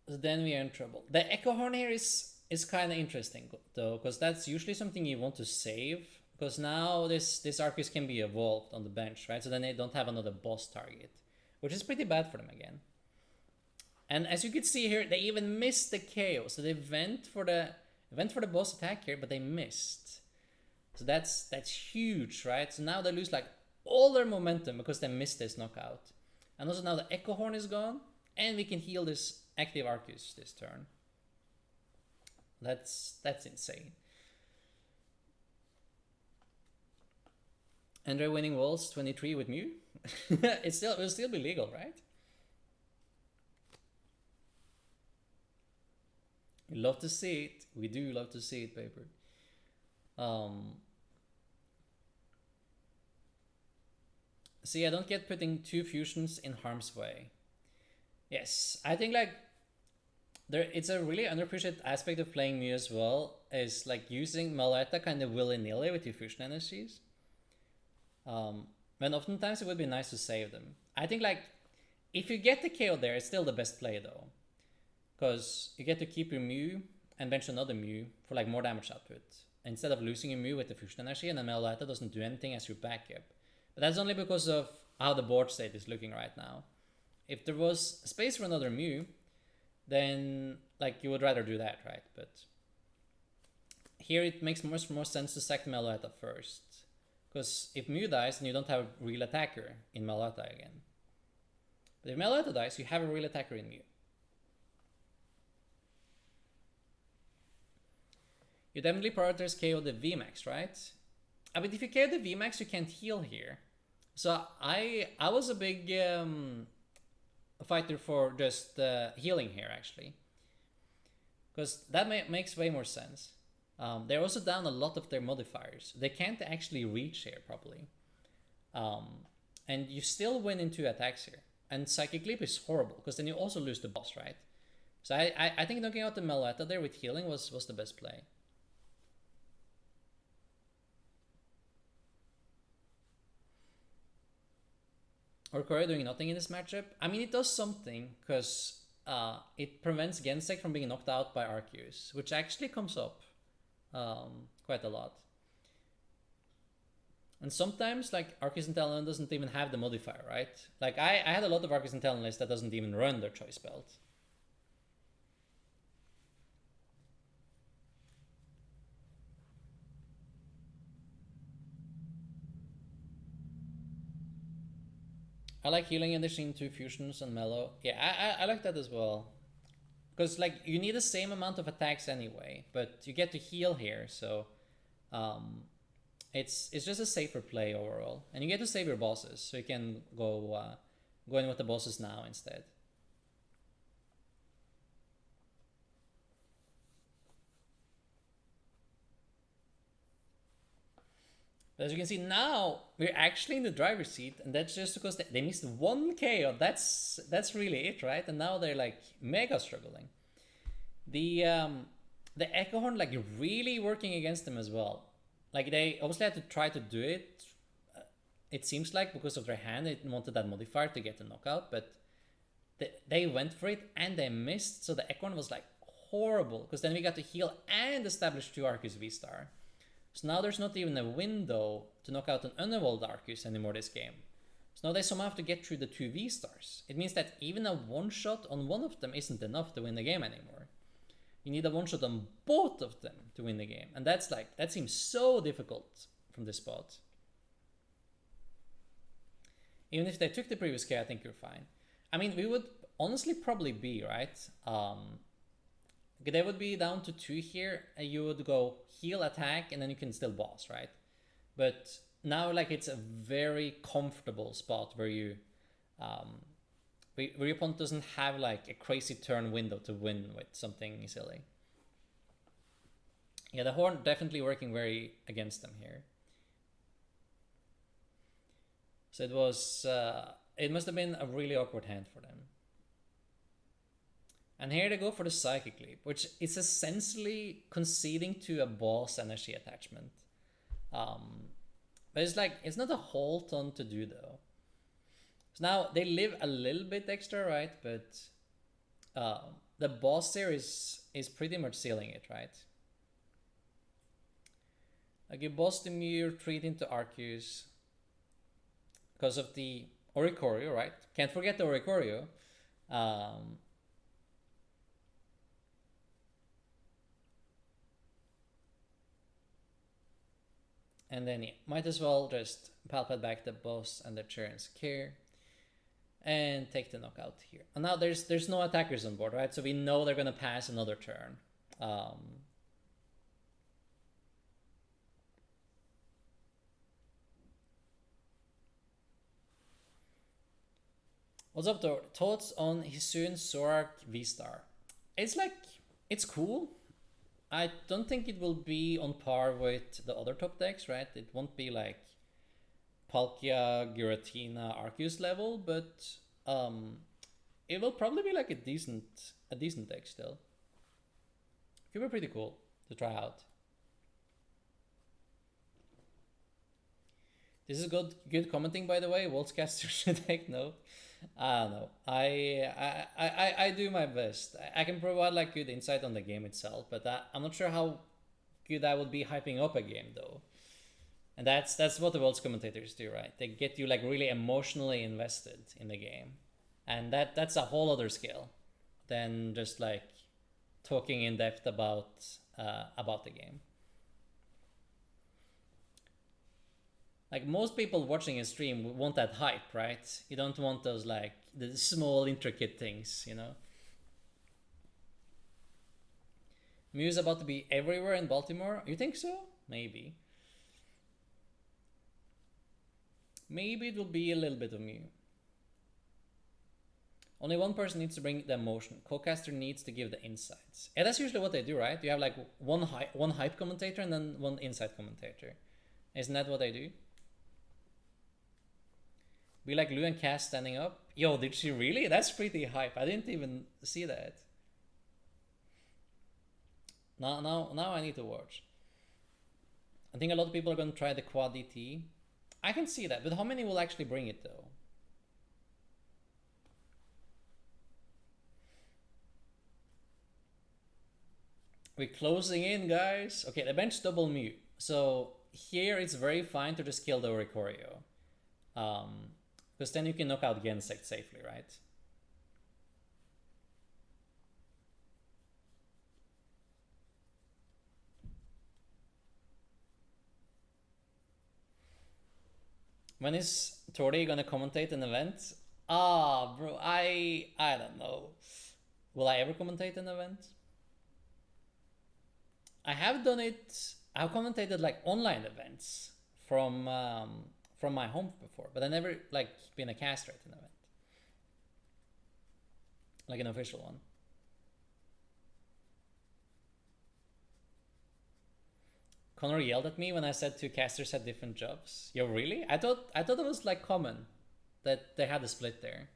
So then we are in trouble. The Echo Horn here is kind of interesting though, because that's usually something you want to save, because now this Arceus can be evolved on the bench, right? So then they don't have another boss target, which is pretty bad for them again. And as you can see here, they even missed the KO. So they went for the boss attack here, but they missed. So that's huge, right? So now they lose like all their momentum because they missed this knockout. And also now the Echo Horn is gone, and we can heal this active Arceus this turn. That's insane. Andre winning Worlds 23 with Mew. It will still be legal, right? We love to see it. We do love to see it, Paper. See, I don't get putting 2 fusions in harm's way. Yes, I think like it's a really underappreciated aspect of playing Mew as well, is like using Meletta kind of willy-nilly with your fusion energies. When oftentimes it would be nice to save them. I think like if you get the KO there, it's still the best play though, because you get to keep your Mew and bench another Mew for like more damage output, instead of losing your Mew with the fusion energy, and then Meletta doesn't do anything as your backup. But that's only because of how the board state is looking right now. If there was space for another Mew, then like you would rather do that, right? But here it makes much more sense to sack Meletta first, because if Mew dies, then you don't have a real attacker in Meletta again. But if Meletta dies, you have a real attacker in Mew. You definitely prioritize KO the VMAX, right? But if you KO the VMAX, you can't heal here. So I was a big fighter for just healing here, actually, because that makes way more sense. They're also down a lot of their modifiers. They can't actually reach here properly. And you still win in 2 attacks here. And Psychic Leap is horrible, because then you also lose the boss, right? So I think knocking out the Meletta there with healing was the best play. Or Corey doing nothing in this matchup. I mean, it does something, because it prevents Gensek from being knocked out by Arceus, which actually comes up quite a lot. And sometimes, like, Arceus and Talon doesn't even have the modifier, right? Like, I had a lot of Arceus and Talon lists that doesn't even run their choice belt. I like healing in the 2 fusions and Mellow. Yeah, I like that as well. Because like you need the same amount of attacks anyway, but you get to heal here, so it's just a safer play overall. And you get to save your bosses, so you can go in with the bosses now instead. But as you can see now, we're actually in the driver's seat, and that's just because they missed 1 KO. That's really it, right? And now they're like mega struggling. The Echo Horn like really working against them as well. Like they obviously had to try to do it. It seems like because of their hand, they wanted that modifier to get the knockout, but they went for it and they missed. So the Echo Horn was like horrible, because then we got to heal and establish 2 Arceus V-Star. So now there's not even a window to knock out an unevolved Arceus anymore this game. So now they somehow have to get through the 2 V-Stars. It means that even a one-shot on one of them isn't enough to win the game anymore. You need a one-shot on both of them to win the game. And that seems so difficult from this spot. Even if they took the previous K, I think you're fine. I mean, we would honestly probably be, right? They would be down to 2 here, and you would go heal, attack, and then you can still boss, right? But now, like, it's a very comfortable spot where you, where your opponent doesn't have like a crazy turn window to win with something silly. Yeah, the Horn definitely working very against them here. So it was, it must have been a really awkward hand for them. And here they go for the Psychic Leap, which is essentially conceding to a boss energy attachment. But it's like, it's not a whole ton to do though. So now they live a little bit extra, right? But the boss here is pretty much sealing it, right? Like you boss the Muir, treat into Arceus because of the Oricorio, right? Can't forget the Oricorio. And then you might as well just palpate back the boss and the Churns Care and take the knockout here. And now there's no attackers on board, right? So we know they're gonna pass another turn. What's up, though? Thoughts on Hisun Zorak V-Star? It's like, it's cool. I don't think it will be on par with the other top decks, right? It won't be like Palkia, Giratina, Arceus level, but it will probably be like a decent deck still. It could be pretty cool to try out. This is good commenting, by the way. Voltscaster should take note. I don't know. I do my best. I can provide like good insight on the game itself, but I'm not sure how good I would be hyping up a game though. And that's what the world's commentators do, right? They get you like really emotionally invested in the game, and that's a whole other skill than just like talking in depth about the game. Like most people watching a stream want that hype, right? You don't want those like the small intricate things, you know. Mew's about to be everywhere in Baltimore. You think so? Maybe. Maybe it will be a little bit of Mew. Only one person needs to bring the emotion. Co-caster needs to give the insights. Yeah, that's usually what they do, right? You have like one hype commentator and then one insight commentator. Isn't that what they do? Be like Lou and Cass standing up. Yo, did she really? That's pretty hype. I didn't even see that. Now I need to watch. I think a lot of people are going to try the quad DT. I can see that, but how many will actually bring it though? We're closing in, guys. Okay, the bench double Mew. So here it's very fine to just kill the Oricorio. Because then you can knock out Gensect safely, right? When is Tordy gonna commentate an event? Bro, I don't know. Will I ever commentate an event? I have done it. I've commentated like online events from my home before, but I never like been a caster at an event, like an official one. Connor yelled at me when I said two casters had different jobs. Yo, really? I thought it was like common that they had a split there.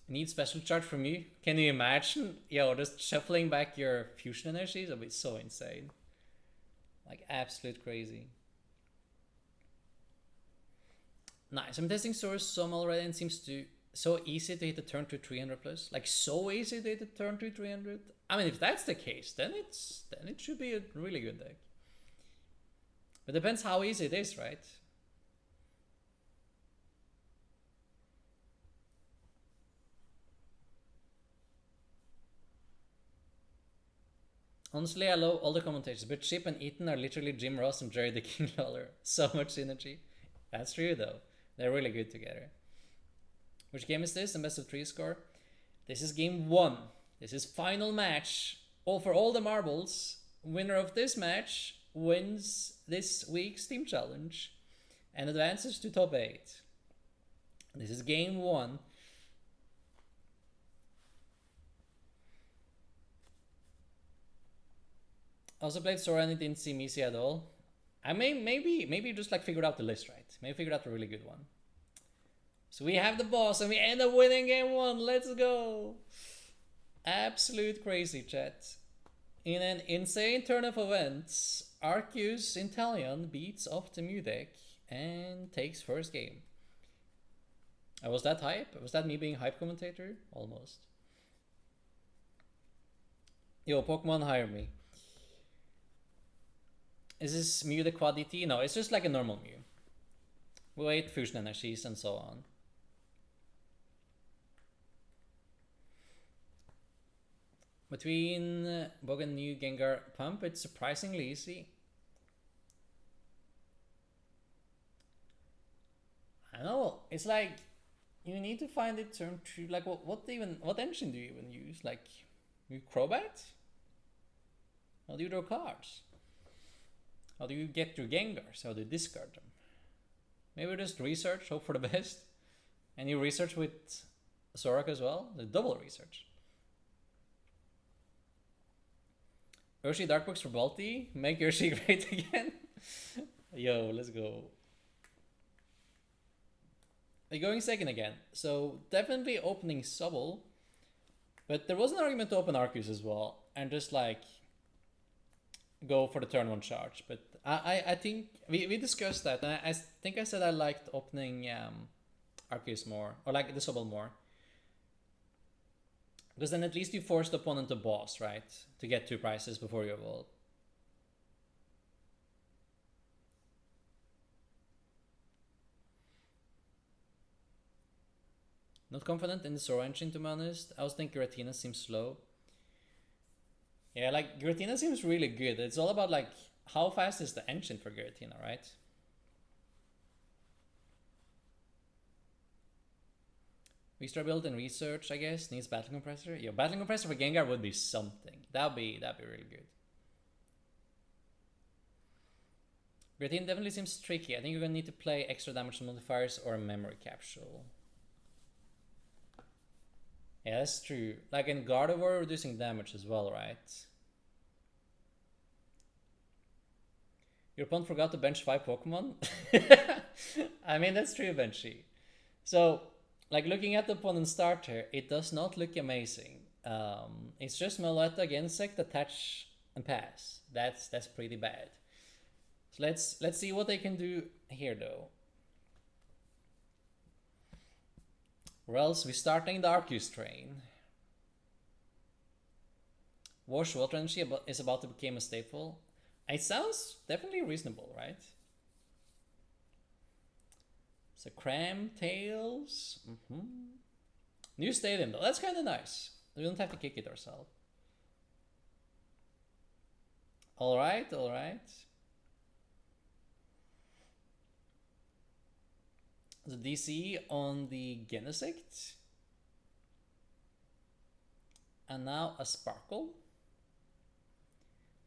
Need special charge from you? Can you imagine? Yo, just shuffling back your fusion energies would be so insane. Like absolute crazy. Nice. I'm testing Source Some already and seems to so easy to hit the turn 2 300 plus. Like so easy to hit the turn 2 300. I mean, if that's the case, then it should be a really good deck. But it depends how easy it is, right? Honestly, I love all the commentators, but Chip and Ethan are literally Jim Ross and Jerry the King Lawler. So much synergy. That's true though. They're really good together. Which game is this? The best of 3 score? This is game 1. This is final match. All for all the marbles. Winner of this match wins this week's team challenge and advances to top 8. This is game 1. I also played Sora and it didn't see Missy at all. I mean, maybe just like figured out the list right. Maybe figured out a really good one. So we have the boss and we end up winning game 1. Let's go. Absolute crazy, chat. In an insane turn of events, Arceus Inteleon beats off the Mew deck and takes first game. Was that hype? Was that me being hype commentator? Almost. Yo, Pokemon, hire me. Is this Mew the quad DT? No, it's just like a normal Mew. Wait, fusion energies and so on. Between Bog and New Gengar Pump, it's surprisingly easy. I know, it's like you need to find it turn true. Like what engine do you even use? Like you Crobat? How do you draw cards? How do you get your Gengars? How do you discard them? Maybe just research, hope for the best. And you research with Zorak as well? The double research. Yoshi Darkbox for Balti. Make Yoshi great again. Yo, let's go. They're going second again. So definitely opening Sobble. But there was an argument to open Arceus as well. And just like go for the turn 1 charge. But I think we discussed that. And I think I said I liked opening Arceus more. Or like the Sobble more. Because then at least you force the opponent to boss, right? To get 2 prizes before you evolve. Not confident in the Zoro engine, to be honest. I was thinking Giratina seems slow. Yeah, like Giratina seems really good. It's all about like how fast is the engine for Giratina, right? Restore build and research, I guess. Needs battle compressor. Yeah, battle compressor for Gengar would be something. That'd be really good. Giratina definitely seems tricky. I think you're gonna need to play extra damage modifiers or a memory capsule. Yeah, that's true. Like in Gardevoir, reducing damage as well, right? Your opponent forgot to bench 5 Pokemon? I mean, that's true, Benchy. So, like looking at the opponent's starter, it does not look amazing. It's just Meloetta, Gensect, Attach, and Pass. That's pretty bad. So let's see what they can do here, though. Or else we're starting the Arceus train. Wash Water Energy is about to become a staple. It sounds definitely reasonable, right? So Cram Tails. New stadium though. That's kind of nice. We don't have to kick it ourselves. All right. The DC on the Genesect. And now a Sparkle.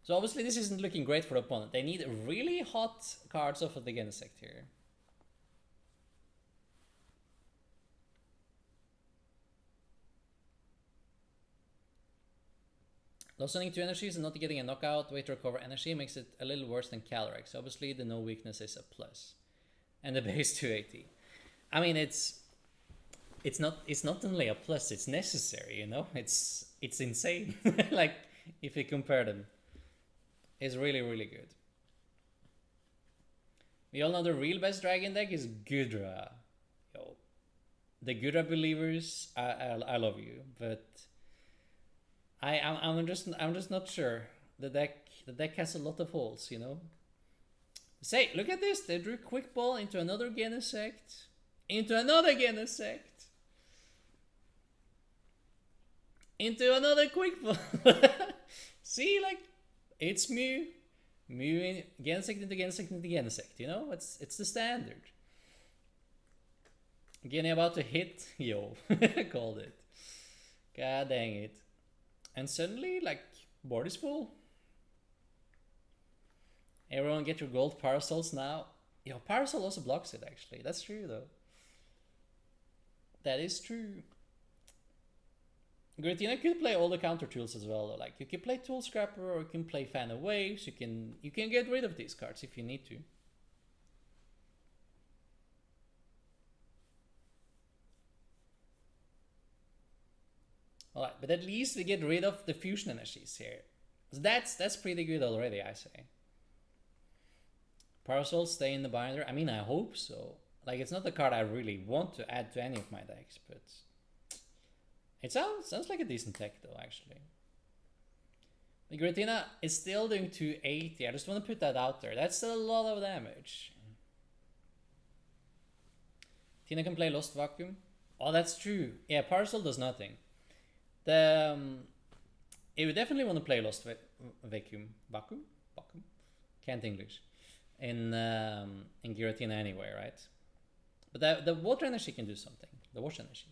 So obviously this isn't looking great for the opponent. They need really hot cards off of the Genesect here. Losing 2 energies and not getting a knockout, way to recover energy makes it a little worse than Calyrex. Obviously the no weakness is a plus. And the base 280. I mean it's not only a plus, it's necessary, you know? It's insane. Like if you compare them. It's really, really good. We all know the real best dragon deck is Gudra. Yo, the Gudra believers, I love you, but I'm just not sure. The deck has a lot of holes, you know. Say, look at this. They drew Quick Ball into another Genesect, into another Genesect, into another Quick Ball. See, like. It's Mew in Genesect into Genesect into Genesect, you know? It's the standard. Genie about to hit, yo, called it. God dang it. And suddenly, like, board is full. Everyone get your gold Parasols now. Yo, Parasol also blocks it, actually. That's true, though. That is true. Giratina could play all the counter tools as well, though. Like you can play Tool Scrapper or you can play Fan of Waves. You can get rid of these cards if you need to. Alright, but at least we get rid of the fusion energies here. So that's pretty good already, I say. Parasol stay in the binder. I mean, I hope so. Like, it's not the card I really want to add to any of my decks, but it sounds like a decent deck though, actually. The Giratina is still doing 280. I just want to put that out there. That's still a lot of damage. Tina can play Lost Vacuum. Oh, that's true. Yeah, Parasol does nothing. You would definitely want to play Lost Vacuum. Vacuum? Can't English. In Giratina anyway, right? But the water energy can do something. The wash energy.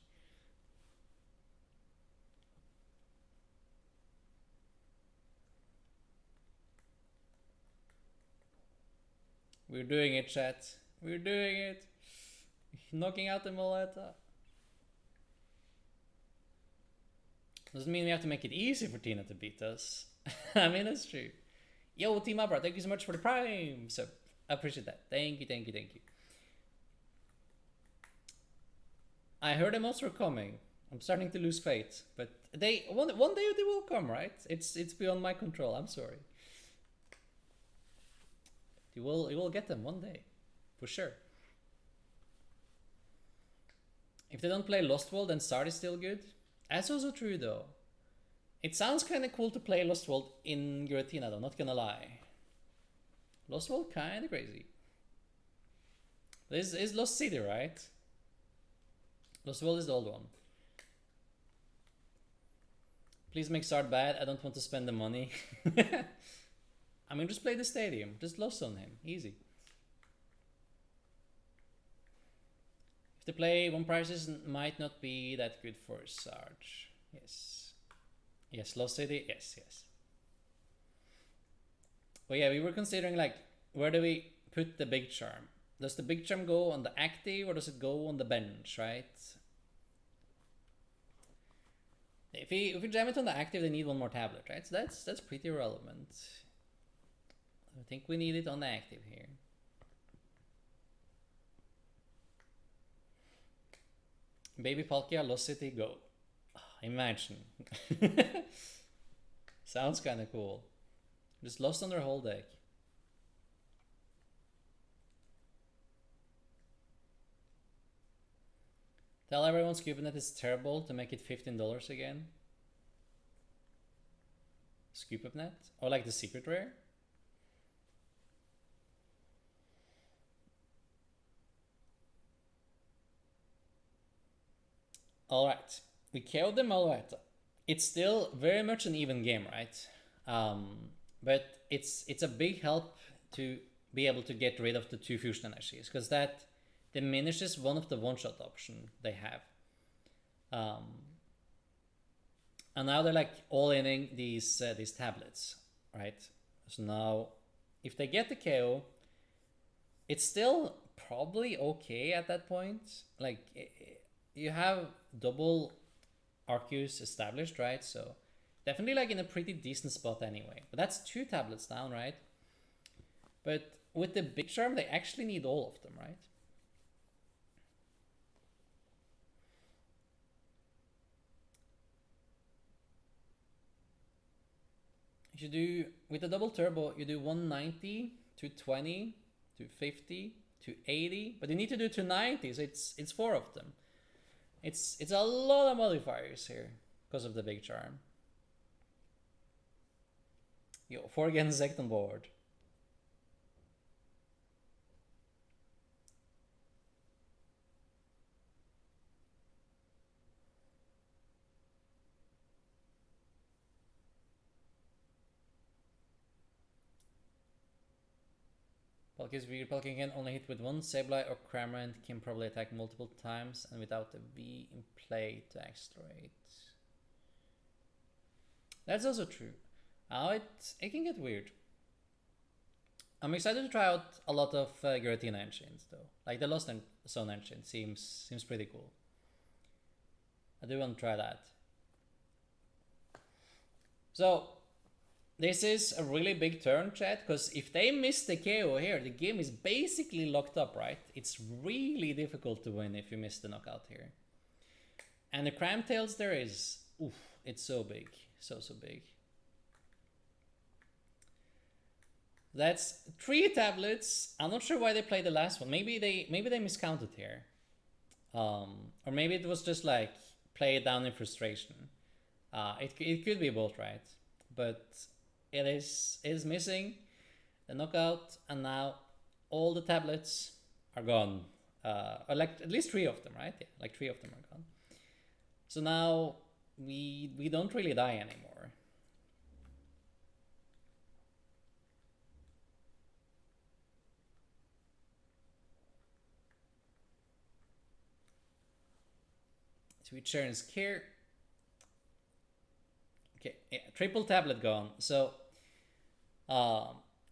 We're doing it, chat. We're doing it. Knocking out the Moleta. Doesn't mean we have to make it easy for Tina to beat us. I mean, that's true. Yo, Team Abra, thank you so much for the Prime. So, I appreciate that. Thank you. I heard the months were coming. I'm starting to lose faith. But one day they will come, right? It's beyond my control. I'm sorry. You will get them one day. For sure. If they don't play Lost World, then Sard is still good. That's also true, though. It sounds kind of cool to play Lost World in Giratina, though, not gonna lie. Lost World kind of crazy. This is Lost City, right? Lost World is the old one. Please make Sard bad. I don't want to spend the money. I mean, just play the stadium. Just Lost on him. Easy. If they play one prices, might not be that good for Sarge. Yes, Lost City. Yes. But yeah, we were considering, like, where do we put the Big Charm? Does the Big Charm go on the active or does it go on the bench, right? If we jam it on the active, they need one more tablet, right? So that's pretty relevant. I think we need it on the active here. Baby Palkia, Lost City, go. Imagine. Sounds kind of cool. Just Lost on their whole deck. Tell everyone ScoopNet is terrible to make it $15 again. ScoopNet? Or like the secret rare? Alright, we killed the Malveta. It's still very much an even game, right? But it's a big help to be able to get rid of the 2 fusion energies, because that diminishes one of the one-shot option they have. And now they're like all-inning these tablets, right? So now, if they get the KO, it's still probably okay at that point. Like, you have double Arceus established, right? So definitely like in a pretty decent spot anyway. But that's 2 tablets down, right? But with the Big Charm, they actually need all of them, right? You should do, with the double turbo, you do 190, 220, 250, 280, but you need to do 290, so it's 4 of them. It's a lot of modifiers here because of the Big Charm. Yo, 4 Gensect on board. Palkia's weird. Palkia can only hit with 1 Sableye or Cramorant, can probably attack multiple times and without the V in play to accelerate. That's also true. It can get weird. I'm excited to try out a lot of Giratina engines though. Like the Lost Zone engine seems pretty cool. I do want to try that. So this is a really big turn, chat, because if they miss the KO here, the game is basically locked up, right? It's really difficult to win if you miss the knockout here. And the Cramtails there is, oof, it's so big, so big. That's 3 tablets. I'm not sure why they played the last one. Maybe they miscounted here, or maybe it was just like play it down in frustration. It could be both, right? But it is missing the knockout, and now all the tablets are gone. Or like at least 3 of them, right? Yeah, like 3 of them are gone. So now we don't really die anymore. So we turn Scare. Okay, yeah, triple tablet gone. So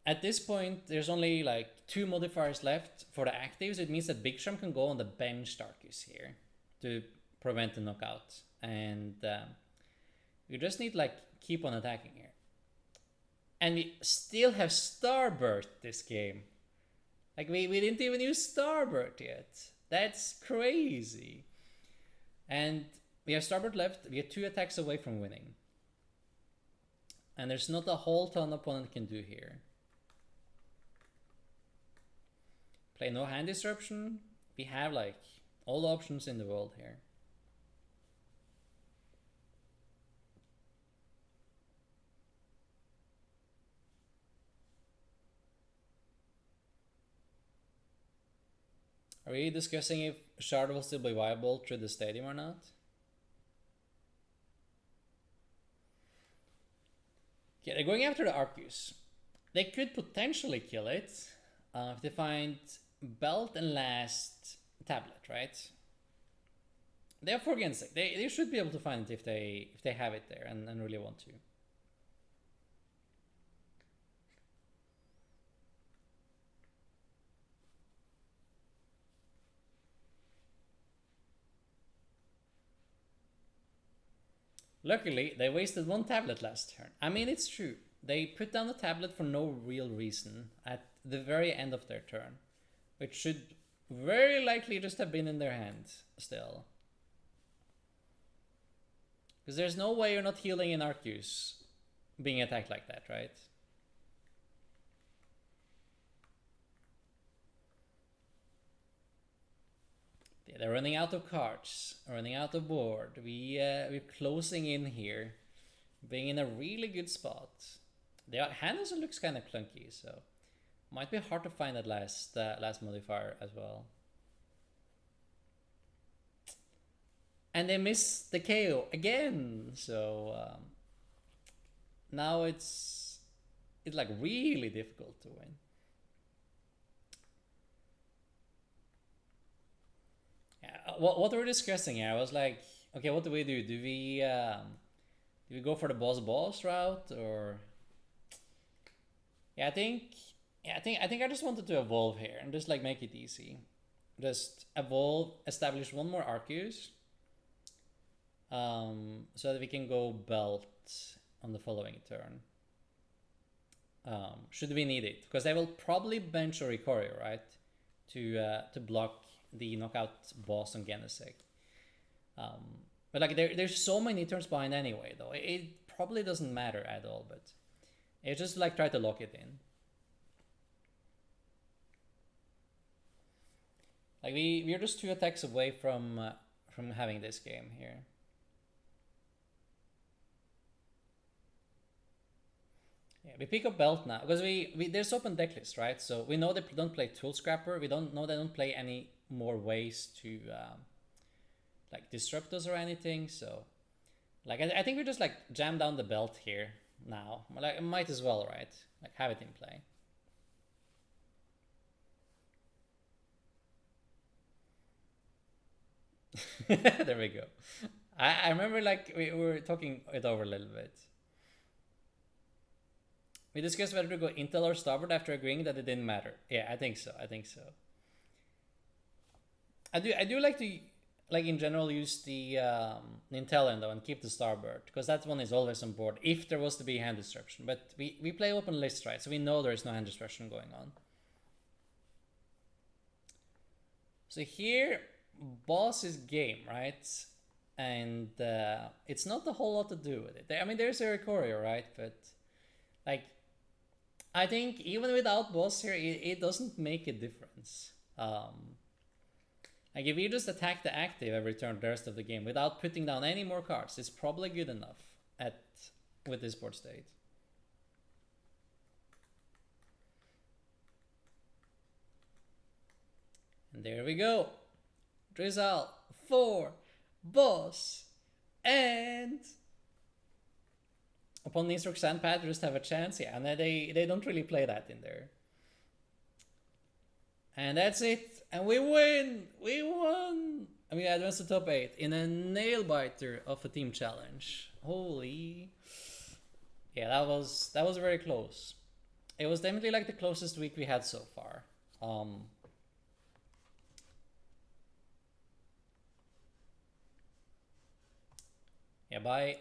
at this point, there's only like 2 modifiers left for the actives. It means that Big Shrimp can go on the bench Darkus here to prevent the knockout. And you just need like keep on attacking here. And we still have Starbird this game. Like we didn't even use Starbird yet. That's crazy. And we have Starbird left. We are 2 attacks away from winning. And there's not a whole ton opponent can do here. Play no hand disruption. We have like all the options in the world here. Are we discussing if Shard will still be viable through the stadium or not? Okay, they're going after the Arceus. They could potentially kill it if they find Belt and last tablet, right? They have 4 against 6. They should be able to find it if they have it there and really want to. Luckily, they wasted 1 tablet last turn. I mean, it's true. They put down the tablet for no real reason at the very end of their turn, which should very likely just have been in their hand still. Because there's no way you're not healing an Arceus being attacked like that, right? They're running out of cards, running out of board. We're closing in here, being in a really good spot. The hand also looks kind of clunky, so might be hard to find that last modifier as well. And they miss the KO again, so now it's like really difficult to win. What we're discussing here, I was like, okay, what do we do? Do we go for the boss route, or I think I just wanted to evolve here and just like make it easy. Just evolve, establish 1 more Arceus, so that we can go Belt on the following turn. Should we need it, because they will probably bench Orikorio, right, to block the knockout boss on Genesect. But like there's so many turns behind anyway, though. It probably doesn't matter at all, but it's just like try to lock it in. Like we're just 2 attacks away from having this game here. Yeah, we pick up Belt now because we there's open deck list, right? So we know they don't play Tool Scrapper. We don't know they don't play any more ways to like disrupt us or anything. So like I think we just like jam down the Belt here now. Like might as well, right? Like have it in play. There we go. I remember like we were talking it over a little bit. We discussed whether to go Intel or Starboard after agreeing that it didn't matter. Yeah, I think so. I do like to like in general, use the Nintendo and keep the Starbird, because that one is always on board if there was to be hand disruption. But we play open list, right? So we know there is no hand disruption going on. So here, boss is game, right? And it's not a whole lot to do with it. I mean, there's a Recorio, right? But like, I think even without boss here, it doesn't make a difference. Like if you just attack the active every turn the rest of the game without putting down any more cards, it's probably good enough with this board state. And there we go. Drizzle, 4, boss, and upon Nisrock Sandpad, just have a chance. Yeah, and they don't really play that in there. And that's it. And we win! We won! And we advanced to top 8 in a nail biter of a team challenge. Holy. Yeah, that was very close. It was definitely like the closest week we had so far. Yeah, by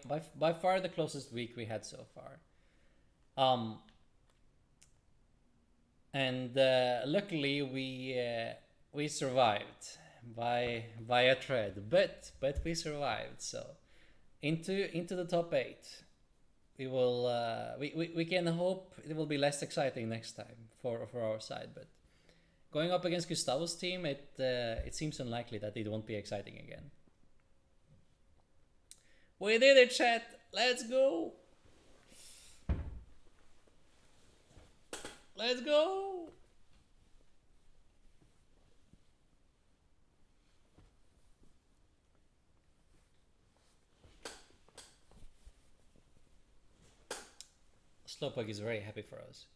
far the closest week we had so far. And luckily we survived by a thread, but we survived. So into the top 8, we will we can hope it will be less exciting next time for our side. But going up against Gustavo's team, it seems unlikely that it won't be exciting again. We did it, chat. Let's go. Let's go. Slowpoke is very happy for us.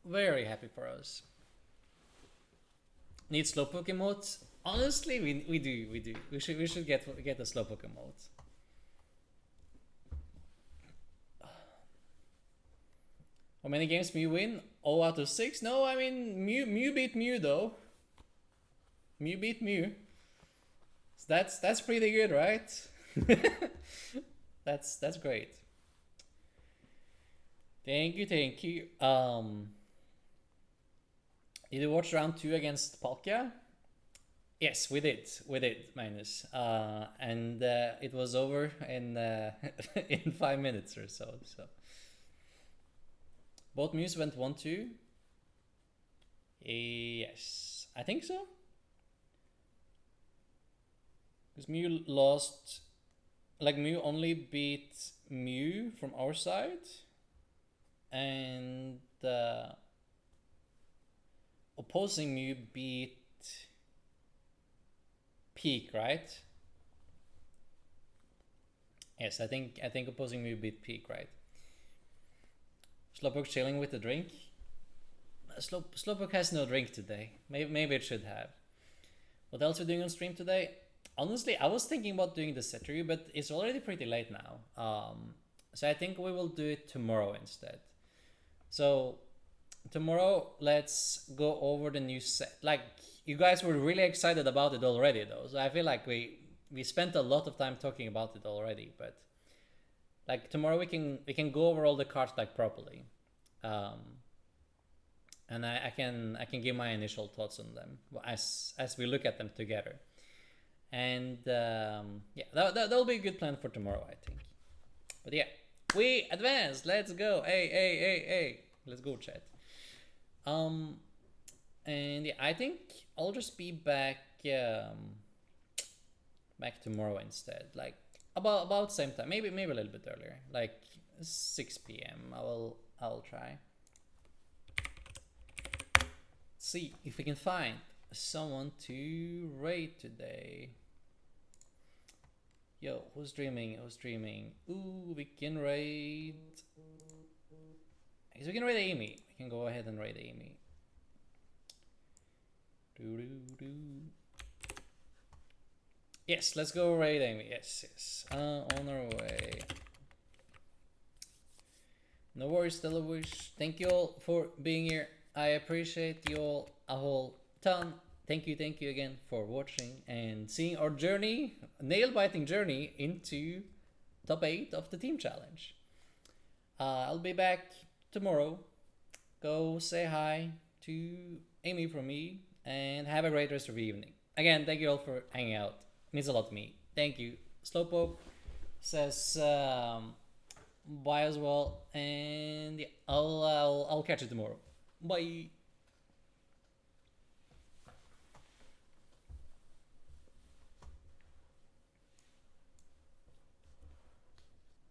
Very happy for us. Need Slowpoke emotes? Honestly, we do. We should get a Slowpoke emote. How many games Mew win? 0 out of 6? No, I mean Mew beat Mew though. Mew beat Mew. So that's pretty good, right? That's great. Thank you. Did you watch round 2 against Palkia? Yes, we did, Magnus. And it was over in in 5 minutes or so. Both Mews went 1-2. Yes, I think so. Because Mew lost, like Mew only beat Mew from our side, and opposing Mew beat Peak, right? Yes, I think opposing Mew beat Peak, right? Slowpoke chilling with the drink. Slowpoke has no drink today. Maybe it should have. What else are we doing on stream today? Honestly, I was thinking about doing the set review, but it's already pretty late now. So I think we will do it tomorrow instead. So tomorrow, let's go over the new set. Like, you guys were really excited about it already though. So I feel like we spent a lot of time talking about it already, but like tomorrow we can go over all the cards like properly. And I can give my initial thoughts on them as we look at them together. And yeah, that'll be a good plan for tomorrow, I think. But yeah, we advance. Let's go. Hey. Let's go, chat. And yeah, I think I'll just be back tomorrow instead. Like about same time, maybe a little bit earlier, like 6 p.m. I'll try. See if we can find someone to raid today. Yo, who's streaming? Ooh, we can raid. We can raid Amy. We can go ahead and raid Amy. Yes, let's go raid Amy. Yes. On our way. No worries, Stella Wish. Thank you all for being here. I appreciate you all a whole ton. Thank you again for watching and seeing our journey, nail-biting journey into top 8 of the team challenge. I'll be back tomorrow. Go say hi to Amy from me and have a great rest of the evening. Again, thank you all for hanging out. It means a lot to me. Thank you. Slowpoke says bye as well, and yeah, I'll catch you tomorrow. Bye.